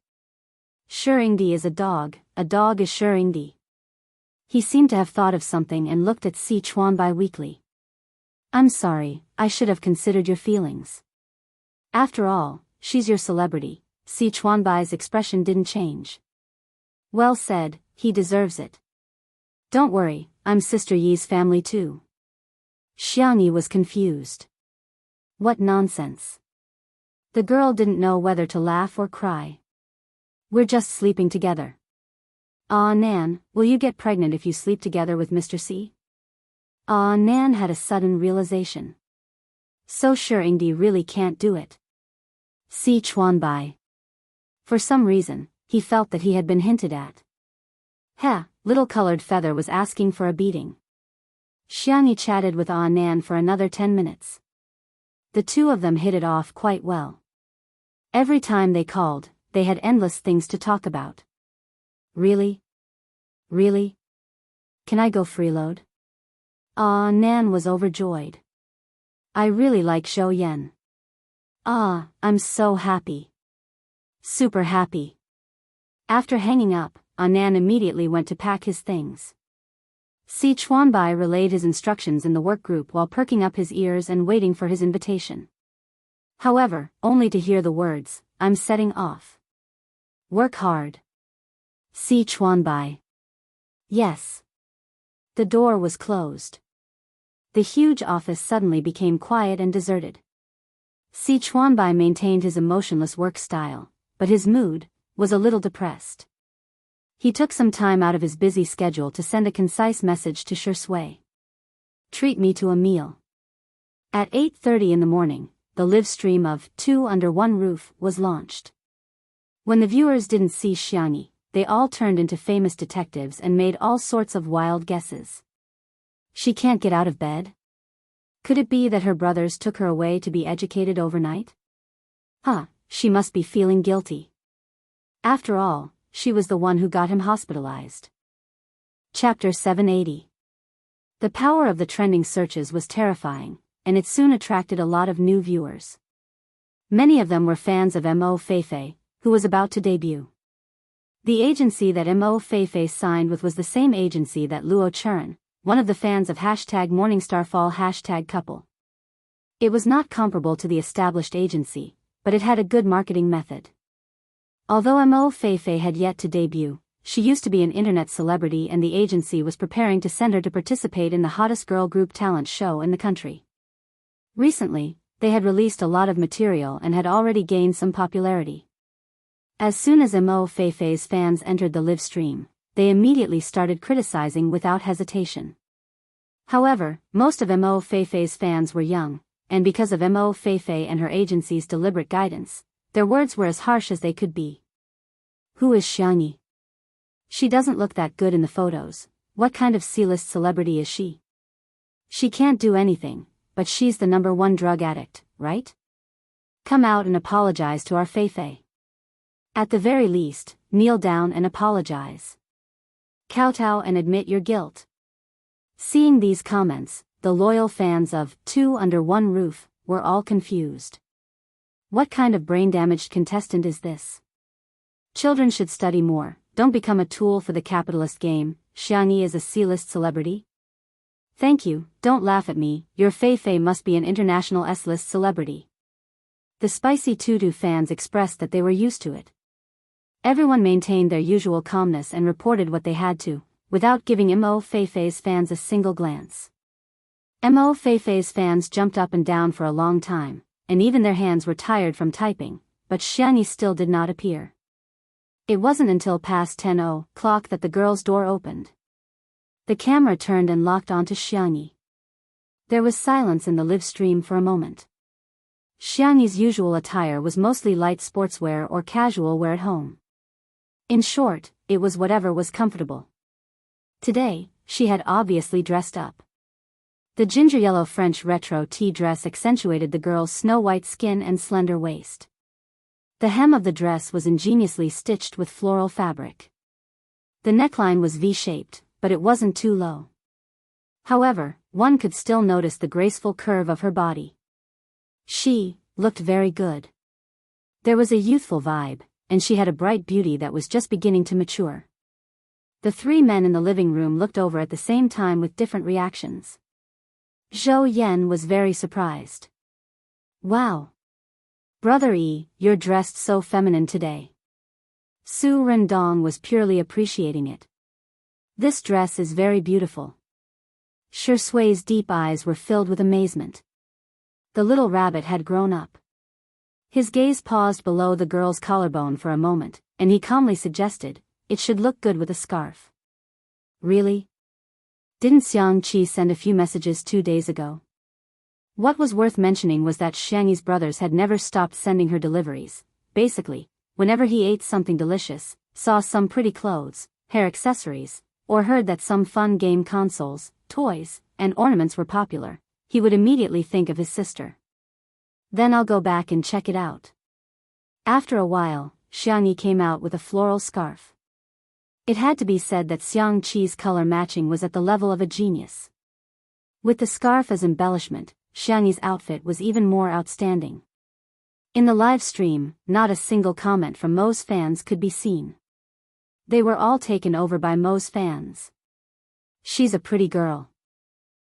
"Shuringdi is a dog is Shuringdi." He seemed to have thought of something and looked at Si Chuanbai weakly. "I'm sorry, I should have considered your feelings. After all, she's your celebrity." Si Chuanbai's expression didn't change. "Well said, he deserves it. Don't worry, I'm Sister Yi's family too." Xiangni was confused. What nonsense. The girl didn't know whether to laugh or cry. "We're just sleeping together." Nan, will you get pregnant if you sleep together with Mr. C? Nan had a sudden realization. So Shuringdi really can't do it. Si Chuanbai. For some reason, he felt that he had been hinted at. Little colored feather was asking for a beating. Xiangni chatted with Nan for another 10 minutes. The two of them hit it off quite well. Every time they called, they had endless things to talk about. Really? Really? Can I go freeload? Nan was overjoyed. I really like Zhou Yan. I'm so happy. Super happy. After hanging up, Nan immediately went to pack his things. Si Chuanbai relayed his instructions in the work group while perking up his ears and waiting for his invitation. However, only to hear the words, "I'm setting off. Work hard." Si Chuanbai. Yes. The door was closed. The huge office suddenly became quiet and deserted. Si Chuanbai maintained his emotionless work style, but his mood was a little depressed. He took some time out of his busy schedule to send a concise message to Shui. Treat me to a meal. At 8:30 in the morning, the live stream of Two Under One Roof was launched. When the viewers didn't see Xiangyi, they all turned into famous detectives and made all sorts of wild guesses. She can't get out of bed? Could it be that her brothers took her away to be educated overnight? She must be feeling guilty. After all, she was the one who got him hospitalized. Chapter 780. The power of the trending searches was terrifying, and it soon attracted a lot of new viewers. Many of them were fans of Mo Feifei, who was about to debut. The agency that Mo Feifei signed with was the same agency that Luo Churen, one of the fans of #MorningstarFall #couple. It was not comparable to the established agency, but it had a good marketing method. Although Mo Feifei had yet to debut, she used to be an internet celebrity and the agency was preparing to send her to participate in the hottest girl group talent show in the country. Recently, they had released a lot of material and had already gained some popularity. As soon as Mo Feifei's fans entered the live stream, they immediately started criticizing without hesitation. However, most of Mo Feifei's fans were young, and because of Mo Feifei and her agency's deliberate guidance, their words were as harsh as they could be. Who is Xiangyi? She doesn't look that good in the photos. What kind of C-list celebrity is she? She can't do anything, but she's the #1 drug addict, right? Come out and apologize to our Feifei. At the very least, kneel down and apologize. Kowtow and admit your guilt. Seeing these comments, the loyal fans of Two Under One Roof were all confused. What kind of brain-damaged contestant is this? Children should study more, don't become a tool for the capitalist game. Xiangyi is a C-list celebrity? Thank you, don't laugh at me, your Feifei must be an international S-list celebrity. The spicy Tutu fans expressed that they were used to it. Everyone maintained their usual calmness and reported what they had to, without giving Mo Feifei's fans a single glance. Mo Feifei's fans jumped up and down for a long time, and even their hands were tired from typing, but Xiangyi still did not appear. It wasn't until past 10:00 that the girl's door opened. The camera turned and locked onto Xiangyi. There was silence in the live stream for a moment. Xiangyi's usual attire was mostly light sportswear or casual wear at home. In short, it was whatever was comfortable. Today, she had obviously dressed up. The ginger-yellow French retro tea dress accentuated the girl's snow-white skin and slender waist. The hem of the dress was ingeniously stitched with floral fabric. The neckline was V-shaped, but it wasn't too low. However, one could still notice the graceful curve of her body. She looked very good. There was a youthful vibe, and she had a bright beauty that was just beginning to mature. The three men in the living room looked over at the same time with different reactions. Zhou Yan was very surprised. Wow! Brother Yi, you're dressed so feminine today. Su Rendong was purely appreciating it. This dress is very beautiful. Shui's deep eyes were filled with amazement. The little rabbit had grown up. His gaze paused below the girl's collarbone for a moment, and he calmly suggested, it should look good with a scarf. Really? Didn't Xiang Qi send a few messages 2 days ago? What was worth mentioning was that Xiangyi's brothers had never stopped sending her deliveries. Basically, whenever he ate something delicious, saw some pretty clothes, hair accessories, or heard that some fun game consoles, toys, and ornaments were popular, he would immediately think of his sister. Then I'll go back and check it out. After a while, Xiangyi came out with a floral scarf. It had to be said that Xiang Qi's color matching was at the level of a genius. With the scarf as embellishment, Xiangyi's outfit was even more outstanding. In the live stream, not a single comment from Mo's fans could be seen. They were all taken over by Mo's fans. She's a pretty girl.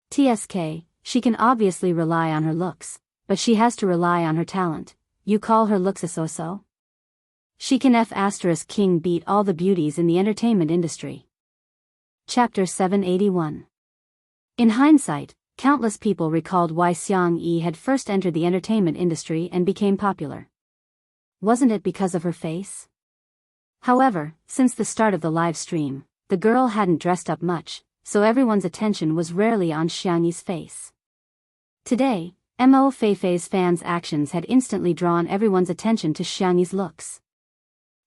TSK, she can obviously rely on her looks, but she has to rely on her talent. You call her looks a so-so? She can King beat all the beauties in the entertainment industry. Chapter 781. In hindsight, countless people recalled why Xiang Yi had first entered the entertainment industry and became popular. Wasn't it because of her face? However, since the start of the live stream, the girl hadn't dressed up much, so everyone's attention was rarely on Xiang Yi's face. Today, Mo Feifei's fans' actions had instantly drawn everyone's attention to Xiang Yi's looks.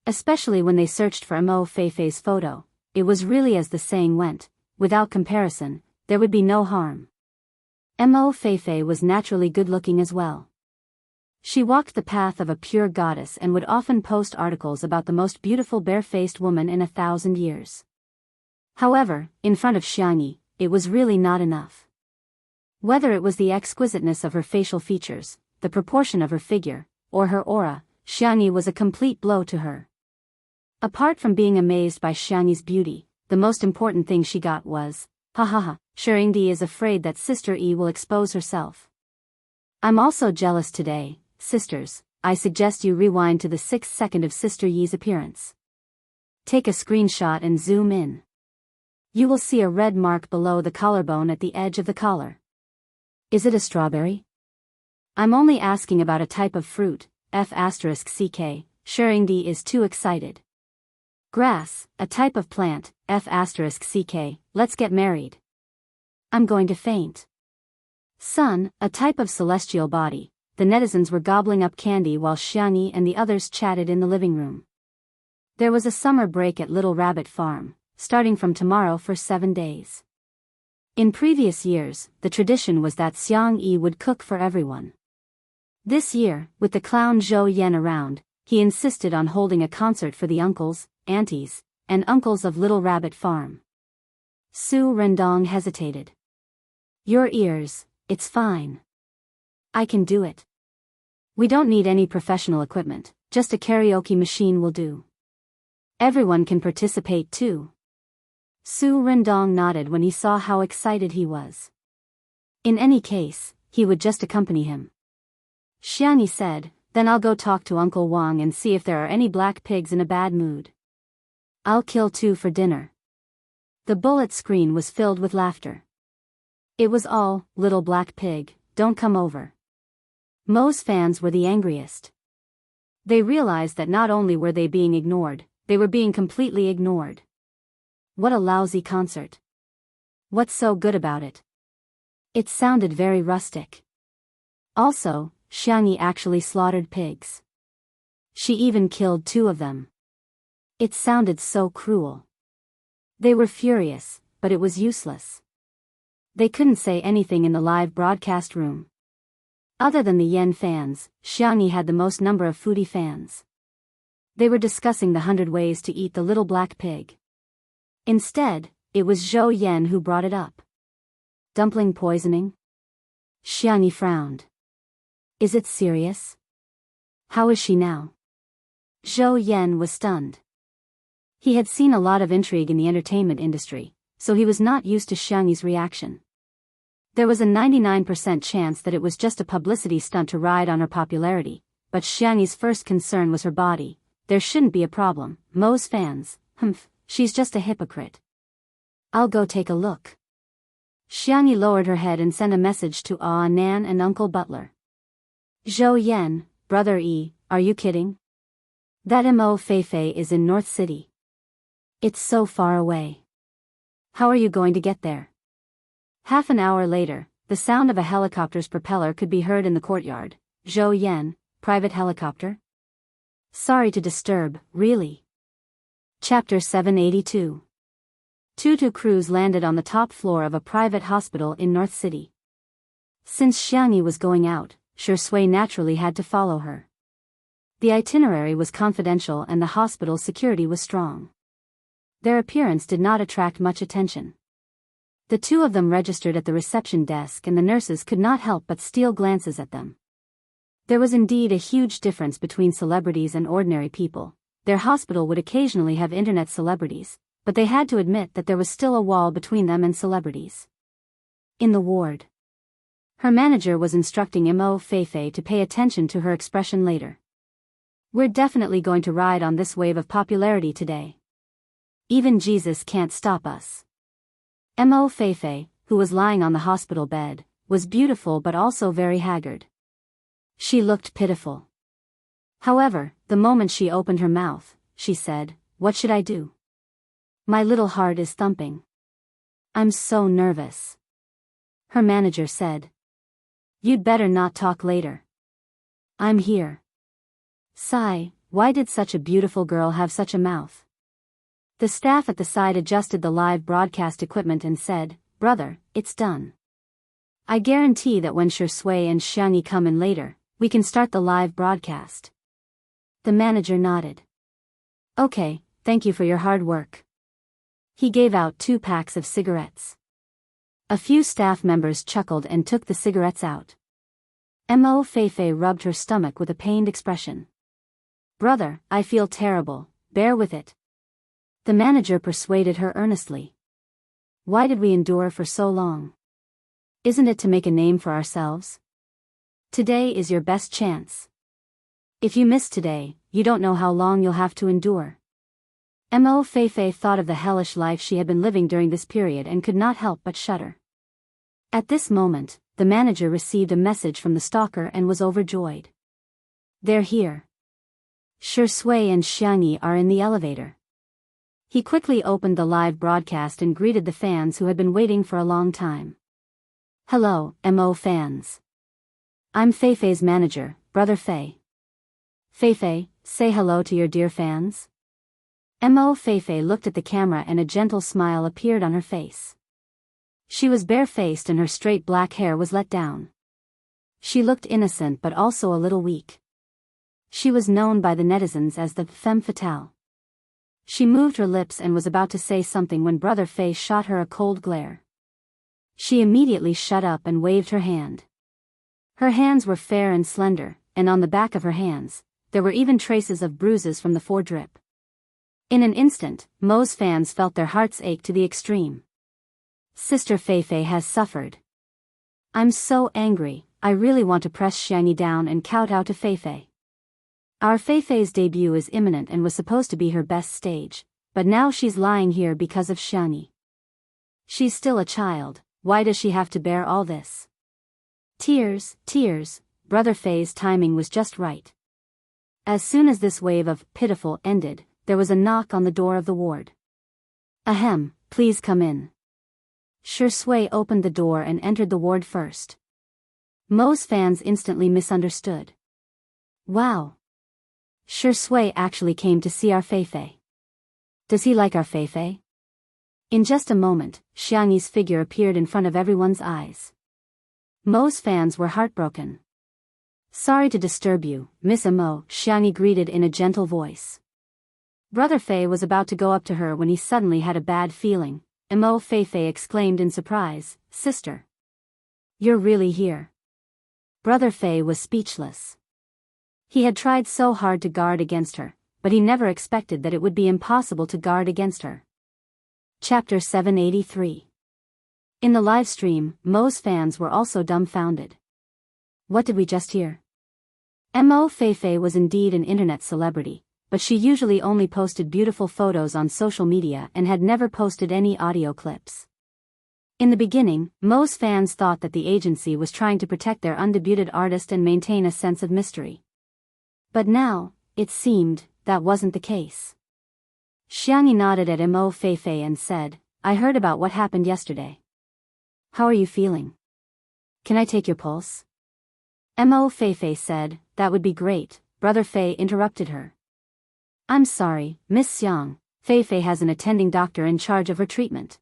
Especially when they searched for Mo Feifei's photo, it was really as the saying went, without comparison, there would be no harm. Mo Feifei was naturally good-looking as well. She walked the path of a pure goddess and would often post articles about the most beautiful bare-faced woman in 1,000 years. However, in front of Xiang Yi, it was really not enough. Whether it was the exquisiteness of her facial features, the proportion of her figure, or her aura, Xiang Yi was a complete blow to her. Apart from being amazed by Xiang Yi's beauty, the most important thing she got was, Shirindi is afraid that Sister Yi will expose herself. I'm also jealous today, sisters. I suggest you rewind to the 6th second of Sister Yi's appearance. Take a screenshot and zoom in. You will see a red mark below the collarbone at the edge of the collar. Is it a strawberry? I'm only asking about a type of fruit, F***ck, Shirindi is too excited. Grass, a type of plant, F***ck, let's get married. I'm going to faint. Sun, a type of celestial body. The netizens were gobbling up candy while Xiang Yi and the others chatted in the living room. There was a summer break at Little Rabbit Farm, starting from tomorrow for 7 days. In previous years, the tradition was that Xiang Yi would cook for everyone. This year, with the clown Zhou Yan around, he insisted on holding a concert for the uncles, aunties, and uncles of Little Rabbit Farm. Su Rendong hesitated. Your ears, it's fine. I can do it. We don't need any professional equipment, just a karaoke machine will do. Everyone can participate too. Su Rendong nodded when he saw how excited he was. In any case, he would just accompany him. Xiang Yi said, then I'll go talk to Uncle Wang and see if there are any black pigs in a bad mood. I'll kill 2 for dinner. The bullet screen was filled with laughter. It was all, little black pig, don't come over. Mo's fans were the angriest. They realized that not only were they being ignored, they were being completely ignored. What a lousy concert. What's so good about it? It sounded very rustic. Also, Xiang Yi actually slaughtered pigs. She even killed 2 of them. It sounded so cruel. They were furious, but it was useless. They couldn't say anything in the live broadcast room. Other than the Yen fans, Xiang Yi had the most number of foodie fans. They were discussing the 100 ways to eat the little black pig. Instead, it was Zhou Yan who brought it up. Dumpling poisoning? Xiang Yi frowned. Is it serious? How is she now? Zhou Yan was stunned. He had seen a lot of intrigue in the entertainment industry, so he was not used to Xiang Yi's reaction. There was a 99% chance that it was just a publicity stunt to ride on her popularity, but Xiang Yi's first concern was her body. There shouldn't be a problem. Mo's fans, she's just a hypocrite. I'll go take a look. Xiang Yi lowered her head and sent a message to Nan and Uncle Butler. Zhou Yan, Brother Yi, are you kidding? That Mo Feifei is in North City. It's so far away. How are you going to get there? Half an hour later, the sound of a helicopter's propeller could be heard in the courtyard. Zhou Yan, private helicopter? Sorry to disturb, really. Chapter 782. Two crews landed on the top floor of a private hospital in North City. Since Xiang Yi was going out, Shui naturally had to follow her. The itinerary was confidential and the hospital's security was strong. Their appearance did not attract much attention. The two of them registered at the reception desk and the nurses could not help but steal glances at them. There was indeed a huge difference between celebrities and ordinary people. Their hospital would occasionally have internet celebrities, but they had to admit that there was still a wall between them and celebrities. In the ward, her manager was instructing Mo Feifei to pay attention to her expression later. "We're definitely going to ride on this wave of popularity today. Even Jesus can't stop us." Mo Feifei, who was lying on the hospital bed, was beautiful but also very haggard. She looked pitiful. However, the moment she opened her mouth, she said, "What should I do? My little heart is thumping. I'm so nervous." Her manager said, "You'd better not talk later. I'm here." Sigh, why did such a beautiful girl have such a mouth? The staff at the side adjusted the live broadcast equipment and said, "Brother, it's done. I guarantee that when Shui and Xiangyi come in later, we can start the live broadcast." The manager nodded. "Okay, thank you for your hard work." He gave out 2 packs of cigarettes. A few staff members chuckled and took the cigarettes out. Mo Feifei rubbed her stomach with a pained expression. "Brother, I feel terrible, bear with it." The manager persuaded her earnestly. "Why did we endure for so long? Isn't it to make a name for ourselves? Today is your best chance. If you miss today, you don't know how long you'll have to endure." Mo Feifei thought of the hellish life she had been living during this period and could not help but shudder. At this moment, the manager received a message from the stalker and was overjoyed. "They're here. Shui and Xiangyi are in the elevator." He quickly opened the live broadcast and greeted the fans who had been waiting for a long time. "Hello, Mo fans. I'm Feifei's manager, Brother Fei. Feifei, say hello to your dear fans." Mo Feifei looked at the camera and a gentle smile appeared on her face. She was barefaced and her straight black hair was let down. She looked innocent but also a little weak. She was known by the netizens as the femme fatale. She moved her lips and was about to say something when Brother Fei shot her a cold glare. She immediately shut up and waved her hand. Her hands were fair and slender, and on the back of her hands, there were even traces of bruises from the foredrip. In an instant, Mo's fans felt their hearts ache to the extreme. Sister Feifei has suffered. I'm so angry, I really want to press Xiangyi down and kowtow to Feifei. Our Feifei's debut is imminent and was supposed to be her best stage, but now she's lying here because of Xiangyi. She's still a child, why does she have to bear all this? Tears, tears, Brother Fei's timing was just right. As soon as this wave of pitiful ended, there was a knock on the door of the ward. "Ahem, please come in." Shui opened the door and entered the ward first. Mo's fans instantly misunderstood. "Wow. Shui actually came to see our Feifei. Does he like our Feifei?" In just a moment, Xiangyi's figure appeared in front of everyone's eyes. Mo's fans were heartbroken. "Sorry to disturb you, Miss Mo," Xiangyi greeted in a gentle voice. Brother Fei was about to go up to her when he suddenly had a bad feeling. Mo Feifei exclaimed in surprise, "Sister. You're really here." Brother Fei was speechless. He had tried so hard to guard against her, but he never expected that it would be impossible to guard against her. Chapter 783. In the live stream, Mo's fans were also dumbfounded. What did we just hear? Mo Feifei was indeed an internet celebrity, but she usually only posted beautiful photos on social media and had never posted any audio clips. In the beginning, Mo's fans thought that the agency was trying to protect their undebuted artist and maintain a sense of mystery. But now, it seemed, that wasn't the case. Xiangyi nodded at Mo Feifei and said, "I heard about what happened yesterday. How are you feeling? Can I take your pulse?" Mo Feifei said, "That would be great." Brother Fei interrupted her. "I'm sorry, Miss Xiang, Feifei has an attending doctor in charge of her treatment."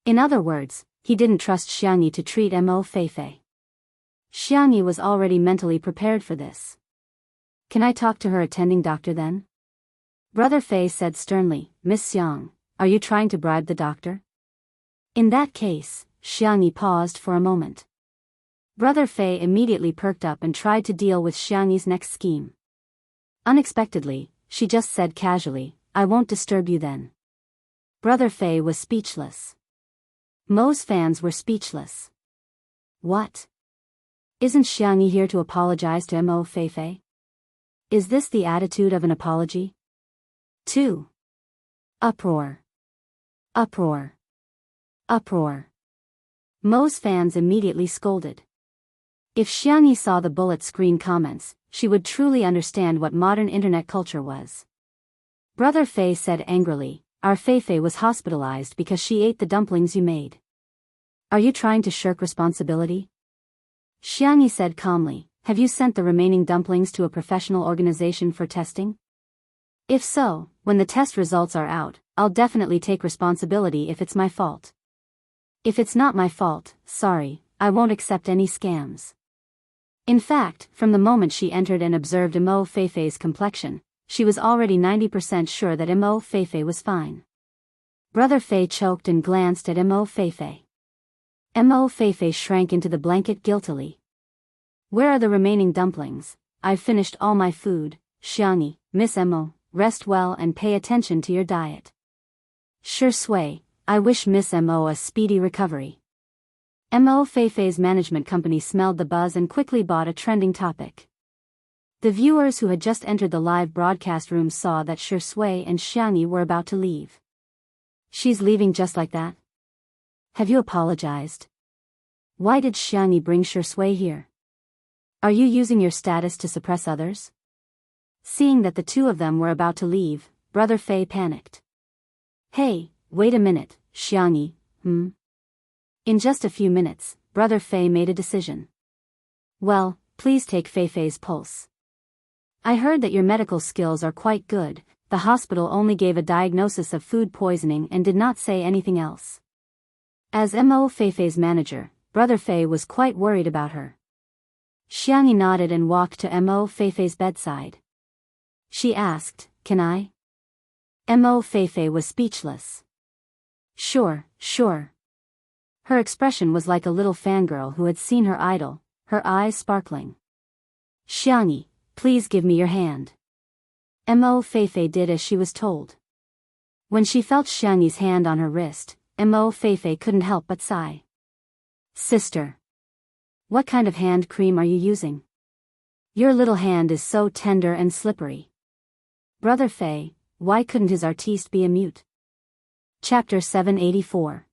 In other words, he didn't trust Xiangyi to treat Mo Feifei. Xiangyi was already mentally prepared for this. Can I talk to her attending doctor then? Brother Fei said sternly. Miss Xiang, are you trying to bribe the doctor? In that case, Xiangyi paused for a moment. Brother Fei immediately perked up and tried to deal with Xiangyi's next scheme. Unexpectedly, she just said casually, I won't disturb you then. Brother Fei was speechless. Mo's fans were speechless. What? Isn't Xiangyi here to apologize to Mo Feifei? Is this the attitude of an apology? 2. Uproar. Uproar. Uproar. Mo's fans immediately scolded. If Xiangyi saw the bullet screen comments, she would truly understand what modern internet culture was. Brother Fei said angrily, our Feifei was hospitalized because she ate the dumplings you made. Are you trying to shirk responsibility? Xiangyi said calmly, have you sent the remaining dumplings to a professional organization for testing? If so, when the test results are out, I'll definitely take responsibility if it's my fault. If it's not my fault, sorry, I won't accept any scams. In fact, from the moment she entered and observed Mo Feifei's complexion, she was already 90% sure that Mo Feifei was fine. Brother Fei choked and glanced at Mo Feifei. Mo Feifei shrank into the blanket guiltily. Where are the remaining dumplings? I've finished all my food. Xiangyi, Miss Mo, rest well and pay attention to your diet. Sure Sui, I wish Miss Mo a speedy recovery. Mo Feifei's management company smelled the buzz and quickly bought a trending topic. The viewers who had just entered the live broadcast room saw that Sure Sui and Xiangyi were about to leave. She's leaving just like that? Have you apologized? Why did Xiangyi bring Sure Sui here? Are you using your status to suppress others? Seeing that the two of them were about to leave, Brother Fei panicked. Hey, wait a minute, Xiangyi, In just a few minutes, Brother Fei made a decision. Well, please take Feifei's pulse. I heard that your medical skills are quite good. The hospital only gave a diagnosis of food poisoning and did not say anything else. As Mo Feifei's manager, Brother Fei was quite worried about her. Xiangyi nodded and walked to Mo Feifei's bedside. She asked, can I? Mo Feifei was speechless. Sure. Her expression was like a little fangirl who had seen her idol, her eyes sparkling. Xiangyi, please give me your hand. Mo Feifei did as she was told. When she felt Xiangyi's hand on her wrist, Mo Feifei couldn't help but sigh. Sister. What kind of hand cream are you using? Your little hand is so tender and slippery. Brother Fei, why couldn't his artiste be a mute? Chapter 784.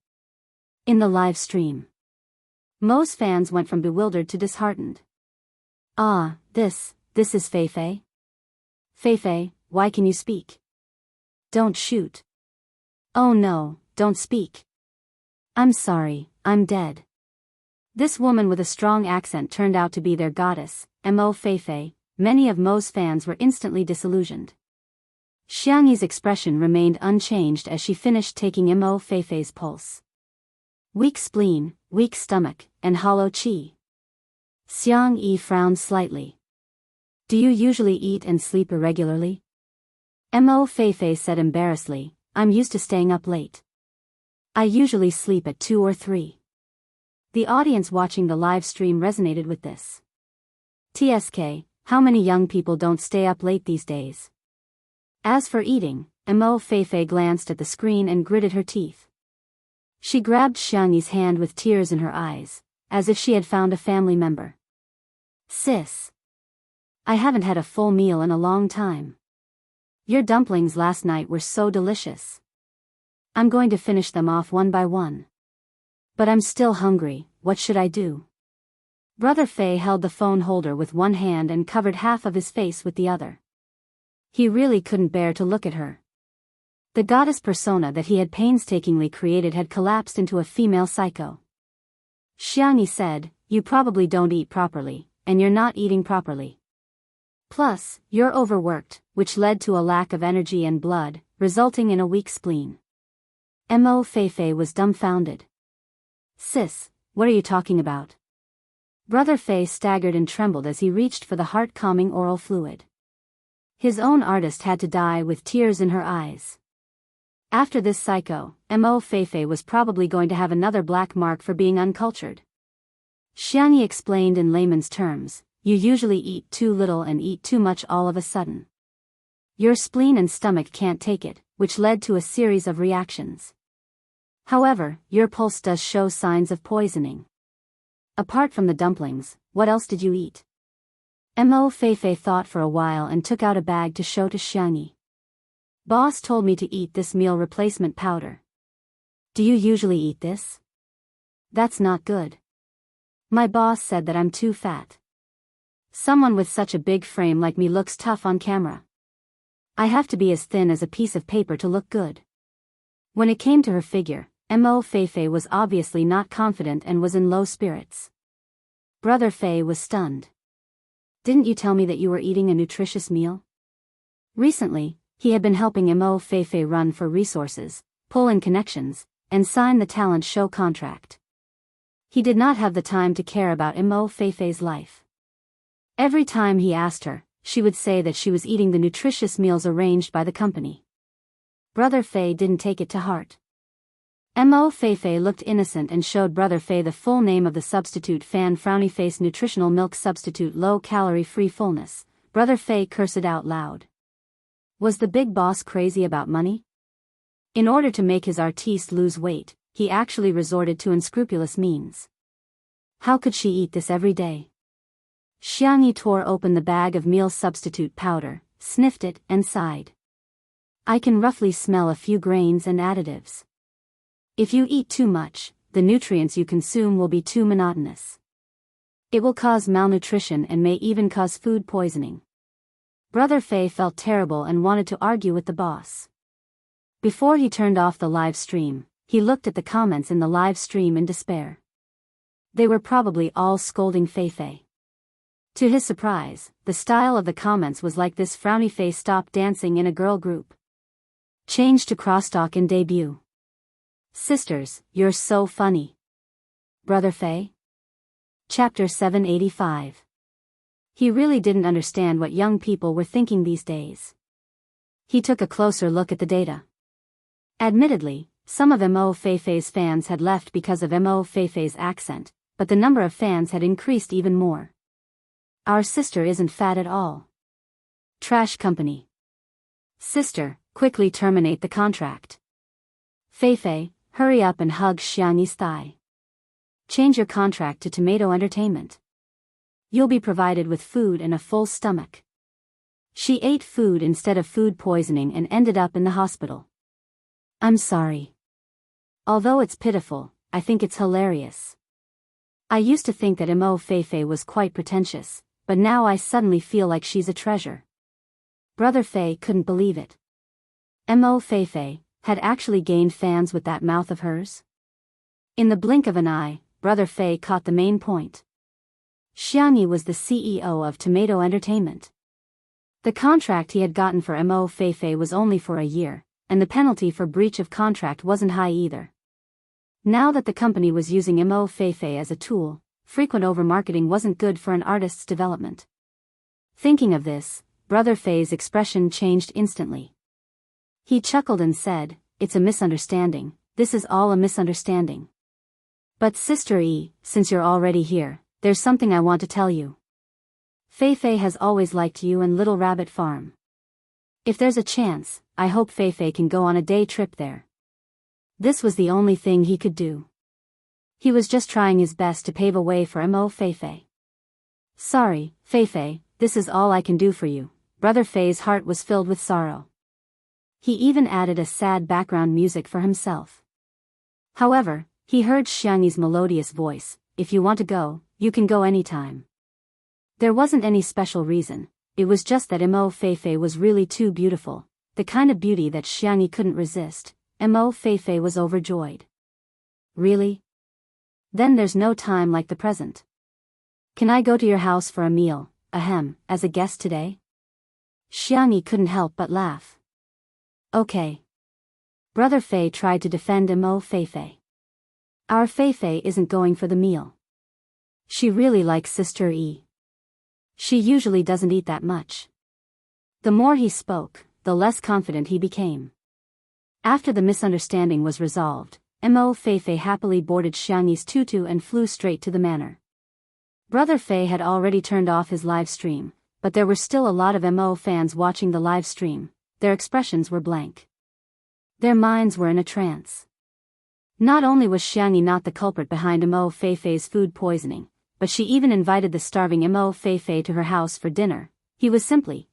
In the live stream. Mo's fans went from bewildered to disheartened. Ah, this is Feifei? Feifei, why can you speak? Don't shoot. Oh no, don't speak. I'm sorry, I'm dead. This woman with a strong accent turned out to be their goddess, Mo Feifei. Many of Mo's fans were instantly disillusioned. Xiangyi's expression remained unchanged as she finished taking Mo Feifei's pulse. Weak spleen, weak stomach, and hollow qi. Xiangyi frowned slightly. Do you usually eat and sleep irregularly? Mo Feifei said embarrassedly, I'm used to staying up late. I usually sleep at 2 or 3. The audience watching the live stream resonated with this. TSK, how many young people don't stay up late these days? As for eating, Mo Feifei glanced at the screen and gritted her teeth. She grabbed Xiangyi's hand with tears in her eyes, as if she had found a family member. Sis. I haven't had a full meal in a long time. Your dumplings last night were so delicious. I'm going to finish them off one by one. But I'm still hungry, what should I do? Brother Fei held the phone holder with one hand and covered half of his face with the other. He really couldn't bear to look at her. The goddess persona that he had painstakingly created had collapsed into a female psycho. Xiangyi said, you probably don't eat properly, and you're not eating properly. Plus, you're overworked, which led to a lack of energy and blood, resulting in a weak spleen. Mo Feifei was dumbfounded. Sis, what are you talking about? Brother Fei staggered and trembled as he reached for the heart-calming oral fluid. His own artist had to die with tears in her eyes. After this psycho, Mo Feifei was probably going to have another black mark for being uncultured. Xiangyi explained in layman's terms, you usually eat too little and eat too much all of a sudden. Your spleen and stomach can't take it, which led to a series of reactions. However, your pulse does show signs of poisoning. Apart from the dumplings, what else did you eat? Mo Feifei thought for a while and took out a bag to show to Xiangyi. Boss told me to eat this meal replacement powder. Do you usually eat this? That's not good. My boss said that I'm too fat. Someone with such a big frame like me looks tough on camera. I have to be as thin as a piece of paper to look good. When it came to her figure, Mo Feifei was obviously not confident and was in low spirits. Brother Fei was stunned. Didn't you tell me that you were eating a nutritious meal? Recently, he had been helping Mo Feifei run for resources, pull in connections, and sign the talent show contract. He did not have the time to care about Mo Feifei's life. Every time he asked her, she would say that she was eating the nutritious meals arranged by the company. Brother Fei didn't take it to heart. Mo Feifei looked innocent and showed Brother Fei the full name of the substitute fan frowny face nutritional milk substitute low calorie free fullness. Brother Fei cursed out loud. Was the big boss crazy about money? In order to make his artiste lose weight, he actually resorted to unscrupulous means. How could she eat this every day? Xiangyi tore open the bag of meal substitute powder, sniffed it, and sighed. I can roughly smell a few grains and additives. If you eat too much, the nutrients you consume will be too monotonous. It will cause malnutrition and may even cause food poisoning. Brother Fei felt terrible and wanted to argue with the boss. Before he turned off the live stream, he looked at the comments in the live stream in despair. They were probably all scolding Feifei. To his surprise, the style of the comments was like this frowny face stop dancing in a girl group. Change to crosstalk in debut. Sisters, you're so funny. Brother Fei? Chapter 785. He really didn't understand what young people were thinking these days. He took a closer look at the data. Admittedly, some of Mo Feifei's fans had left because of Mo Feifei's accent, but the number of fans had increased even more. Our sister isn't fat at all. Trash company. Sister, quickly terminate the contract. Feifei, hurry up and hug Xiangyi's thigh. Change your contract to Tomato Entertainment. You'll be provided with food and a full stomach. She ate food instead of food poisoning and ended up in the hospital. I'm sorry. Although it's pitiful, I think it's hilarious. I used to think that Mo Feifei was quite pretentious, but now I suddenly feel like she's a treasure. Brother Fei couldn't believe it. Mo Feifei had actually gained fans with that mouth of hers? In the blink of an eye, Brother Fei caught the main point. Xiangyi was the CEO of Tomato Entertainment. The contract he had gotten for Mo Feifei was only for a year, and the penalty for breach of contract wasn't high either. Now that the company was using Mo Feifei as a tool, frequent overmarketing wasn't good for an artist's development. Thinking of this, Brother Fei's expression changed instantly. He chuckled and said, "It's a misunderstanding, this is all a misunderstanding. But Sister E, since you're already here, there's something I want to tell you. Feifei has always liked you and Little Rabbit Farm. If there's a chance, I hope Feifei can go on a day trip there." This was the only thing he could do. He was just trying his best to pave a way for Mo Feifei. Sorry, Feifei, this is all I can do for you. Brother Fei's heart was filled with sorrow. He even added a sad background music for himself. However, he heard Xiangyi's melodious voice, "If you want to go, you can go anytime." There wasn't any special reason, it was just that Mo Feifei was really too beautiful, the kind of beauty that Xiangyi couldn't resist. Mo Feifei was overjoyed. Really? Then there's no time like the present. Can I go to your house for a meal, as a guest today? Xiangyi couldn't help but laugh. Okay. Brother Fei tried to defend Mo Feifei. Our Feifei isn't going for the meal. She really likes Sister E. She usually doesn't eat that much. The more he spoke, the less confident he became. After the misunderstanding was resolved, Mo Feifei happily boarded Xiangyi's tutu and flew straight to the manor. Brother Fei had already turned off his live stream, but there were still a lot of Mo fans watching the live stream. Their expressions were blank. Their minds were in a trance. Not only was Xiangyi not the culprit behind Mo Feifei's food poisoning, but she even invited the starving Mo Feifei to her house for dinner. He was simply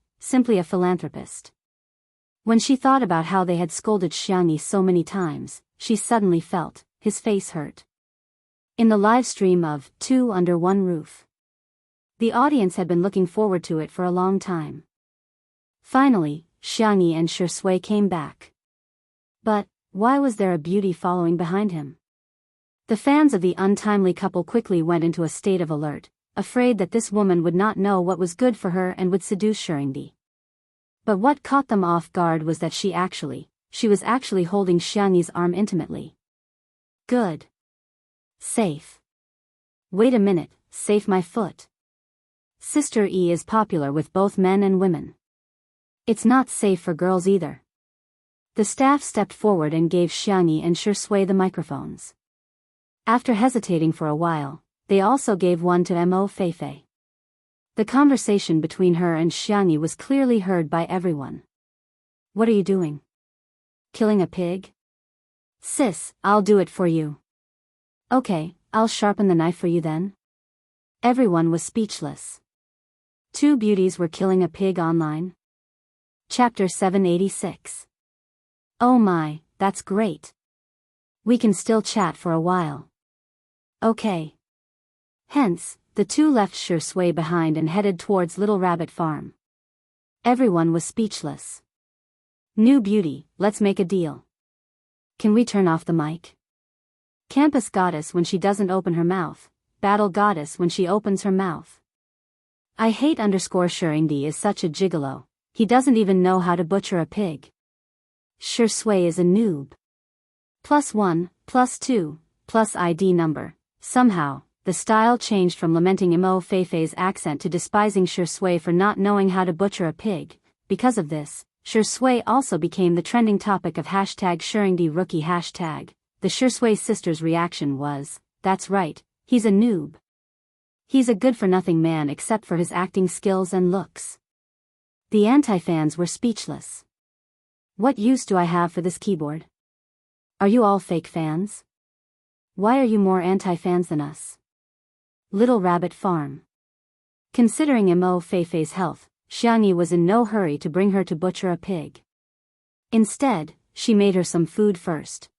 a philanthropist. When she thought about how they had scolded Xiangyi so many times, she suddenly felt his face hurt. In the live stream of Two Under One Roof, the audience had been looking forward to it for a long time. Finally, Xiangyi and Shui came back. But why was there a beauty following behind him? The fans of the untimely couple quickly went into a state of alert, afraid that this woman would not know what was good for her and would seduce Shurindi. But what caught them off guard was that she was actually holding Xiangyi's arm intimately. Good. Safe. Wait a minute, safe my foot. Sister E is popular with both men and women. It's not safe for girls either. The staff stepped forward and gave Xiangyi and Shui the microphones. After hesitating for a while, they also gave one to Mo Feifei. The conversation between her and Xiangyi was clearly heard by everyone. What are you doing? Killing a pig? Sis, I'll do it for you. Okay, I'll sharpen the knife for you then. Everyone was speechless. Two beauties were killing a pig online. Chapter 786. Oh my, that's great. We can still chat for a while. Okay. Hence, the two left Shui behind and headed towards Little Rabbit Farm. Everyone was speechless. New beauty, let's make a deal. Can we turn off the mic? Campus goddess when she doesn't open her mouth, battle goddess when she opens her mouth. I hate Shurindi is such a gigolo, he doesn't even know how to butcher a pig. Shui is a noob. +1, +2, plus ID number. Somehow, the style changed from lamenting Mo Feifei's accent to despising Shui for not knowing how to butcher a pig. Because of this, Shui also became the trending topic of #Shurindi Rookie hashtag. The Shui sisters' reaction was, that's right, he's a noob. He's a good-for-nothing man except for his acting skills and looks. The anti-fans were speechless. What use do I have for this keyboard? Are you all fake fans? Why are you more anti-fans than us? Little Rabbit Farm. Considering Mo Feifei's health, Xiangyi was in no hurry to bring her to butcher a pig. Instead, she made her some food first.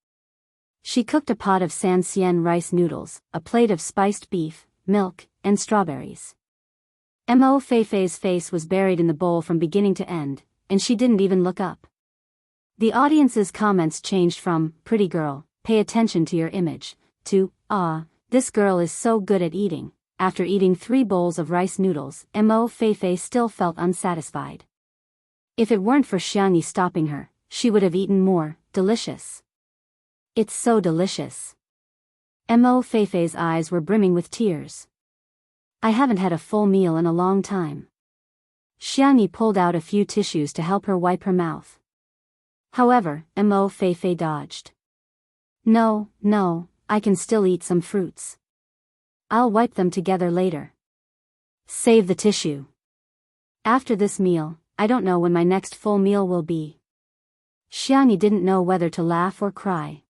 She cooked a pot of Sansien rice noodles, a plate of spiced beef, milk, and strawberries. Mo Feifei's face was buried in the bowl from beginning to end, and she didn't even look up. The audience's comments changed from, pretty girl, pay attention to your image, to, this girl is so good at eating. After eating 3 bowls of rice noodles, Mo Feifei still felt unsatisfied. If it weren't for Xiangyi stopping her, she would have eaten more. Delicious. It's so delicious. Mo Feifei's eyes were brimming with tears. I haven't had a full meal in a long time. Xiangyi pulled out a few tissues to help her wipe her mouth. However, Mo Feifei dodged. No, I can still eat some fruits. I'll wipe them together later. Save the tissue. After this meal, I don't know when my next full meal will be. Xiangyi didn't know whether to laugh or cry.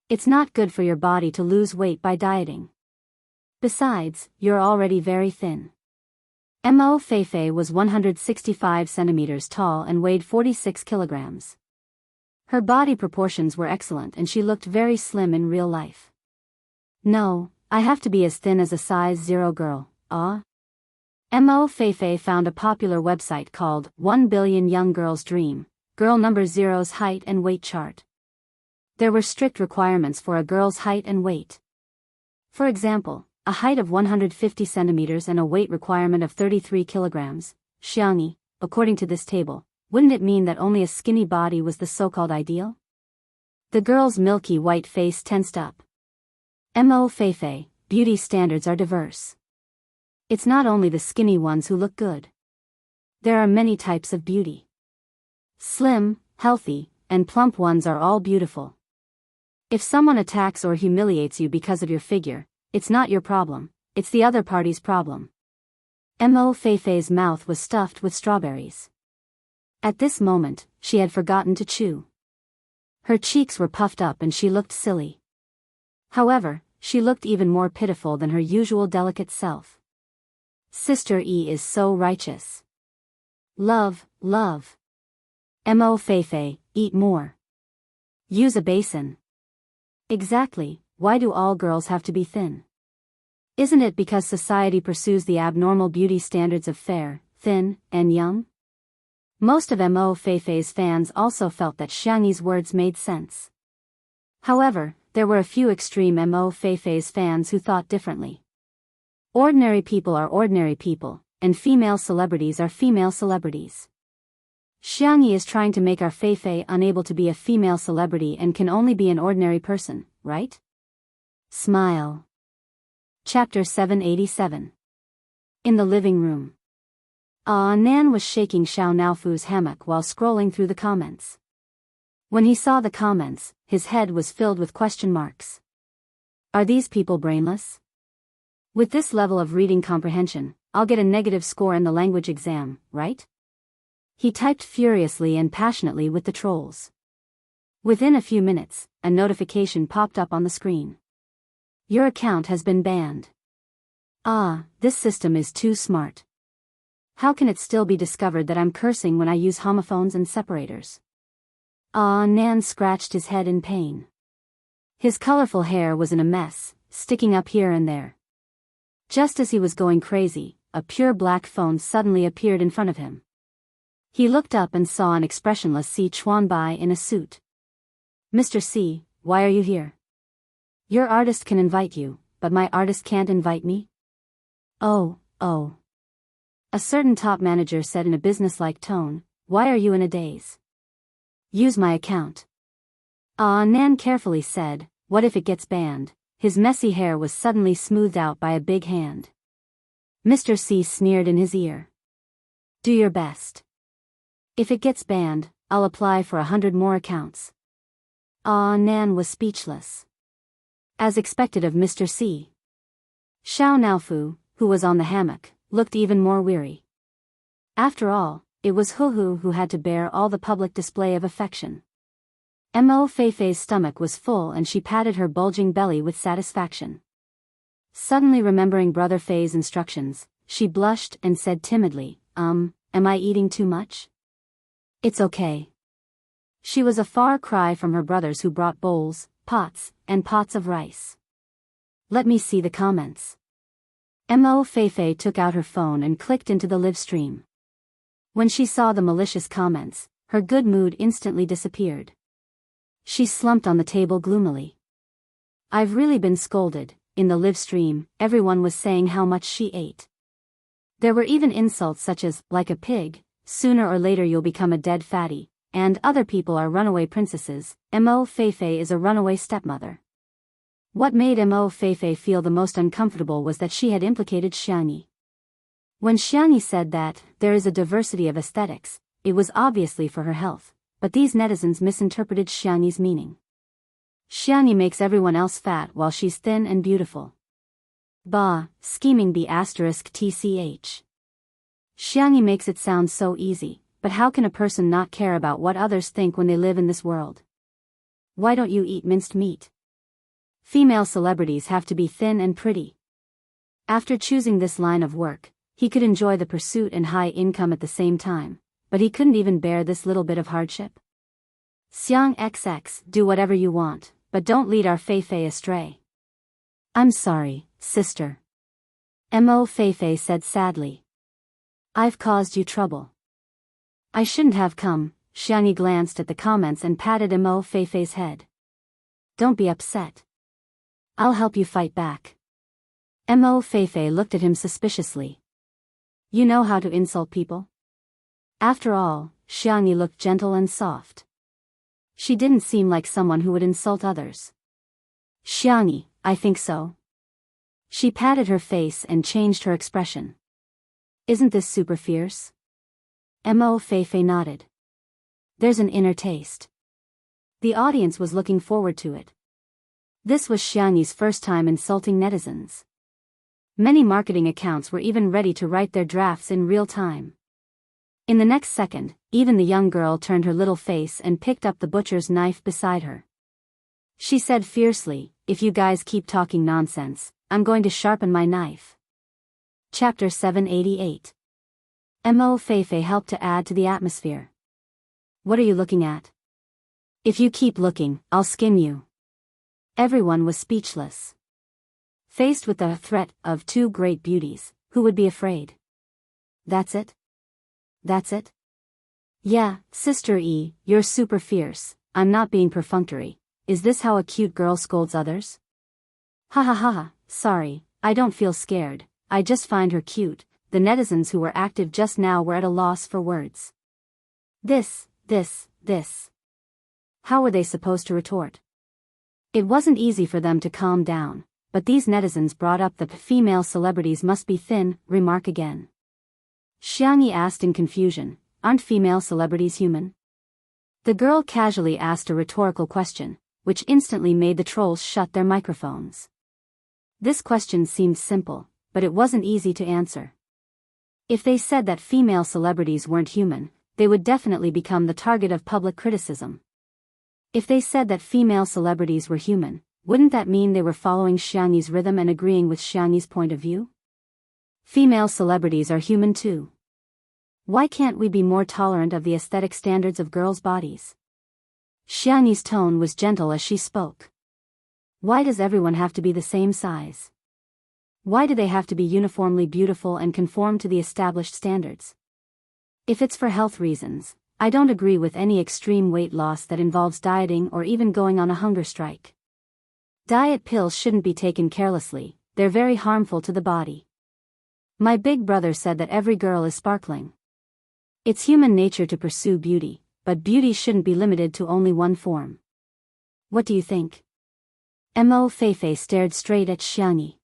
It's not good for your body to lose weight by dieting. Besides, you're already very thin. Mo Feifei was 165 centimeters tall and weighed 46 kilograms. Her body proportions were excellent and she looked very slim in real life. No, I have to be as thin as a size 0 girl, Mo Feifei found a popular website called 1 Billion Young Girls Dream, Girl Number Zero's height and weight chart. There were strict requirements for a girl's height and weight. For example, a height of 150 centimeters and a weight requirement of 33 kilograms. Xiangyi, according to this table, wouldn't it mean that only a skinny body was the so-called ideal? The girl's milky white face tensed up. Mo Feifei, beauty standards are diverse. It's not only the skinny ones who look good. There are many types of beauty. Slim, healthy, and plump ones are all beautiful. If someone attacks or humiliates you because of your figure, it's not your problem, it's the other party's problem. Mo Feifei's mouth was stuffed with strawberries. At this moment, she had forgotten to chew. Her cheeks were puffed up and she looked silly. However, she looked even more pitiful than her usual delicate self. Sister E is so righteous. Love, love. Mo Feifei, eat more. Use a basin. Exactly, why do all girls have to be thin? Isn't it because society pursues the abnormal beauty standards of fair, thin, and young? Most of Mo Feifei's fans also felt that Xiangyi's words made sense. However, there were a few extreme Mo Feifei's fans who thought differently. Ordinary people are ordinary people, and female celebrities are female celebrities. Xiangyi is trying to make our Feifei unable to be a female celebrity and can only be an ordinary person, right? Smile. Chapter 787. In the living room. Nan was shaking Xiao Naofu's hammock while scrolling through the comments. When he saw the comments, his head was filled with question marks. Are these people brainless? With this level of reading comprehension, I'll get a negative score in the language exam, right? He typed furiously and passionately with the trolls. Within a few minutes, a notification popped up on the screen. Your account has been banned. This system is too smart. How can it still be discovered that I'm cursing when I use homophones and separators? Nan scratched his head in pain. His colorful hair was in a mess, sticking up here and there. Just as he was going crazy, a pure black phone suddenly appeared in front of him. He looked up and saw an expressionless Si Chuanbai in a suit. Mr. C, why are you here? Your artist can invite you, but my artist can't invite me? Oh. A certain top manager said in a businesslike tone, why are you in a daze? Use my account. Nan carefully said, what if it gets banned? His messy hair was suddenly smoothed out by a big hand. Mr. C sneered in his ear. Do your best. If it gets banned, I'll apply for 100 more accounts. Nan was speechless. As expected of Mr. C. Xiao Naofu, who was on the hammock, looked even more weary. After all, it was Huhu who had to bear all the public display of affection. Mo Feifei's stomach was full and she patted her bulging belly with satisfaction. Suddenly remembering Brother Fei's instructions, she blushed and said timidly, am I eating too much? It's okay. She was a far cry from her brothers who brought bowls, pots, and pots of rice. Let me see the comments. Mo Feifei took out her phone and clicked into the live stream. When she saw the malicious comments, her good mood instantly disappeared. She slumped on the table gloomily. I've really been scolded. In the live stream, everyone was saying how much she ate. There were even insults such as, like a pig, sooner or later you'll become a dead fatty, and other people are runaway princesses. Mo Feifei is a runaway stepmother. What made Mo Feifei feel the most uncomfortable was that she had implicated Xiangyi. When Xiangyi said that there is a diversity of aesthetics, it was obviously for her health, but these netizens misinterpreted Xiangyi's meaning. Xiangyi makes everyone else fat while she's thin and beautiful. Bah, scheming B***tch. Xiangyi makes it sound so easy, but how can a person not care about what others think when they live in this world? Why don't you eat minced meat? Female celebrities have to be thin and pretty. After choosing this line of work, he could enjoy the pursuit and high income at the same time, but he couldn't even bear this little bit of hardship. Xiang XX, do whatever you want, but don't lead our Feifei astray. I'm sorry, sister. Mo Feifei said sadly. I've caused you trouble. I shouldn't have come. Xiangyi glanced at the comments and patted Mo Feifei's head. Don't be upset. I'll help you fight back. Mo Feifei looked at him suspiciously. You know how to insult people? After all, Xiangyi looked gentle and soft. She didn't seem like someone who would insult others. Xiangyi, I think so. She patted her face and changed her expression. Isn't this super fierce? Mo Feifei nodded. There's an inner taste. The audience was looking forward to it. This was Xiangyi's first time insulting netizens. Many marketing accounts were even ready to write their drafts in real time. In the next second, even the young girl turned her little face and picked up the butcher's knife beside her. She said fiercely, "If you guys keep talking nonsense, I'm going to sharpen my knife." Chapter 788. Mo Feifei helped to add to the atmosphere. What are you looking at? If you keep looking, I'll skin you. Everyone was speechless. Faced with the threat of two great beauties, who would be afraid? That's it? That's it? Yeah, Sister E, you're super fierce. I'm not being perfunctory. Is this how a cute girl scolds others? Ha ha ha, sorry, I don't feel scared, I just find her cute. The netizens who were active just now were at a loss for words. This. How were they supposed to retort? It wasn't easy for them to calm down, but these netizens brought up the female celebrities must be thin, remark again. Xiangyi asked in confusion, aren't female celebrities human? The girl casually asked a rhetorical question, which instantly made the trolls shut their microphones. This question seemed simple, but it wasn't easy to answer. If they said that female celebrities weren't human, they would definitely become the target of public criticism. If they said that female celebrities were human, wouldn't that mean they were following Xiangyi's rhythm and agreeing with Xiangyi's point of view? Female celebrities are human too. Why can't we be more tolerant of the aesthetic standards of girls' bodies? Xiangyi's tone was gentle as she spoke. Why does everyone have to be the same size? Why do they have to be uniformly beautiful and conform to the established standards? If it's for health reasons, I don't agree with any extreme weight loss that involves dieting or even going on a hunger strike. Diet pills shouldn't be taken carelessly, they're very harmful to the body. My big brother said that every girl is sparkling. It's human nature to pursue beauty, but beauty shouldn't be limited to only one form. What do you think? Mo Feifei stared straight at Xiangyi.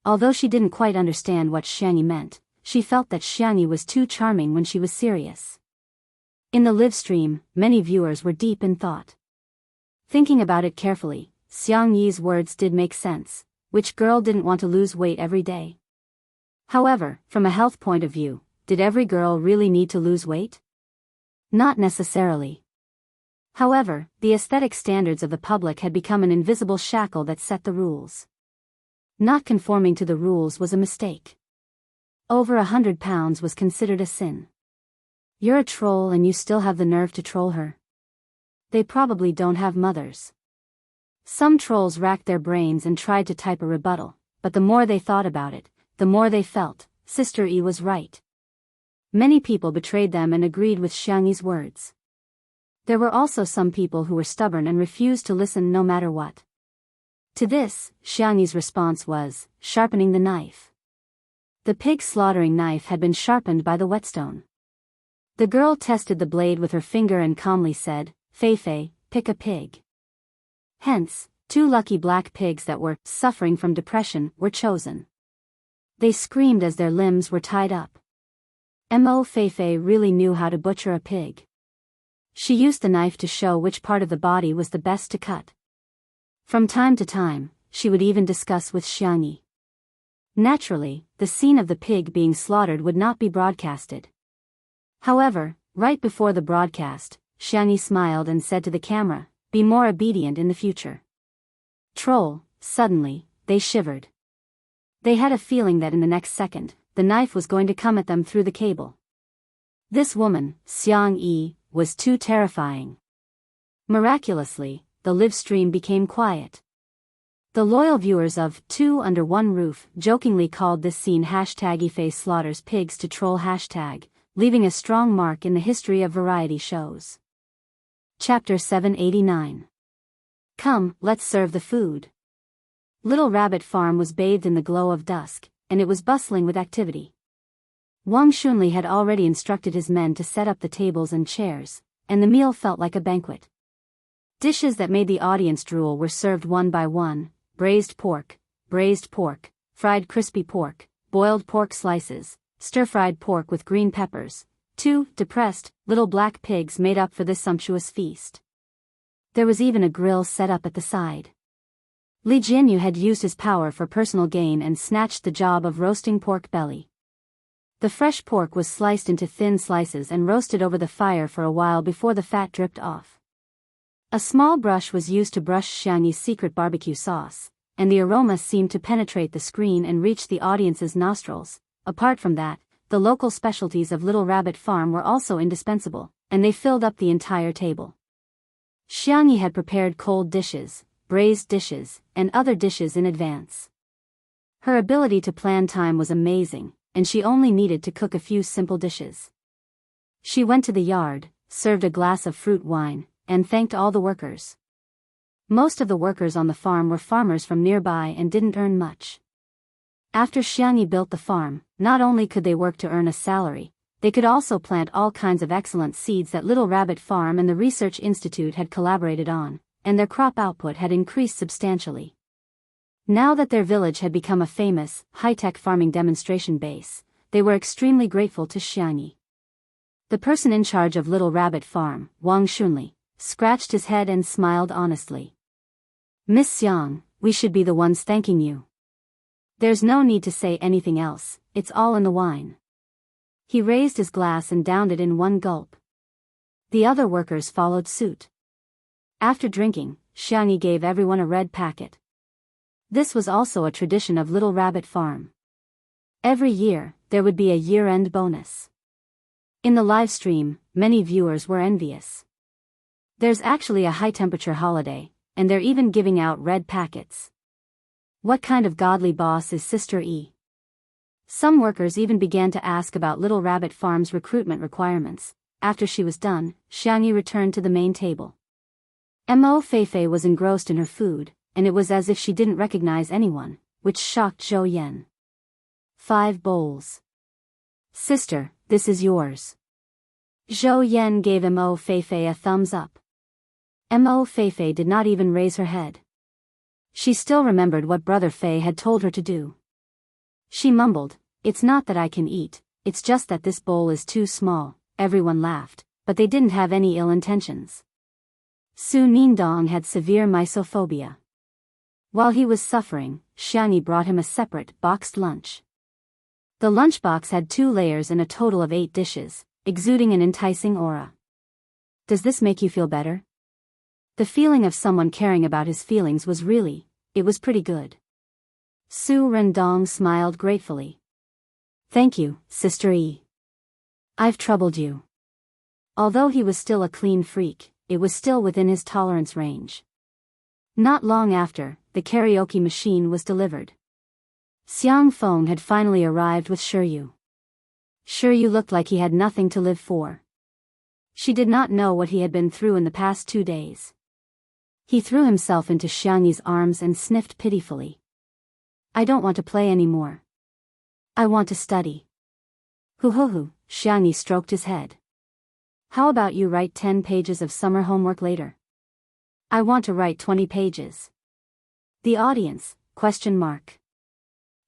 Although she didn't quite understand what Xiangyi meant, she felt that Xiangyi was too charming when she was serious. In the live stream, many viewers were deep in thought. Thinking about it carefully, Xiangyi's words did make sense. Which girl didn't want to lose weight every day? However, from a health point of view, did every girl really need to lose weight? Not necessarily. However, the aesthetic standards of the public had become an invisible shackle that set the rules. Not conforming to the rules was a mistake. Over 100 pounds was considered a sin. You're a troll and you still have the nerve to troll her. They probably don't have mothers. Some trolls racked their brains and tried to type a rebuttal, but the more they thought about it, the more they felt, Sister E was right. Many people betrayed them and agreed with Xiangyi's words. There were also some people who were stubborn and refused to listen no matter what. To this, Xiangyi's response was, sharpening the knife. The pig slaughtering knife had been sharpened by the whetstone. The girl tested the blade with her finger and calmly said, Feifei, pick a pig. Hence, 2 lucky black pigs that were suffering from depression were chosen. They screamed as their limbs were tied up. Mo Feifei really knew how to butcher a pig. She used the knife to show which part of the body was the best to cut. From time to time, she would even discuss with Xiangyi. Naturally, the scene of the pig being slaughtered would not be broadcasted. However, right before the broadcast, Xiangyi smiled and said to the camera, be more obedient in the future. Troll, suddenly, they shivered. They had a feeling that in the next second, the knife was going to come at them through the cable. This woman, Xiangyi, was too terrifying. Miraculously, the live stream became quiet. The loyal viewers of Two Under One Roof jokingly called this scene #Eface slaughters pigs to troll #, leaving a strong mark in the history of variety shows. Chapter 789. Come, let's serve the food. Little Rabbit Farm was bathed in the glow of dusk, and it was bustling with activity. Wang Xunli had already instructed his men to set up the tables and chairs, and the meal felt like a banquet. Dishes that made the audience drool were served one by one: braised pork, fried crispy pork, boiled pork slices, stir-fried pork with green peppers. 2 depressed, little black pigs made up for this sumptuous feast. There was even a grill set up at the side. Li Jianyu had used his power for personal gain and snatched the job of roasting pork belly. The fresh pork was sliced into thin slices and roasted over the fire for a while before the fat dripped off. A small brush was used to brush Xiangyi's secret barbecue sauce, and the aroma seemed to penetrate the screen and reach the audience's nostrils. Apart from that, the local specialties of Little Rabbit Farm were also indispensable, and they filled up the entire table. Xiangyi had prepared cold dishes, braised dishes, and other dishes in advance. Her ability to plan time was amazing, and she only needed to cook a few simple dishes. She went to the yard, served a glass of fruit wine, and thanked all the workers. Most of the workers on the farm were farmers from nearby and didn't earn much. After Xiangyi built the farm, not only could they work to earn a salary, they could also plant all kinds of excellent seeds that Little Rabbit Farm and the Research Institute had collaborated on, and their crop output had increased substantially. Now that their village had become a famous, high-tech farming demonstration base, they were extremely grateful to Xiangyi. The person in charge of Little Rabbit Farm, Wang Shunli, scratched his head and smiled honestly. "Miss Xiang, we should be the ones thanking you. There's no need to say anything else, it's all in the wine." He raised his glass and downed it in one gulp. The other workers followed suit. After drinking, Xiangyi gave everyone a red packet. This was also a tradition of Little Rabbit Farm. Every year, there would be a year-end bonus. In the live stream, many viewers were envious. There's actually a high-temperature holiday, and they're even giving out red packets. What kind of godly boss is Sister E? Some workers even began to ask about Little Rabbit Farm's recruitment requirements. After she was done, Xiangyi returned to the main table. Mo Feifei was engrossed in her food, and it was as if she didn't recognize anyone, which shocked Zhou Yan. 5 bowls. "Sister, this is yours." Zhou Yan gave Mo Feifei a thumbs up. Mo Feifei did not even raise her head. She still remembered what Brother Fei had told her to do. She mumbled, "It's not that I can eat, it's just that this bowl is too small." Everyone laughed, but they didn't have any ill intentions. Su Ningdong had severe misophobia. While he was suffering, Xiangyi brought him a separate, boxed lunch. The lunchbox had 2 layers and a total of 8 dishes, exuding an enticing aura. "Does this make you feel better?" The feeling of someone caring about his feelings was it was pretty good. Su Rendong smiled gratefully. "Thank you, Sister E. I've troubled you." Although he was still a clean freak, it was still within his tolerance range. Not long after, the karaoke machine was delivered. Xiang Feng had finally arrived with Shiryu. Shiryu looked like he had nothing to live for. She did not know what he had been through in the past 2 days. He threw himself into Xiangyi's arms and sniffed pitifully. "I don't want to play anymore. I want to study." "Hoo-hoo-hoo," Xiangyi stroked his head. "How about you write 10 pages of summer homework later?" "I want to write 20 pages. The audience, ?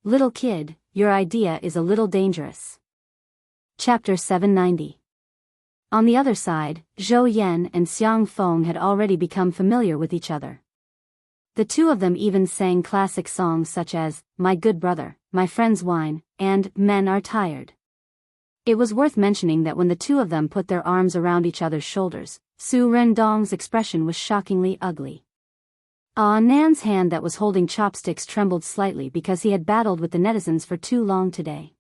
"Little kid, your idea is a little dangerous." Chapter 790. On the other side, Zhou Yan and Xiang Feng had already become familiar with each other. The two of them even sang classic songs such as, "My Good Brother," "My Friend's Wine," and "Men Are Tired." It was worth mentioning that when the two of them put their arms around each other's shoulders, Su Rendong's expression was shockingly ugly. Nan's hand that was holding chopsticks trembled slightly because he had battled with the netizens for too long today.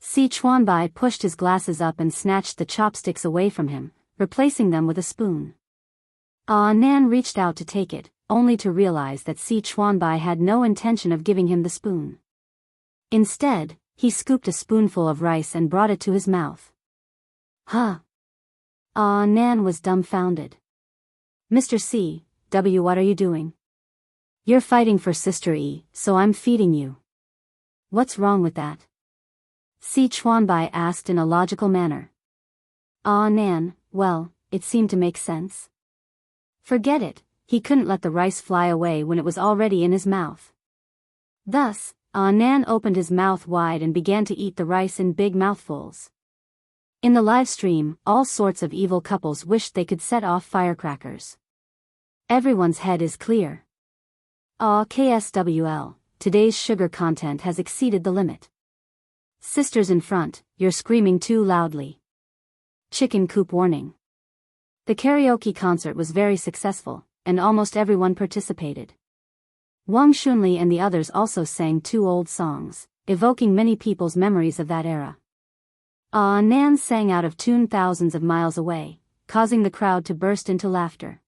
Si Chuanbai pushed his glasses up and snatched the chopsticks away from him, replacing them with a spoon. Nan reached out to take it, only to realize that Si Chuanbai had no intention of giving him the spoon. Instead, he scooped a spoonful of rice and brought it to his mouth. "Huh?" Nan was dumbfounded. "Mr. C. W. what are you doing?" "You're fighting for Sister E, so I'm feeding you." "What's wrong with that?" Si Chuanbai asked in a logical manner. Nan, well, it seemed to make sense. Forget it, he couldn't let the rice fly away when it was already in his mouth. Thus, Nan opened his mouth wide and began to eat the rice in big mouthfuls. In the live stream, all sorts of evil couples wished they could set off firecrackers. Everyone's head is clear. KSWL, today's sugar content has exceeded the limit. Sisters in front, you're screaming too loudly. Chicken coop warning. The karaoke concert was very successful, and almost everyone participated. Wang Xunli and the others also sang 2 old songs, evoking many people's memories of that era. Nan sang out of tune thousands of miles away, causing the crowd to burst into laughter.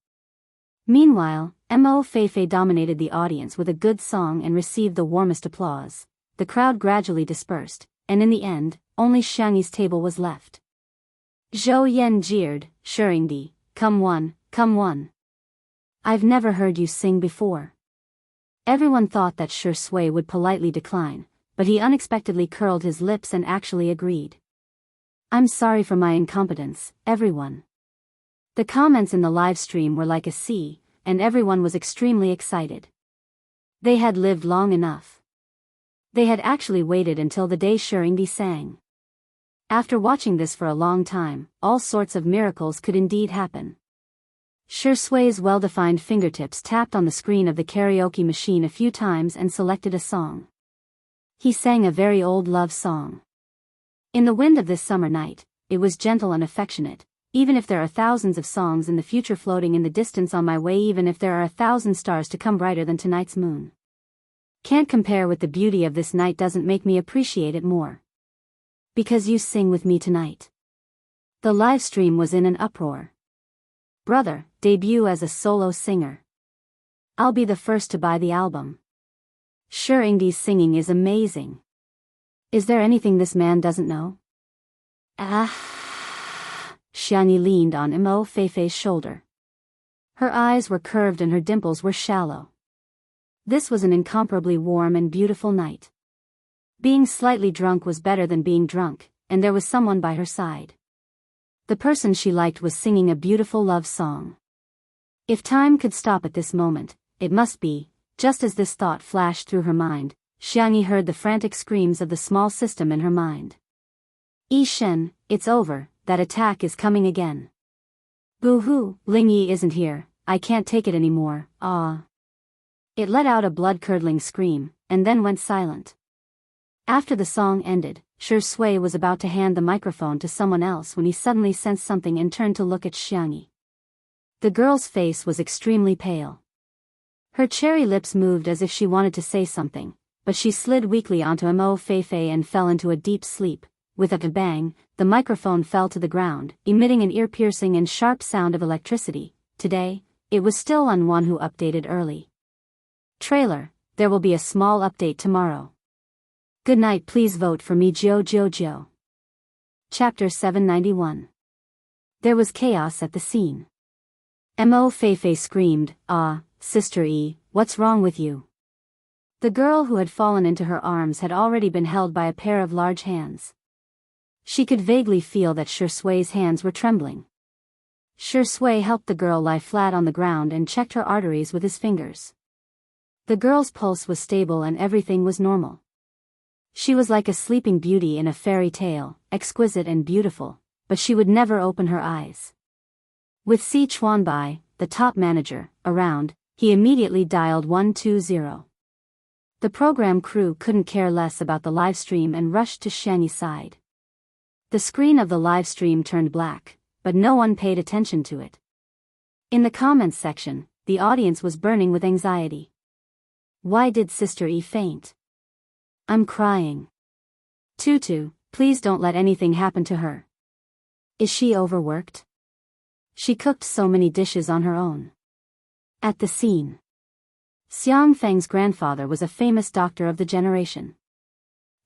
Meanwhile, Mo Feifei dominated the audience with a good song and received the warmest applause. The crowd gradually dispersed, and in the end, only Xiangyi's table was left. Zhou Yan jeered, "Shurindi, come one, come one. I've never heard you sing before." Everyone thought that Shi Sui would politely decline, but he unexpectedly curled his lips and actually agreed. "I'm sorry for my incompetence, everyone." The comments in the live stream were like a sea, and everyone was extremely excited. They had lived long enough. They had actually waited until the day Shurindi sang. After watching this for a long time, all sorts of miracles could indeed happen. Shi Sui's well-defined fingertips tapped on the screen of the karaoke machine a few times and selected a song. He sang a very old love song. In the wind of this summer night, it was gentle and affectionate, even if there are thousands of songs in the future floating in the distance on my way, even if there are 1,000 stars to come brighter than tonight's moon. Can't compare with the beauty of this night, doesn't make me appreciate it more. Because you sing with me tonight. The live stream was in an uproar. Brother, debut as a solo singer. I'll be the first to buy the album. Shurind's singing is amazing. Is there anything this man doesn't know? Xiangyi leaned on Mo Feifei's shoulder. Her eyes were curved and her dimples were shallow. This was an incomparably warm and beautiful night. Being slightly drunk was better than being drunk, and there was someone by her side. The person she liked was singing a beautiful love song. If time could stop at this moment, it must be. Just as this thought flashed through her mind, Xiangyi heard the frantic screams of the small system in her mind. "Yi Shen, it's over, that attack is coming again. Boo-hoo, Ling Yi isn't here, I can't take it anymore, ah." It let out a blood-curdling scream, and then went silent. After the song ended, Shi Sui was about to hand the microphone to someone else when he suddenly sensed something and turned to look at Xiangyi. The girl's face was extremely pale. Her cherry lips moved as if she wanted to say something, but she slid weakly onto Mo Feifei and fell into a deep sleep. With a bang, the microphone fell to the ground, emitting an ear-piercing and sharp sound of electricity. Today, it was still on one who updated early. Trailer, there will be a small update tomorrow. Good night, please vote for me, Jojo. Chapter 791. There was chaos at the scene. Mo Feifei screamed, "Ah, Sister E, what's wrong with you?" The girl who had fallen into her arms had already been held by a pair of large hands. She could vaguely feel that Shi Sui's hands were trembling. Shi Sui helped the girl lie flat on the ground and checked her arteries with his fingers. The girl's pulse was stable and everything was normal. She was like a sleeping beauty in a fairy tale, exquisite and beautiful, but she would never open her eyes. With Si Chuanbai, the top manager, around, he immediately dialed 120. The program crew couldn't care less about the live stream and rushed to Xiangyi's side. The screen of the live stream turned black, but no one paid attention to it. In the comments section, the audience was burning with anxiety. Why did Sister E faint? I'm crying. Tutu, please don't let anything happen to her. Is she overworked? She cooked so many dishes on her own. At the scene, Xiang Feng's grandfather was a famous doctor of the generation.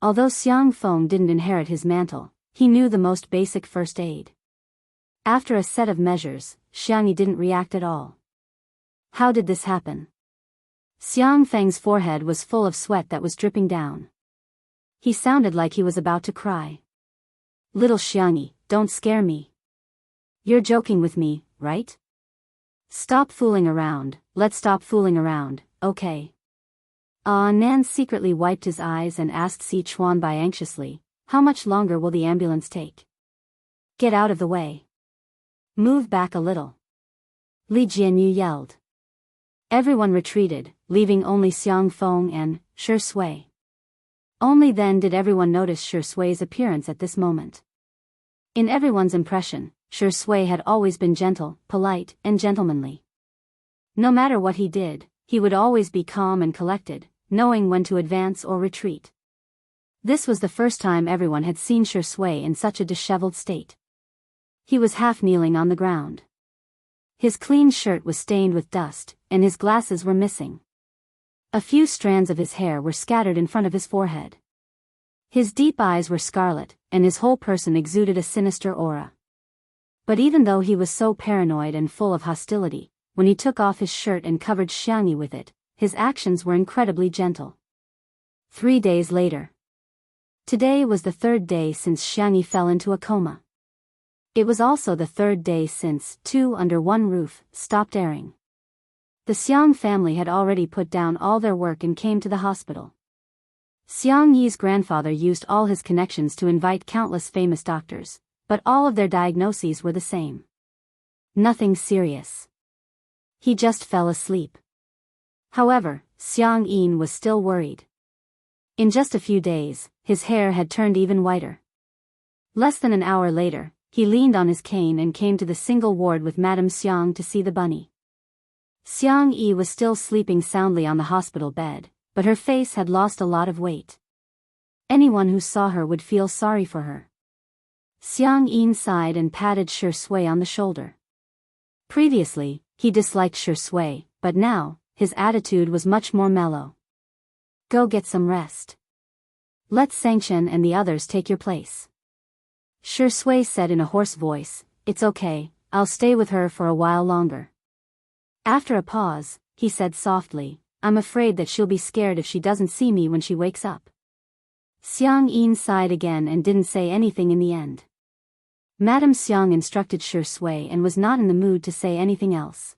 Although Xiang Feng didn't inherit his mantle, he knew the most basic first aid. After a set of measures, Xiangyi didn't react at all. How did this happen? Xiang Feng's forehead was full of sweat that was dripping down. He sounded like he was about to cry. Little Xiangyi, don't scare me. You're joking with me, right? Stop fooling around, let's stop fooling around, okay? Nan secretly wiped his eyes and asked Si Chuanbai anxiously, how much longer will the ambulance take? Get out of the way. Move back a little. Li Jianyu yelled. Everyone retreated, leaving only Xiang Feng and Shi Sui. Only then did everyone notice Shi Sui's appearance at this moment. In everyone's impression, Shi Sui had always been gentle, polite, and gentlemanly. No matter what he did, he would always be calm and collected, knowing when to advance or retreat. This was the first time everyone had seen Shi Sui in such a disheveled state. He was half kneeling on the ground. His clean shirt was stained with dust, and his glasses were missing. A few strands of his hair were scattered in front of his forehead. His deep eyes were scarlet, and his whole person exuded a sinister aura. But even though he was so paranoid and full of hostility, when he took off his shirt and covered Xiangyi with it, his actions were incredibly gentle. 3 days later. Today was the 3rd day since Xiangyi fell into a coma. It was also the 3rd day since Two Under One Roof stopped airing. The Xiang family had already put down all their work and came to the hospital. Xiang Yi's grandfather used all his connections to invite countless famous doctors, but all of their diagnoses were the same. Nothing serious. He just fell asleep. However, Xiang Yin was still worried. In just a few days, his hair had turned even whiter. Less than an hour later, he leaned on his cane and came to the single ward with Madame Xiang to see the bunny. Xiang Yi was still sleeping soundly on the hospital bed, but her face had lost a lot of weight. Anyone who saw her would feel sorry for her. Xiang Yin sighed and patted Shi Sui on the shoulder. Previously, he disliked Shi Sui, but now, his attitude was much more mellow. Go get some rest. Let Sanchen and the others take your place. Shi Sui said in a hoarse voice, it's okay, I'll stay with her for a while longer. After a pause, he said softly, I'm afraid that she'll be scared if she doesn't see me when she wakes up. Xiang Yin sighed again and didn't say anything in the end. Madame Xiang instructed Shi Sui and was not in the mood to say anything else.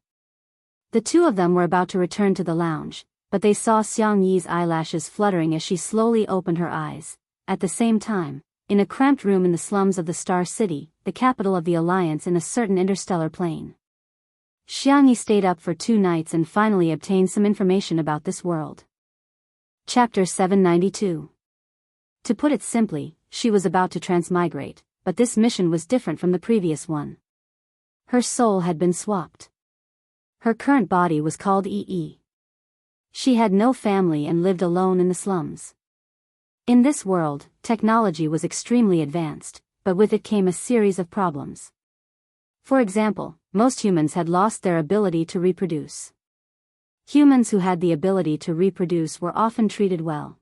The two of them were about to return to the lounge, but they saw Xiang Yi's eyelashes fluttering as she slowly opened her eyes. At the same time, in a cramped room in the slums of the Star City, the capital of the Alliance in a certain interstellar plane. Xiang Yi stayed up for 2 nights and finally obtained some information about this world. Chapter 792. To put it simply, she was about to transmigrate, but this mission was different from the previous one. Her soul had been swapped. Her current body was called Yi. She had no family and lived alone in the slums. In this world, technology was extremely advanced, but with it came a series of problems. For example, most humans had lost their ability to reproduce. Humans who had the ability to reproduce were often treated well.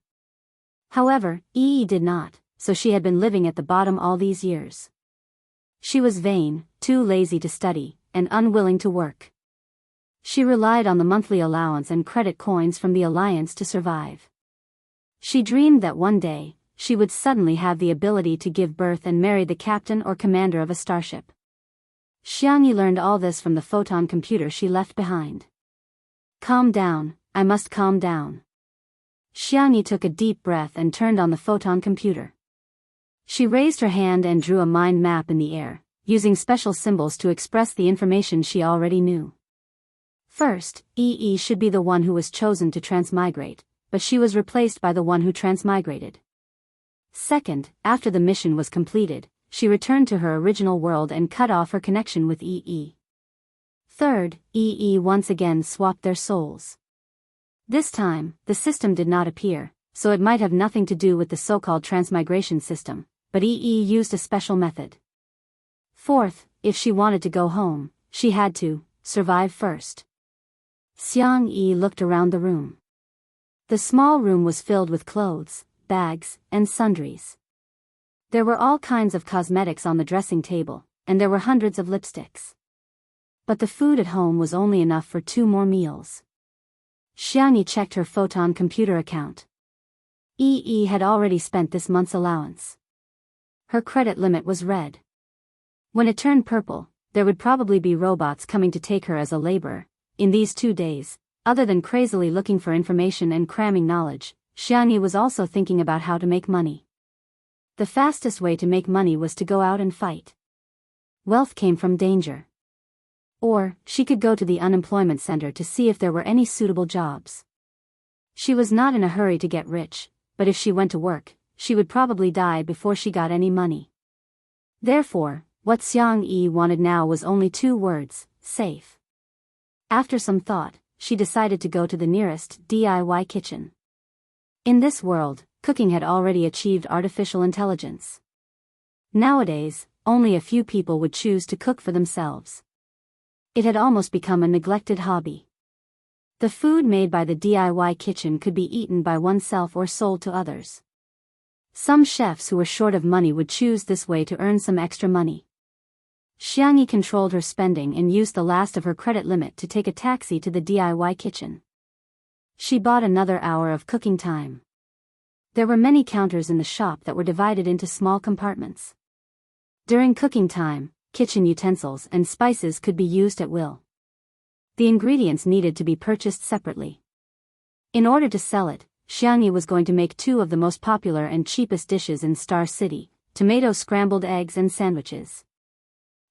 However, Yi did not, so she had been living at the bottom all these years. She was vain, too lazy to study, and unwilling to work. She relied on the monthly allowance and credit coins from the Alliance to survive. She dreamed that one day, she would suddenly have the ability to give birth and marry the captain or commander of a starship. Xiangyi learned all this from the photon computer she left behind. Calm down, I must calm down. Xiangyi took a deep breath and turned on the photon computer. She raised her hand and drew a mind map in the air, using special symbols to express the information she already knew. First, Yi should be the one who was chosen to transmigrate, but she was replaced by the one who transmigrated. Second, after the mission was completed, she returned to her original world and cut off her connection with Yi. Third, Yi once again swapped their souls. This time, the system did not appear, so it might have nothing to do with the so-called transmigration system, but Yi used a special method. Fourth, if she wanted to go home, she had to survive first. Xiang Yi looked around the room. The small room was filled with clothes, bags, and sundries. There were all kinds of cosmetics on the dressing table, and there were hundreds of lipsticks. But the food at home was only enough for 2 more meals. Xiangyi checked her photon computer account. Yi had already spent this month's allowance. Her credit limit was red. When it turned purple, there would probably be robots coming to take her as a laborer. In these 2 days, Other than crazily looking for information and cramming knowledge, Xiangyi was also thinking about how to make money. The fastest way to make money was to go out and fight. Wealth came from danger. Or, she could go to the unemployment center to see if there were any suitable jobs. She was not in a hurry to get rich, but if she went to work, she would probably die before she got any money. Therefore, what Xiangyi wanted now was only 2 words: safe. After some thought, she decided to go to the nearest DIY kitchen. In this world, cooking had already achieved artificial intelligence. Nowadays, only a few people would choose to cook for themselves. It had almost become a neglected hobby. The food made by the DIY kitchen could be eaten by oneself or sold to others. Some chefs who were short of money would choose this way to earn some extra money. Xiangyi controlled her spending and used the last of her credit limit to take a taxi to the DIY kitchen. She bought another hour of cooking time. There were many counters in the shop that were divided into small compartments. During cooking time, kitchen utensils and spices could be used at will. The ingredients needed to be purchased separately. In order to sell it, Xiangyi was going to make 2 of the most popular and cheapest dishes in Star City: tomato scrambled eggs and sandwiches.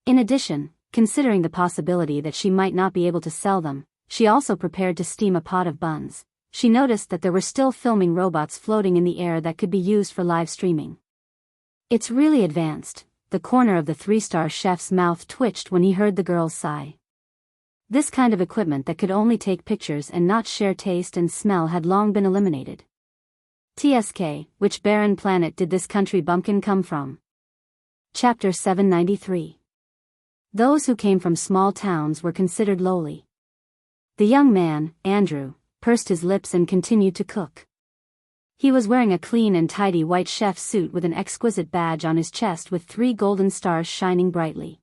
In addition, considering the possibility that she might not be able to sell them, she also prepared to steam a pot of buns. She noticed that there were still filming robots floating in the air that could be used for live streaming. It's really advanced. The corner of the 3-star chef's mouth twitched when he heard the girl's sigh. This kind of equipment that could only take pictures and not share taste and smell had long been eliminated. TSK, which barren planet did this country bumpkin come from? Chapter 793. Those who came from small towns were considered lowly. The young man, Andrew, pursed his lips and continued to cook. He was wearing a clean and tidy white chef suit with an exquisite badge on his chest with 3 golden stars shining brightly.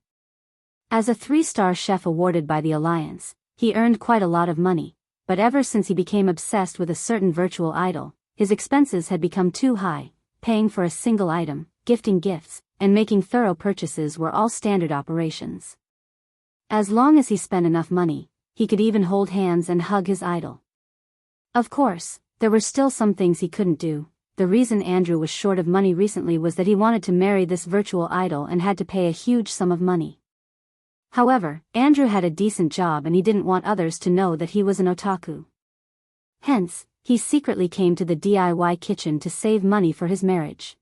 As a 3-star chef awarded by the Alliance, he earned quite a lot of money, but ever since he became obsessed with a certain virtual idol, his expenses had become too high. Paying for a single item, gifting gifts, and making thorough purchases were all standard operations. As long as he spent enough money, he could even hold hands and hug his idol. Of course, there were still some things he couldn't do. The reason Andrew was short of money recently was that he wanted to marry this virtual idol and had to pay a huge sum of money. However, Andrew had a decent job and he didn't want others to know that he was an otaku. Hence, he secretly came to the DIY kitchen to save money for his marriage.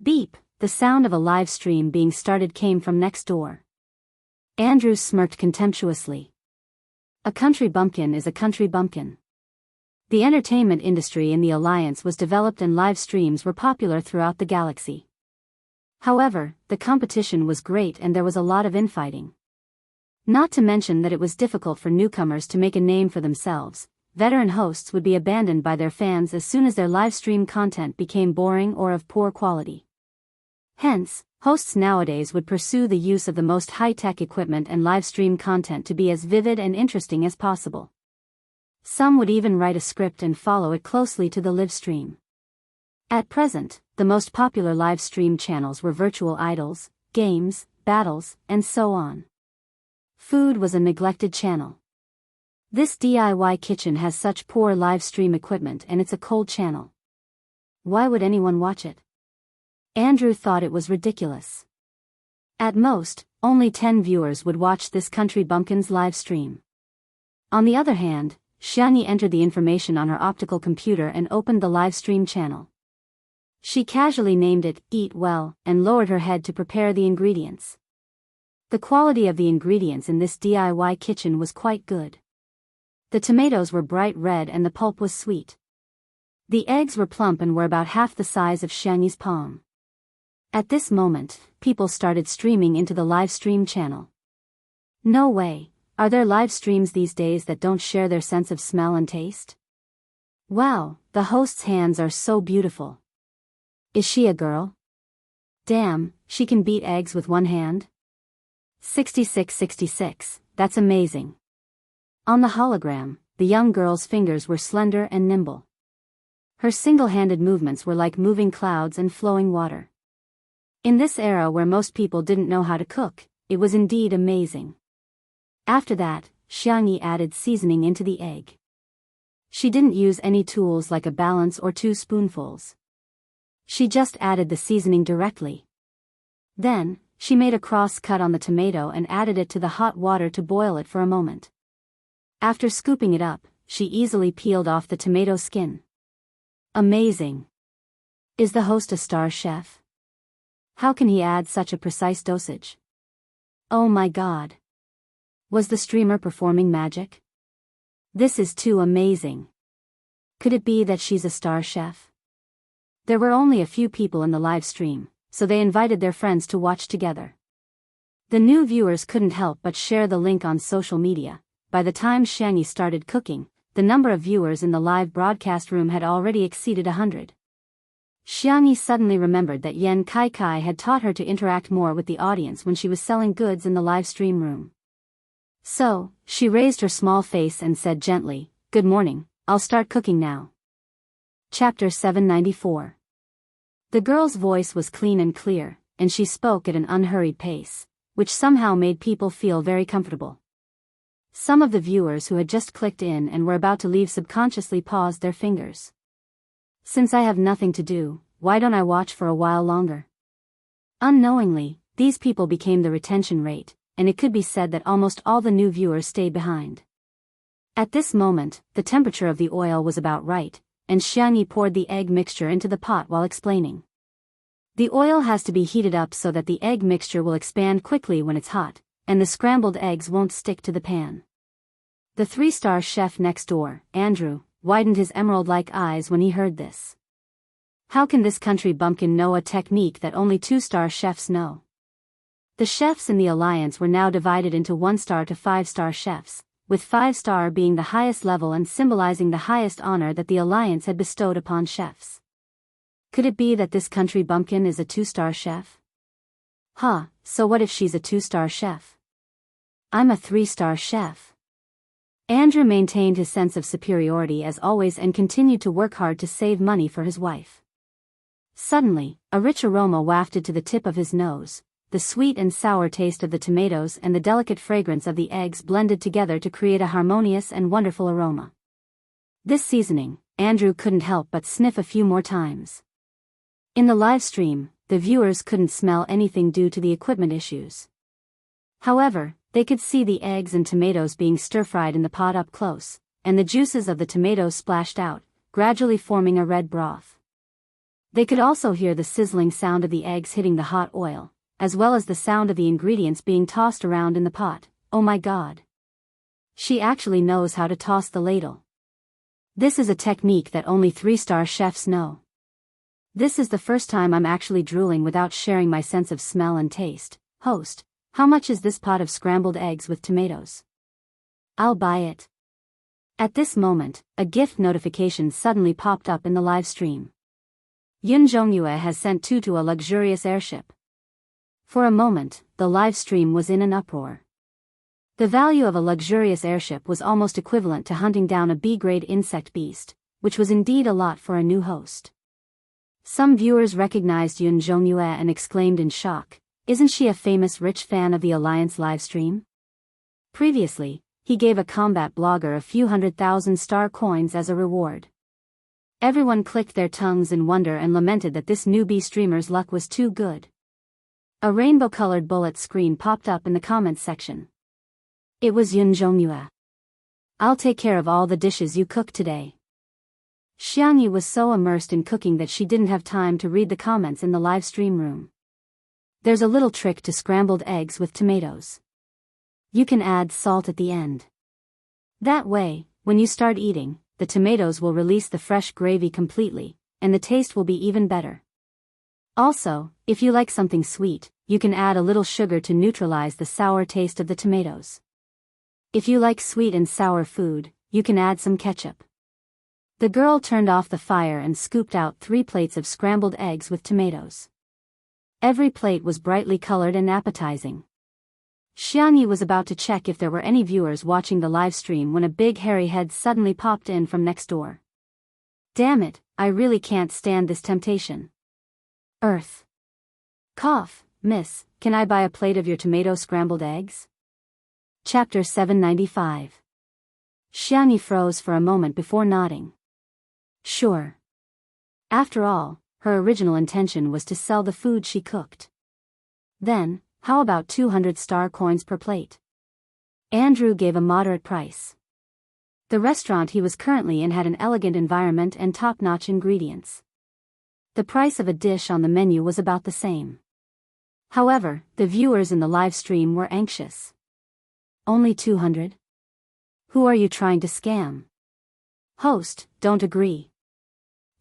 Beep, the sound of a live stream being started came from next door. Andrew smirked contemptuously. A country bumpkin is a country bumpkin. The entertainment industry in the Alliance was developed and live streams were popular throughout the galaxy. However, the competition was great and there was a lot of infighting. Not to mention that it was difficult for newcomers to make a name for themselves. Veteran hosts would be abandoned by their fans as soon as their live stream content became boring or of poor quality. Hence, hosts nowadays would pursue the use of the most high-tech equipment and live stream content to be as vivid and interesting as possible. Some would even write a script and follow it closely to the live stream. At present, the most popular live stream channels were virtual idols, games, battles, and so on. Food was a neglected channel. This DIY kitchen has such poor live stream equipment and it's a cold channel. Why would anyone watch it? Andrew thought it was ridiculous. At most, only 10 viewers would watch this country bumpkin's live stream. On the other hand, Xiangyi entered the information on her optical computer and opened the live stream channel. She casually named it Eat Well and lowered her head to prepare the ingredients. The quality of the ingredients in this DIY kitchen was quite good. The tomatoes were bright red and the pulp was sweet. The eggs were plump and were about half the size of Xiangyi's palm. At this moment, people started streaming into the live stream channel. No way, are there live streams these days that don't share their sense of smell and taste? Wow, the host's hands are so beautiful. Is she a girl? Damn, she can beat eggs with one hand? 6666, that's amazing. On the hologram, the young girl's fingers were slender and nimble. Her single-handed movements were like moving clouds and flowing water. In this era where most people didn't know how to cook, it was indeed amazing. After that, Xiangyi added seasoning into the egg. She didn't use any tools like a balance or 2 spoonfuls. She just added the seasoning directly. Then, she made a cross cut on the tomato and added it to the hot water to boil it for a moment. After scooping it up, she easily peeled off the tomato skin. Amazing! Is the host a star chef? How can he add such a precise dosage? Oh my god! Was the streamer performing magic? This is too amazing. Could it be that she's a star chef? There were only a few people in the live stream, so they invited their friends to watch together. The new viewers couldn't help but share the link on social media. By the time Xiangyi started cooking, the number of viewers in the live broadcast room had already exceeded 100. Xiangyi suddenly remembered that Yan Kai had taught her to interact more with the audience when she was selling goods in the live stream room. So, she raised her small face and said gently, "Good morning, I'll start cooking now." Chapter 794. The girl's voice was clean and clear, and she spoke at an unhurried pace, which somehow made people feel very comfortable. Some of the viewers who had just clicked in and were about to leave subconsciously paused their fingers. Since I have nothing to do, why don't I watch for a while longer? Unknowingly, these people became the retention rate, and it could be said that almost all the new viewers stayed behind. At this moment, the temperature of the oil was about right, and Xiangyi poured the egg mixture into the pot while explaining. The oil has to be heated up so that the egg mixture will expand quickly when it's hot, and the scrambled eggs won't stick to the pan. The 3-star chef next door, Andrew, widened his emerald-like eyes when he heard this. How can this country bumpkin know a technique that only 2-star chefs know? The chefs in the alliance were now divided into 1-star to 5-star chefs, with 5-star being the highest level and symbolizing the highest honor that the alliance had bestowed upon chefs. Could it be that this country bumpkin is a 2-star chef? So what if she's a 2-star chef? I'm a 3-star chef. Andrew maintained his sense of superiority as always and continued to work hard to save money for his wife. Suddenly, a rich aroma wafted to the tip of his nose. The sweet and sour taste of the tomatoes and the delicate fragrance of the eggs blended together to create a harmonious and wonderful aroma. This seasoning, Andrew couldn't help but sniff a few more times. In the live stream, the viewers couldn't smell anything due to the equipment issues. However, they could see the eggs and tomatoes being stir-fried in the pot up close, and the juices of the tomatoes splashed out, gradually forming a red broth. They could also hear the sizzling sound of the eggs hitting the hot oil, as well as the sound of the ingredients being tossed around in the pot. Oh my god! She actually knows how to toss the ladle. This is a technique that only 3-star chefs know. This is the first time I'm actually drooling without sharing my sense of smell and taste. Host, how much is this pot of scrambled eggs with tomatoes? I'll buy it. At this moment, a gift notification suddenly popped up in the live stream. Yun Zhongyue has sent Tu to a luxurious airship. For a moment, the live stream was in an uproar. The value of a luxurious airship was almost equivalent to hunting down a B-grade insect beast, which was indeed a lot for a new host. Some viewers recognized Yun Zhongyue and exclaimed in shock, "Isn't she a famous rich fan of the Alliance livestream?" Previously, he gave a combat blogger a few 100,000 star coins as a reward. Everyone clicked their tongues in wonder and lamented that this newbie streamer's luck was too good. A rainbow-colored bullet screen popped up in the comments section. It was Yun Zhongyue. "I'll take care of all the dishes you cook today." Xiangyi was so immersed in cooking that she didn't have time to read the comments in the live stream room. There's a little trick to scrambled eggs with tomatoes. You can add salt at the end. That way, when you start eating, the tomatoes will release the fresh gravy completely, and the taste will be even better. Also, if you like something sweet, you can add a little sugar to neutralize the sour taste of the tomatoes. If you like sweet and sour food, you can add some ketchup. The girl turned off the fire and scooped out 3 plates of scrambled eggs with tomatoes. Every plate was brightly colored and appetizing. Xiangyi was about to check if there were any viewers watching the live stream when a big hairy head suddenly popped in from next door. Damn it, I really can't stand this temptation. Earth. Cough, miss, can I buy a plate of your tomato scrambled eggs? Chapter 795. Xiangyi froze for a moment before nodding. Sure. After all, her original intention was to sell the food she cooked. Then, how about 200 star coins per plate? Andrew gave a moderate price. The restaurant he was currently in had an elegant environment and top-notch ingredients. The price of a dish on the menu was about the same. However, the viewers in the live stream were anxious. Only 200? Who are you trying to scam? Host, don't agree.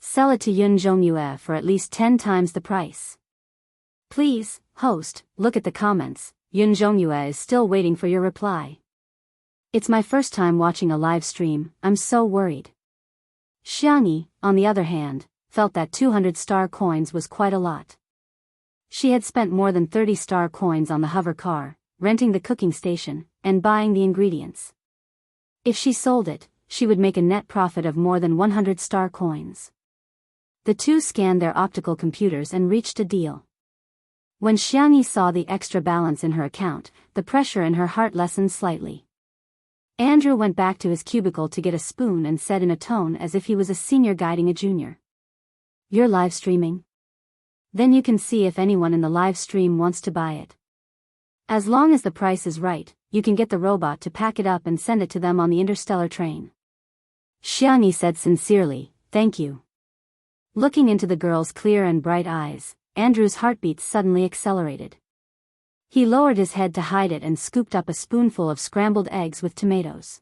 Sell it to Yun Zhongyue for at least 10 times the price. Please, host, look at the comments. Yun Zhongyue is still waiting for your reply. It's my first time watching a live stream, I'm so worried. Xiangyi, on the other hand, felt that 200 star coins was quite a lot. She had spent more than 30 star coins on the hover car, renting the cooking station, and buying the ingredients. If she sold it, she would make a net profit of more than 100 star coins. The two scanned their optical computers and reached a deal. When Xiangyi saw the extra balance in her account, the pressure in her heart lessened slightly. Andrew went back to his cubicle to get a spoon and said in a tone as if he was a senior guiding a junior. You're live streaming? Then you can see if anyone in the live stream wants to buy it. As long as the price is right, you can get the robot to pack it up and send it to them on the interstellar train. Xiangyi said sincerely, thank you. Looking into the girl's clear and bright eyes, Andrew's heartbeat suddenly accelerated. He lowered his head to hide it and scooped up a spoonful of scrambled eggs with tomatoes.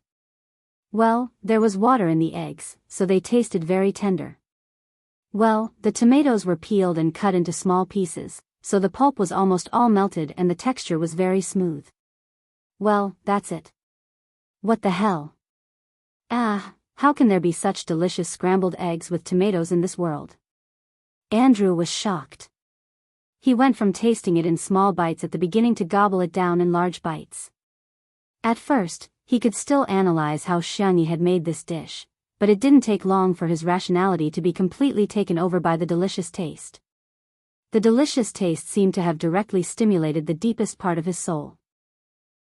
Well, there was water in the eggs, so they tasted very tender. Well, the tomatoes were peeled and cut into small pieces, so the pulp was almost all melted and the texture was very smooth. Well, that's it. What the hell? Ah, how can there be such delicious scrambled eggs with tomatoes in this world? Andrew was shocked. He went from tasting it in small bites at the beginning to gobble it down in large bites. At first, he could still analyze how Xiangyi had made this dish, but it didn't take long for his rationality to be completely taken over by the delicious taste. The delicious taste seemed to have directly stimulated the deepest part of his soul.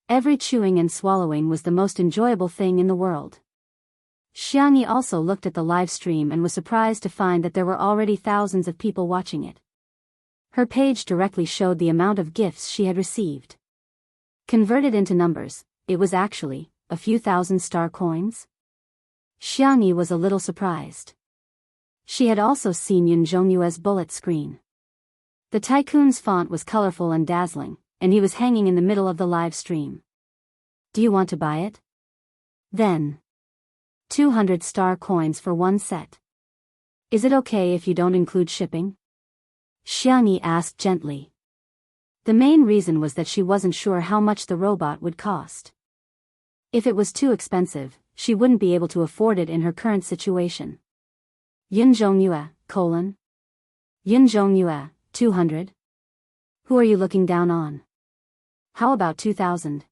Every chewing and swallowing was the most enjoyable thing in the world. Xiangyi also looked at the live stream and was surprised to find that there were already thousands of people watching it. Her page directly showed the amount of gifts she had received. Converted into numbers, it was actually a few thousand star coins. Xiangyi was a little surprised. She had also seen Yun Zhongyue's bullet screen. The tycoon's font was colorful and dazzling, and he was hanging in the middle of the live stream. Do you want to buy it? Then. 200 star coins for one set. Is it okay if you don't include shipping? Xiangyi asked gently. The main reason was that she wasn't sure how much the robot would cost. If it was too expensive, she wouldn't be able to afford it in her current situation. Yun Zhongyue, Yun Zhongyue, 200? Who are you looking down on? How about 2,000?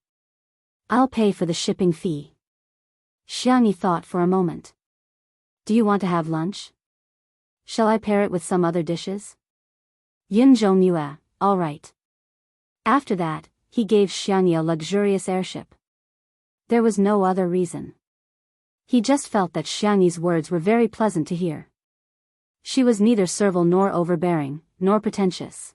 I'll pay for the shipping fee. Xiangyi thought for a moment. Do you want to have lunch? Shall I pair it with some other dishes? Yun Zhongyue, all right. After that, he gave Xiangyi a luxurious airship. There was no other reason. He just felt that Xiangyi's words were very pleasant to hear. She was neither servile nor overbearing, nor pretentious.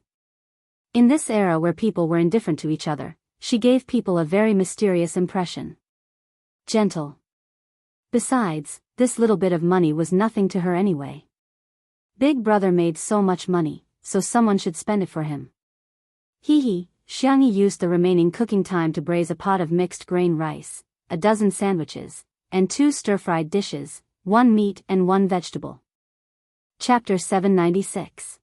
In this era where people were indifferent to each other, she gave people a very mysterious impression. Gentle. Besides, this little bit of money was nothing to her anyway. Big Brother made so much money, so someone should spend it for him. Xiangyi used the remaining cooking time to braise a pot of mixed grain rice, a dozen sandwiches, and 2 stir-fried dishes, 1 meat and 1 vegetable. Chapter 796.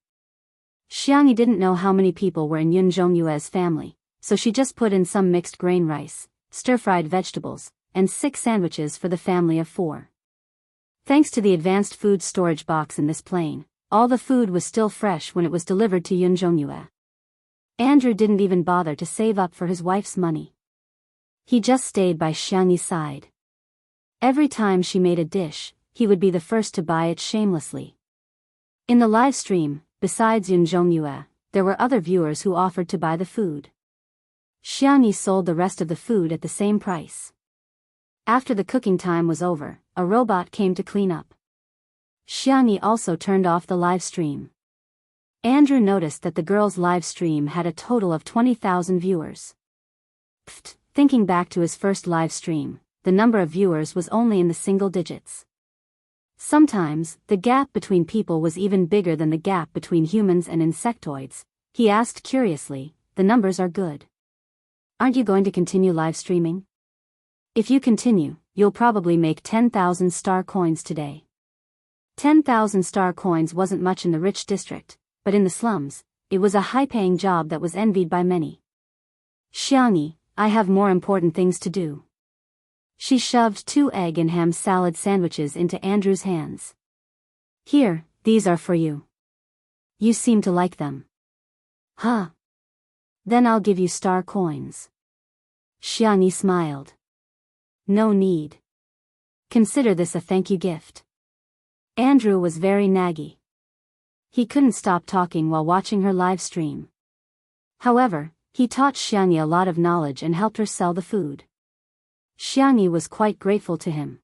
Xiangyi didn't know how many people were in Yun Zhongyue's family, so she just put in some mixed grain rice, stir-fried vegetables, and 6 sandwiches for the family of 4. Thanks to the advanced food storage box in this plane, all the food was still fresh when it was delivered to Yun Zhongyue. Andrew didn't even bother to save up for his wife's money. He just stayed by Xiangyi's side. Every time she made a dish, he would be the first to buy it shamelessly. In the live stream, besides Yun Zhongyue, there were other viewers who offered to buy the food. Xiangni sold the rest of the food at the same price. After the cooking time was over, a robot came to clean up. Xiangni also turned off the live stream. Andrew noticed that the girl's live stream had a total of 20,000 viewers. Thinking back to his first live stream, the number of viewers was only in the single digits. Sometimes, the gap between people was even bigger than the gap between humans and insectoids. He asked curiously, "The numbers are good. Aren't you going to continue live streaming? If you continue, you'll probably make 10,000 star coins today." 10,000 star coins wasn't much in the rich district, but in the slums, it was a high-paying job that was envied by many. "Xiangni, I have more important things to do." She shoved 2 egg and ham salad sandwiches into Andrew's hands. "Here, these are for you. You seem to like them." "Huh. Then I'll give you star coins." Xiangni smiled. "No need. Consider this a thank you gift." Andrew was very naggy. He couldn't stop talking while watching her live stream. However, he taught Xiangni a lot of knowledge and helped her sell the food. Xiangni was quite grateful to him.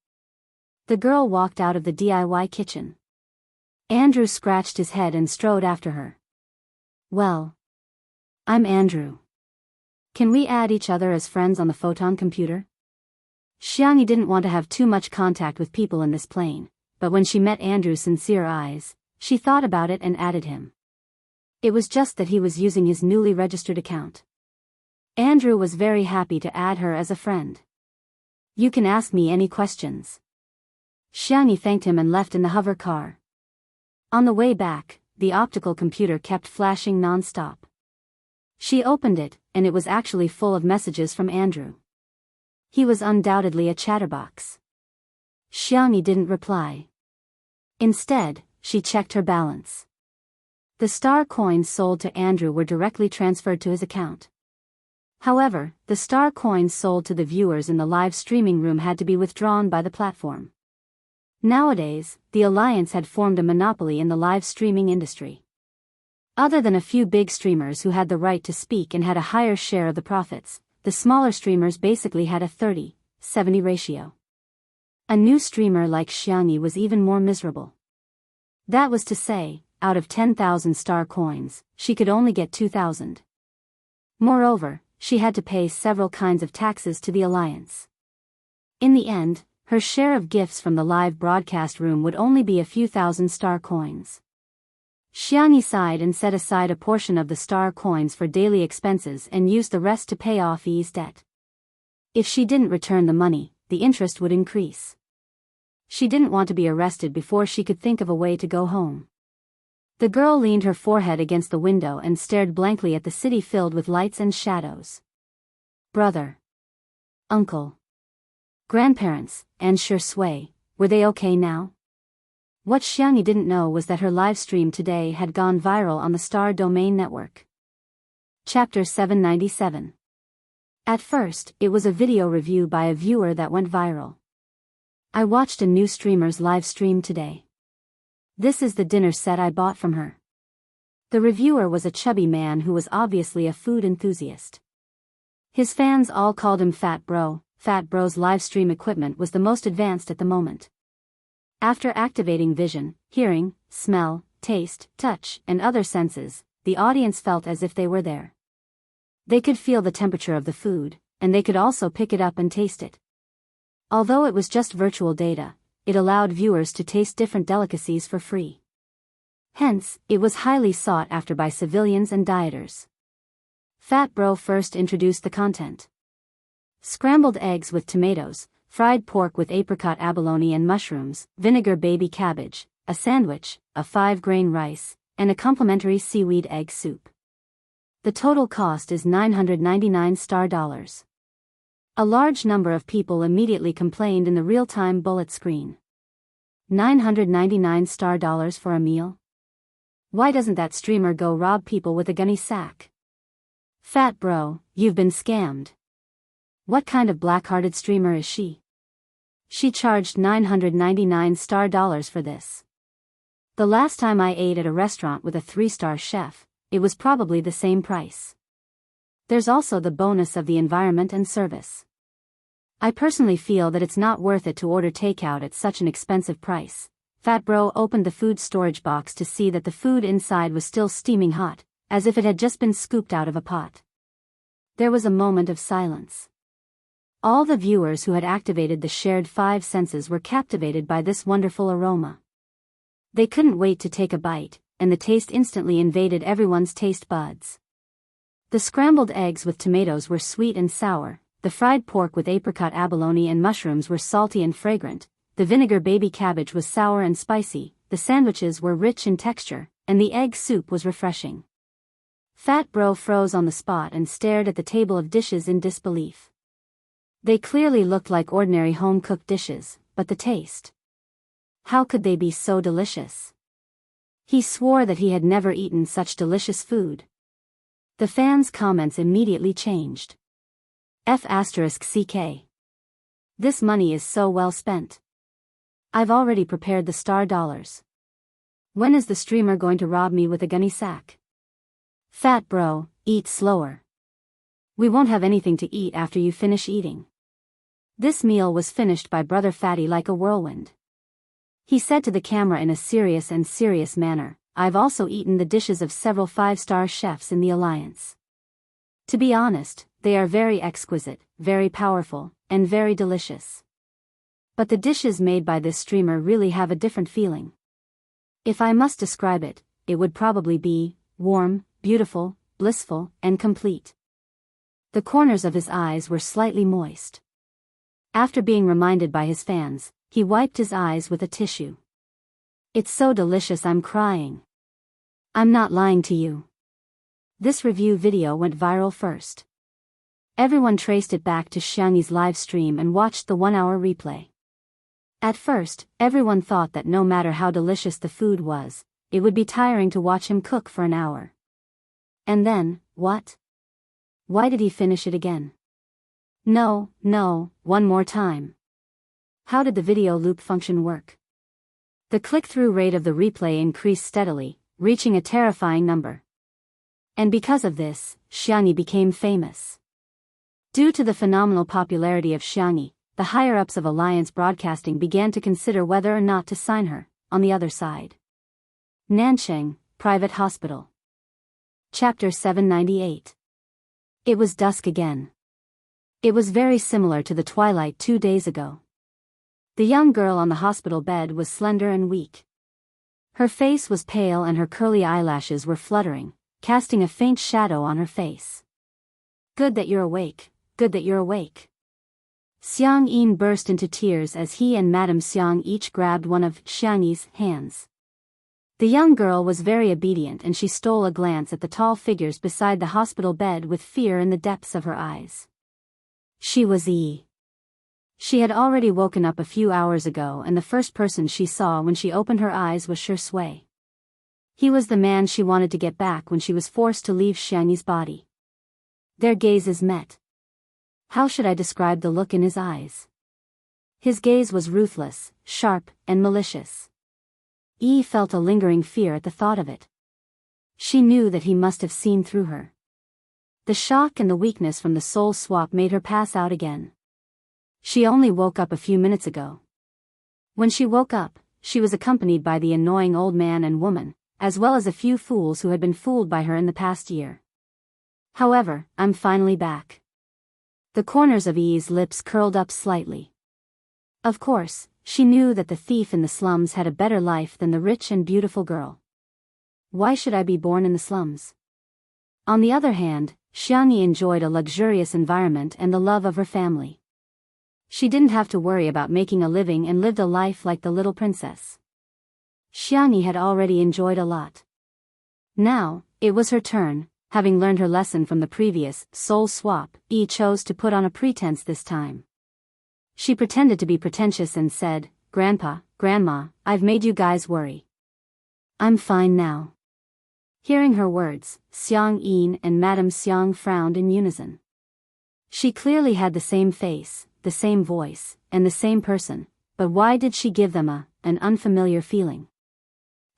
The girl walked out of the DIY kitchen. Andrew scratched his head and strode after her. "Well, I'm Andrew. Can we add each other as friends on the photon computer?" Xiangni didn't want to have too much contact with people in this plane, but when she met Andrew's sincere eyes, she thought about it and added him. It was just that he was using his newly registered account. Andrew was very happy to add her as a friend. "You can ask me any questions." Xiangni thanked him and left in the hover car. On the way back, the optical computer kept flashing non-stop. She opened it, and it was actually full of messages from Andrew. He was undoubtedly a chatterbox. Xiangni didn't reply. Instead, she checked her balance. The star coins sold to Andrew were directly transferred to his account. However, the star coins sold to the viewers in the live streaming room had to be withdrawn by the platform. Nowadays, the Alliance had formed a monopoly in the live streaming industry. Other than a few big streamers who had the right to speak and had a higher share of the profits, the smaller streamers basically had a 30-70 ratio. A new streamer like Xiangni was even more miserable. That was to say, out of 10,000 star coins, she could only get 2,000. Moreover, she had to pay several kinds of taxes to the Alliance. In the end, her share of gifts from the live broadcast room would only be a few thousand star coins. Xiangni sighed and set aside a portion of the star coins for daily expenses and used the rest to pay off Yi's debt. If she didn't return the money, the interest would increase. She didn't want to be arrested before she could think of a way to go home. The girl leaned her forehead against the window and stared blankly at the city filled with lights and shadows. Brother, uncle, grandparents, and Shui, were they okay now? What Xiangni didn't know was that her live stream today had gone viral on the Star Domain Network. Chapter 797. At first, it was a video review by a viewer that went viral. "I watched a new streamer's live stream today. This is the dinner set I bought from her." The reviewer was a chubby man who was obviously a food enthusiast. His fans all called him Fat Bro. Fat Bro's live stream equipment was the most advanced at the moment. After activating vision, hearing, smell, taste, touch, and other senses, the audience felt as if they were there. They could feel the temperature of the food, and they could also pick it up and taste it. Although it was just virtual data, it allowed viewers to taste different delicacies for free. Hence, it was highly sought after by civilians and dieters. Fat Bro first introduced the content. Scrambled eggs with tomatoes, fried pork with apricot abalone and mushrooms, vinegar baby cabbage, a sandwich, a 5-grain rice, and a complimentary seaweed egg soup. The total cost is $999. A large number of people immediately complained in the real-time bullet screen. $999 for a meal? Why doesn't that streamer go rob people with a gunny sack? Fat Bro, you've been scammed. What kind of black-hearted streamer is she? She charged $999 for this. The last time I ate at a restaurant with a 3-star chef, it was probably the same price. There's also the bonus of the environment and service. I personally feel that it's not worth it to order takeout at such an expensive price. Fat Bro opened the food storage box to see that the food inside was still steaming hot, as if it had just been scooped out of a pot. There was a moment of silence. All the viewers who had activated the shared five senses were captivated by this wonderful aroma. They couldn't wait to take a bite, and the taste instantly invaded everyone's taste buds. The scrambled eggs with tomatoes were sweet and sour, the fried pork with apricot abalone and mushrooms were salty and fragrant, the vinegar baby cabbage was sour and spicy, the sandwiches were rich in texture, and the egg soup was refreshing. Fat Bro froze on the spot and stared at the table of dishes in disbelief. They clearly looked like ordinary home-cooked dishes, but the taste. How could they be so delicious? He swore that he had never eaten such delicious food. The fans' comments immediately changed. F***CK. This money is so well spent. I've already prepared the star dollars. When is the streamer going to rob me with a gunny sack? Fat Bro, eat slower. We won't have anything to eat after you finish eating. This meal was finished by Brother Fatty like a whirlwind. He said to the camera in a serious manner, I've also eaten the dishes of several five-star chefs in the Alliance. To be honest, they are very exquisite, very powerful, and very delicious. But the dishes made by this streamer really have a different feeling. If I must describe it, it would probably be warm, beautiful, blissful, and complete. The corners of his eyes were slightly moist. After being reminded by his fans, he wiped his eyes with a tissue. It's so delicious I'm crying. I'm not lying to you. This review video went viral first. Everyone traced it back to Xiangyi's live stream and watched the 1-hour replay. At first, everyone thought that no matter how delicious the food was, it would be tiring to watch him cook for an hour. And then, what? Why did he finish it again? No, one more time. How did the video loop function work? The click-through rate of the replay increased steadily, reaching a terrifying number. And because of this, Xiangyi became famous. Due to the phenomenal popularity of Xiangyi, the higher-ups of Alliance Broadcasting began to consider whether or not to sign her. On the other side. Nancheng, Private Hospital. Chapter 798. It was dusk again. It was very similar to the twilight 2 days ago. The young girl on the hospital bed was slender and weak. Her face was pale and her curly eyelashes were fluttering, casting a faint shadow on her face. Good that you're awake, good that you're awake. Xiang Yin burst into tears as he and Madame Xiang each grabbed one of Xiangyi's hands. The young girl was very obedient and she stole a glance at the tall figures beside the hospital bed with fear in the depths of her eyes. She was Yi. She had already woken up a few hours ago and the first person she saw when she opened her eyes was Shui. He was the man she wanted to get back when she was forced to leave Xiangyi's body. Their gazes met. How should I describe the look in his eyes? His gaze was ruthless, sharp, and malicious. Yi felt a lingering fear at the thought of it. She knew that he must have seen through her. The shock and the weakness from the soul swap made her pass out again. She only woke up a few minutes ago. When she woke up, she was accompanied by the annoying old man and woman, as well as a few fools who had been fooled by her in the past year. However, I'm finally back. The corners of Yi's lips curled up slightly. Of course, she knew that the thief in the slums had a better life than the rich and beautiful girl. Why should I be born in the slums? On the other hand, Xiangyi enjoyed a luxurious environment and the love of her family. She didn't have to worry about making a living and lived a life like the little princess. Xiangyi had already enjoyed a lot. Now, it was her turn. Having learned her lesson from the previous soul swap, Yi chose to put on a pretense this time. She pretended to be pretentious and said, "Grandpa, Grandma, I've made you guys worry. I'm fine now." Hearing her words, Xiang Yin and Madame Xiang frowned in unison. She clearly had the same face, the same voice, and the same person, but why did she give them an unfamiliar feeling?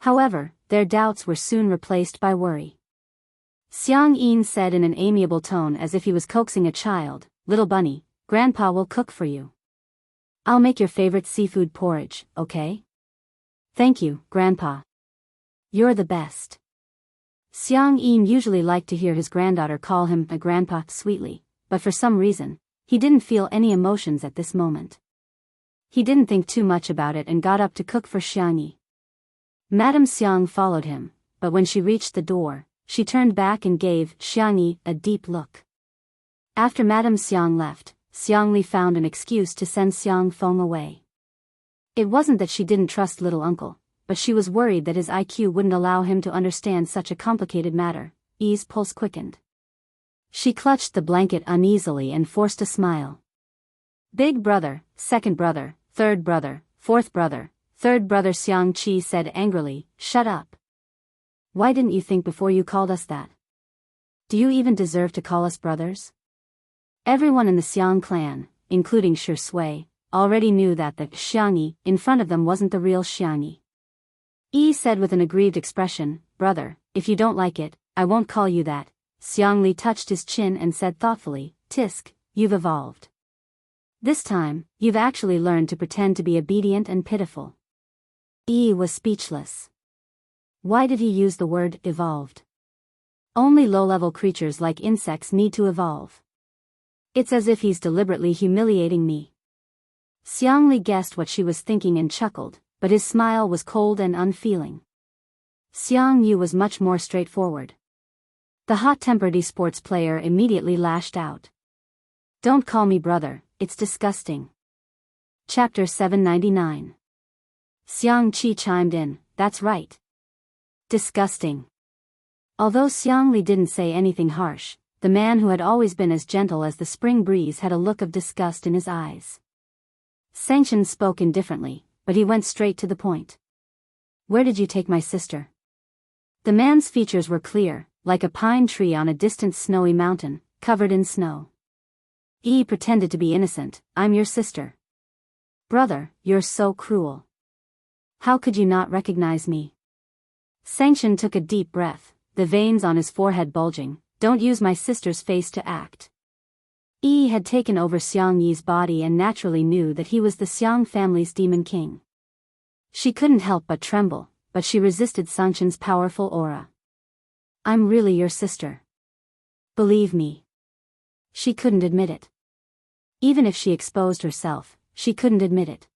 However, their doubts were soon replaced by worry. Xiang Yin said in an amiable tone as if he was coaxing a child, "Little bunny, Grandpa will cook for you. I'll make your favorite seafood porridge, okay?" "Thank you, Grandpa. You're the best." Xiang Yin usually liked to hear his granddaughter call him a grandpa sweetly, but for some reason, he didn't feel any emotions at this moment. He didn't think too much about it and got up to cook for Xiang Yi. Madame Xiang followed him, but when she reached the door, she turned back and gave Xiang Yi a deep look. After Madame Xiang left, Xiang Li found an excuse to send Xiang Feng away. It wasn't that she didn't trust little uncle, but she was worried that his IQ wouldn't allow him to understand such a complicated matter. Yi's pulse quickened. She clutched the blanket uneasily and forced a smile. "Big brother, second brother, third brother, fourth brother, third brother," Xiang Qi said angrily, "shut up. Why didn't you think before you called us that? Do you even deserve to call us brothers?" Everyone in the Xiang clan, including Shi Sui, already knew that the Xiang Yi in front of them wasn't the real Xiang Yi. Yi said with an aggrieved expression, "Brother, if you don't like it, I won't call you that." Xiang Li touched his chin and said thoughtfully, "Tisk, you've evolved. This time, you've actually learned to pretend to be obedient and pitiful." Yi was speechless. Why did he use the word evolved? Only low-level creatures like insects need to evolve. It's as if he's deliberately humiliating me. Xiang Li guessed what she was thinking and chuckled, but his smile was cold and unfeeling. Xiang Yu was much more straightforward. The hot-tempered esports player immediately lashed out. "Don't call me brother, it's disgusting." Chapter 799. Xiang Qi chimed in, "That's right. Disgusting." Although Xiang Li didn't say anything harsh, the man who had always been as gentle as the spring breeze had a look of disgust in his eyes. Sanction spoke indifferently, but he went straight to the point. "Where did you take my sister?" The man's features were clear, like a pine tree on a distant snowy mountain, covered in snow. Yi pretended to be innocent, "I'm your sister." "Brother, you're so cruel. How could you not recognize me?" Sanction took a deep breath, the veins on his forehead bulging. "Don't use my sister's face to act." Yi had taken over Xiang Yi's body and naturally knew that he was the Xiang family's demon king. She couldn't help but tremble, but she resisted Sanction's powerful aura. "I'm really your sister. Believe me." She couldn't admit it. Even if she exposed herself, she couldn't admit it.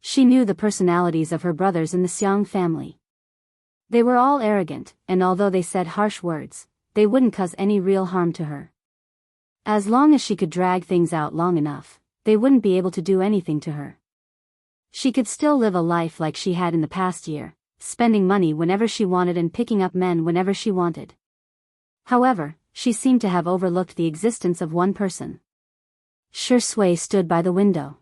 She knew the personalities of her brothers in the Xiang family. They were all arrogant, and although they said harsh words, they wouldn't cause any real harm to her. As long as she could drag things out long enough, they wouldn't be able to do anything to her. She could still live a life like she had in the past year, spending money whenever she wanted and picking up men whenever she wanted. However, she seemed to have overlooked the existence of one person. Shi Sui stood by the window.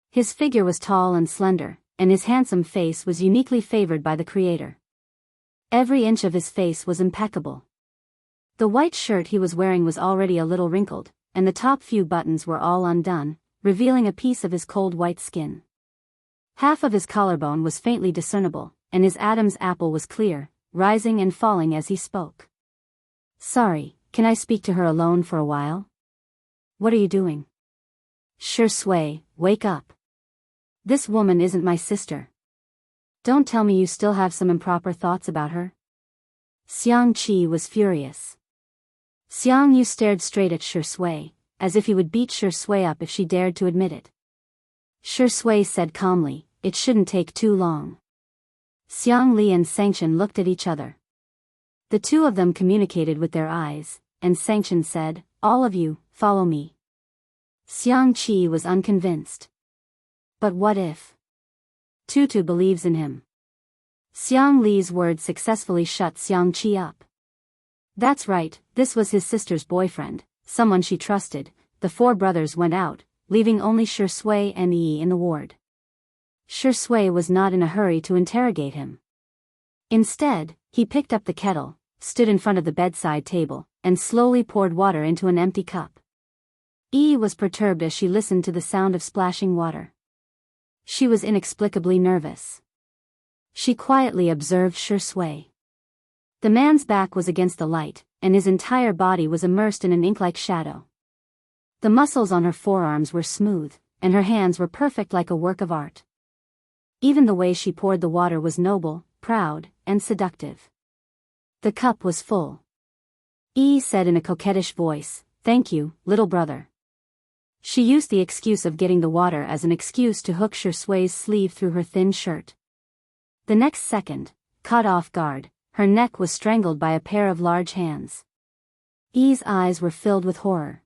His figure was tall and slender, and his handsome face was uniquely favored by the Creator. Every inch of his face was impeccable. The white shirt he was wearing was already a little wrinkled, and the top few buttons were all undone, revealing a piece of his cold white skin. Half of his collarbone was faintly discernible, and his Adam's apple was clear, rising and falling as he spoke. "Sorry, can I speak to her alone for a while?" "What are you doing?" "Shi Sui, wake up. This woman isn't my sister. Don't tell me you still have some improper thoughts about her." Xiang Qi was furious. Xiang Yu stared straight at Shi Sui, as if he would beat Shi Sui up if she dared to admit it. Shi Sui said calmly, "It shouldn't take too long." Xiang Li and Sanction looked at each other. The two of them communicated with their eyes, and Sanction said, "All of you, follow me." Xiang Qi was unconvinced. But what if Tutu believes in him? Xiang Li's words successfully shut Xiang Qi up. That's right, this was his sister's boyfriend, someone she trusted. The four brothers went out, leaving only Shi Sui and Yi in the ward. Shi Sui was not in a hurry to interrogate him. Instead, he picked up the kettle, stood in front of the bedside table, and slowly poured water into an empty cup. Yi was perturbed as she listened to the sound of splashing water. She was inexplicably nervous. She quietly observed Shi Sui. The man's back was against the light, and his entire body was immersed in an ink-like shadow. The muscles on her forearms were smooth, and her hands were perfect like a work of art. Even the way she poured the water was noble, proud, and seductive. The cup was full. Yi said in a coquettish voice, "Thank you, little brother." She used the excuse of getting the water as an excuse to hook Shui's sleeve through her thin shirt. The next second, caught off guard, her neck was strangled by a pair of large hands. Yi's eyes were filled with horror.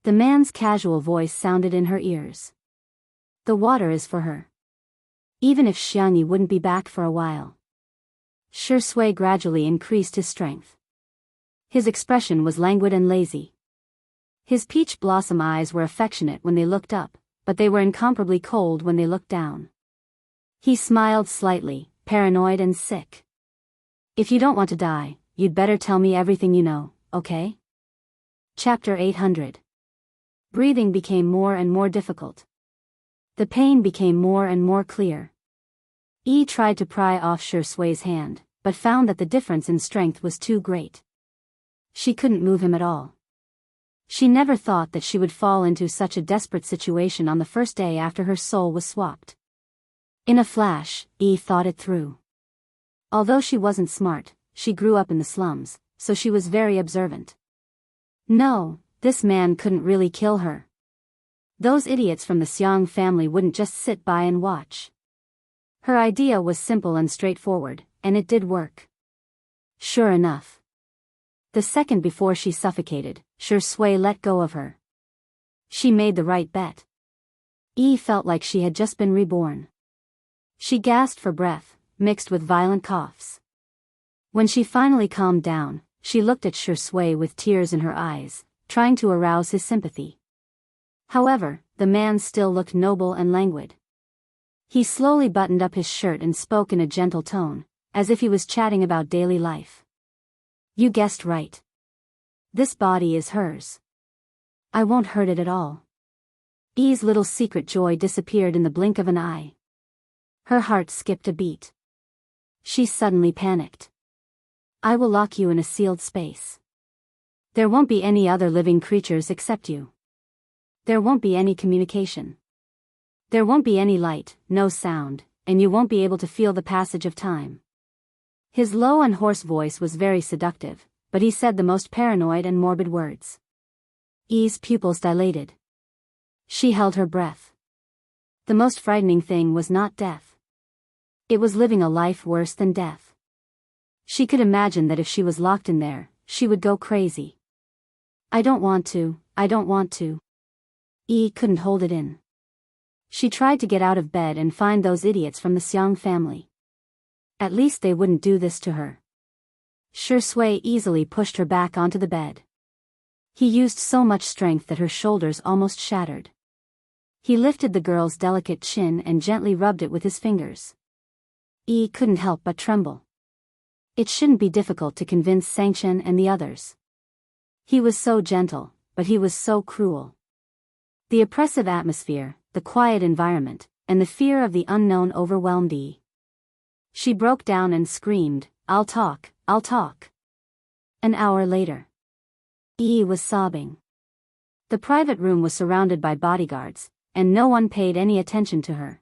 The man's casual voice sounded in her ears. "The water is for her. Even if Jianghu wouldn't be back for a while." Shui gradually increased his strength. His expression was languid and lazy. His peach blossom eyes were affectionate when they looked up, but they were incomparably cold when they looked down. He smiled slightly, paranoid and sick. "If you don't want to die, you'd better tell me everything you know, okay?" Chapter 800. Breathing became more and more difficult. The pain became more and more clear. Yi tried to pry off Shui's hand, but found that the difference in strength was too great. She couldn't move him at all. She never thought that she would fall into such a desperate situation on the first day after her soul was swapped. In a flash, Yi thought it through. Although she wasn't smart, she grew up in the slums, so she was very observant. No, this man couldn't really kill her. Those idiots from the Xiang family wouldn't just sit by and watch. Her idea was simple and straightforward, and it did work. Sure enough. The second before she suffocated, Shui let go of her. She made the right bet. Yi felt like she had just been reborn. She gasped for breath, mixed with violent coughs. When she finally calmed down, she looked at Shui with tears in her eyes, trying to arouse his sympathy. However, the man still looked noble and languid. He slowly buttoned up his shirt and spoke in a gentle tone, as if he was chatting about daily life. "You guessed right. This body is hers. I won't hurt it at all." Yi's little secret joy disappeared in the blink of an eye. Her heart skipped a beat. She suddenly panicked. "I will lock you in a sealed space. There won't be any other living creatures except you. There won't be any communication. There won't be any light, no sound, and you won't be able to feel the passage of time." His low and hoarse voice was very seductive, but he said the most paranoid and morbid words. Yi's pupils dilated. She held her breath. The most frightening thing was not death. It was living a life worse than death. She could imagine that if she was locked in there, she would go crazy. "I don't want to, I don't want to." Yi couldn't hold it in. She tried to get out of bed and find those idiots from the Xiang family. At least they wouldn't do this to her. Shui easily pushed her back onto the bed. He used so much strength that her shoulders almost shattered. He lifted the girl's delicate chin and gently rubbed it with his fingers. Yi couldn't help but tremble. It shouldn't be difficult to convince Sanction and the others. He was so gentle, but he was so cruel. The oppressive atmosphere, the quiet environment, and the fear of the unknown overwhelmed Yi. She broke down and screamed, "I'll talk, I'll talk." An hour later. Yi was sobbing. The private room was surrounded by bodyguards, and no one paid any attention to her.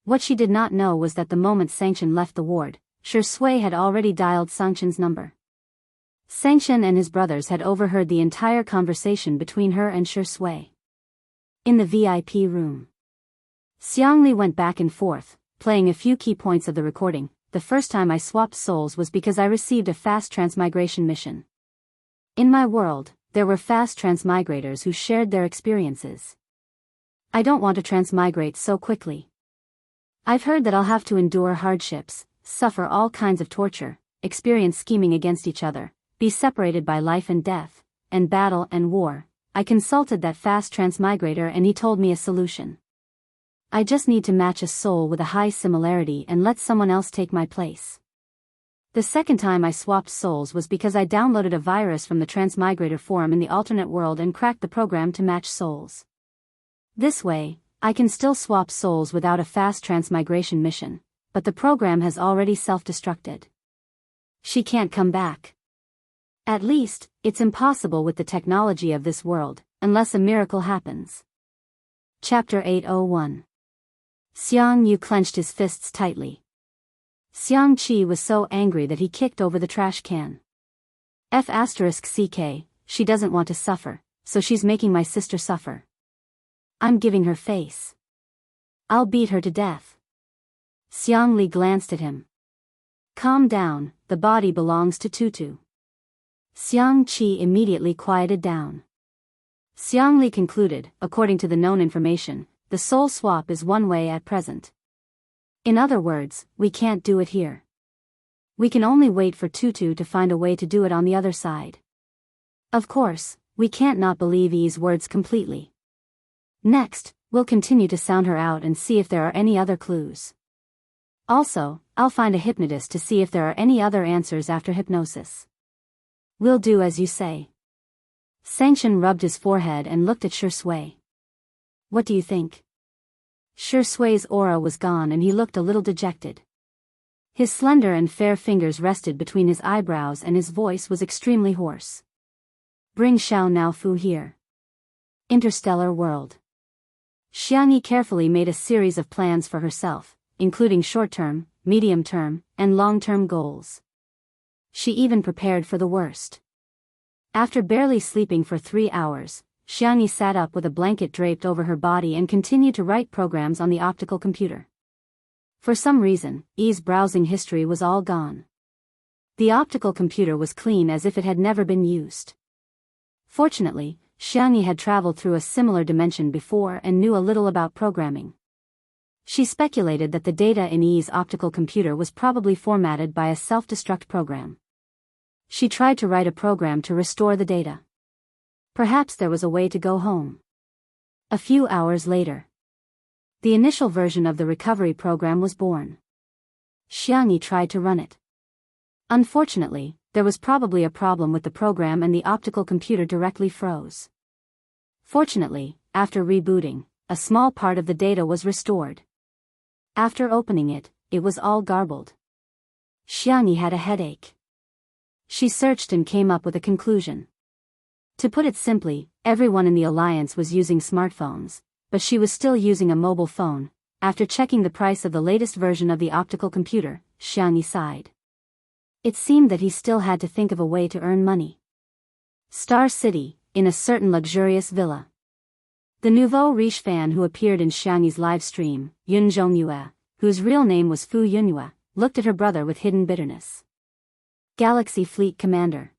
What she did not know was that the moment Sanction left the ward, Shui had already dialed Sanction's number. Sanction and his brothers had overheard the entire conversation between her and Shui. In the VIP room, Xiangli went back and forth, playing a few key points of the recording. "The first time I swapped souls was because I received a fast transmigration mission. In my world, there were fast transmigrators who shared their experiences. I don't want to transmigrate so quickly. I've heard that I'll have to endure hardships, suffer all kinds of torture, experience scheming against each other, be separated by life and death, and battle and war." I consulted that fast transmigrator and he told me a solution. I just need to match a soul with a high similarity and let someone else take my place. The second time I swapped souls was because I downloaded a virus from the transmigrator forum in the alternate world and cracked the program to match souls. This way, I can still swap souls without a fast transmigration mission, but the program has already self-destructed. She can't come back. At least, it's impossible with the technology of this world, unless a miracle happens. Chapter 801. Xiang Yu clenched his fists tightly. Xiang Qi was so angry that he kicked over the trash can. *CK, she doesn't want to suffer, so she's making my sister suffer. I'm giving her face. I'll beat her to death. Xiang Li glanced at him. Calm down, the body belongs to Tutu. Xiang Qi immediately quieted down. Xiang Li concluded, according to the known information, the soul swap is one way at present. In other words, we can't do it here. We can only wait for Tutu to find a way to do it on the other side. Of course, we can't not believe Yi's words completely. Next, we'll continue to sound her out and see if there are any other clues. Also, I'll find a hypnotist to see if there are any other answers after hypnosis. We'll do as you say. Sangshan rubbed his forehead and looked at Shui. What do you think? Shui's aura was gone and he looked a little dejected. His slender and fair fingers rested between his eyebrows and his voice was extremely hoarse. Bring Xiao Naofu here. Interstellar world. Xiang Yi carefully made a series of plans for herself, including short-term, medium-term, and long-term goals. She even prepared for the worst. After barely sleeping for 3 hours, Xiang Yi sat up with a blanket draped over her body and continued to write programs on the optical computer. For some reason, Yi's browsing history was all gone. The optical computer was clean as if it had never been used. Fortunately, Xiang Yi had traveled through a similar dimension before and knew a little about programming. She speculated that the data in Yi's optical computer was probably formatted by a self-destruct program. She tried to write a program to restore the data. Perhaps there was a way to go home. A few hours later, the initial version of the recovery program was born. Xiang Yi tried to run it. Unfortunately, there was probably a problem with the program and the optical computer directly froze. Fortunately, after rebooting, a small part of the data was restored. After opening it, it was all garbled. Xiang Yi had a headache. She searched and came up with a conclusion. To put it simply, everyone in the alliance was using smartphones, but she was still using a mobile phone. After checking the price of the latest version of the optical computer, Xiang Yi sighed. It seemed that he still had to think of a way to earn money. Star City, in a certain luxurious villa. The nouveau riche fan who appeared in Xiang Yi's live stream, Yun Zhongyue, whose real name was Fu Yunyue, looked at her brother with hidden bitterness. Galaxy Fleet Commander.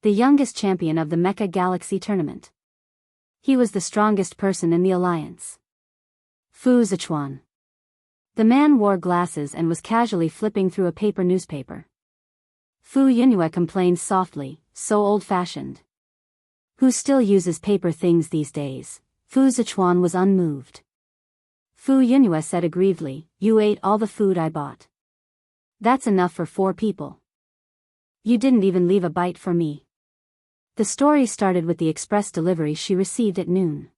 The youngest champion of the Mecha Galaxy tournament. He was the strongest person in the alliance. Fu Zichuan. The man wore glasses and was casually flipping through a paper newspaper. Fu Yunyue complained softly, so old-fashioned. Who still uses paper things these days? Fu Zichuan was unmoved. Fu Yunyue said aggrievedly, you ate all the food I bought. That's enough for 4 people. You didn't even leave a bite for me. The story started with the express delivery she received at noon.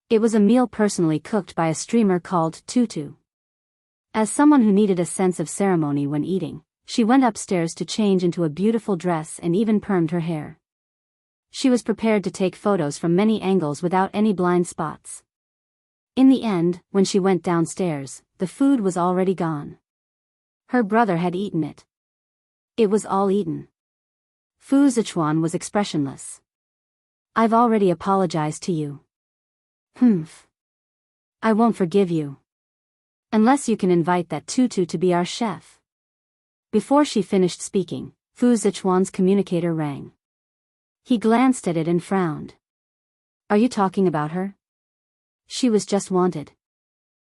It was a meal personally cooked by a streamer called Tutu. As someone who needed a sense of ceremony when eating, she went upstairs to change into a beautiful dress and even permed her hair. She was prepared to take photos from many angles without any blind spots. In the end, when she went downstairs, the food was already gone. Her brother had eaten it. It was all eaten. Fu Zichuan was expressionless. I've already apologized to you. Humph. I won't forgive you. Unless you can invite that Tutu to be our chef. Before she finished speaking, Fu Zichuan's communicator rang. He glanced at it and frowned. Are you talking about her? She was just wanted.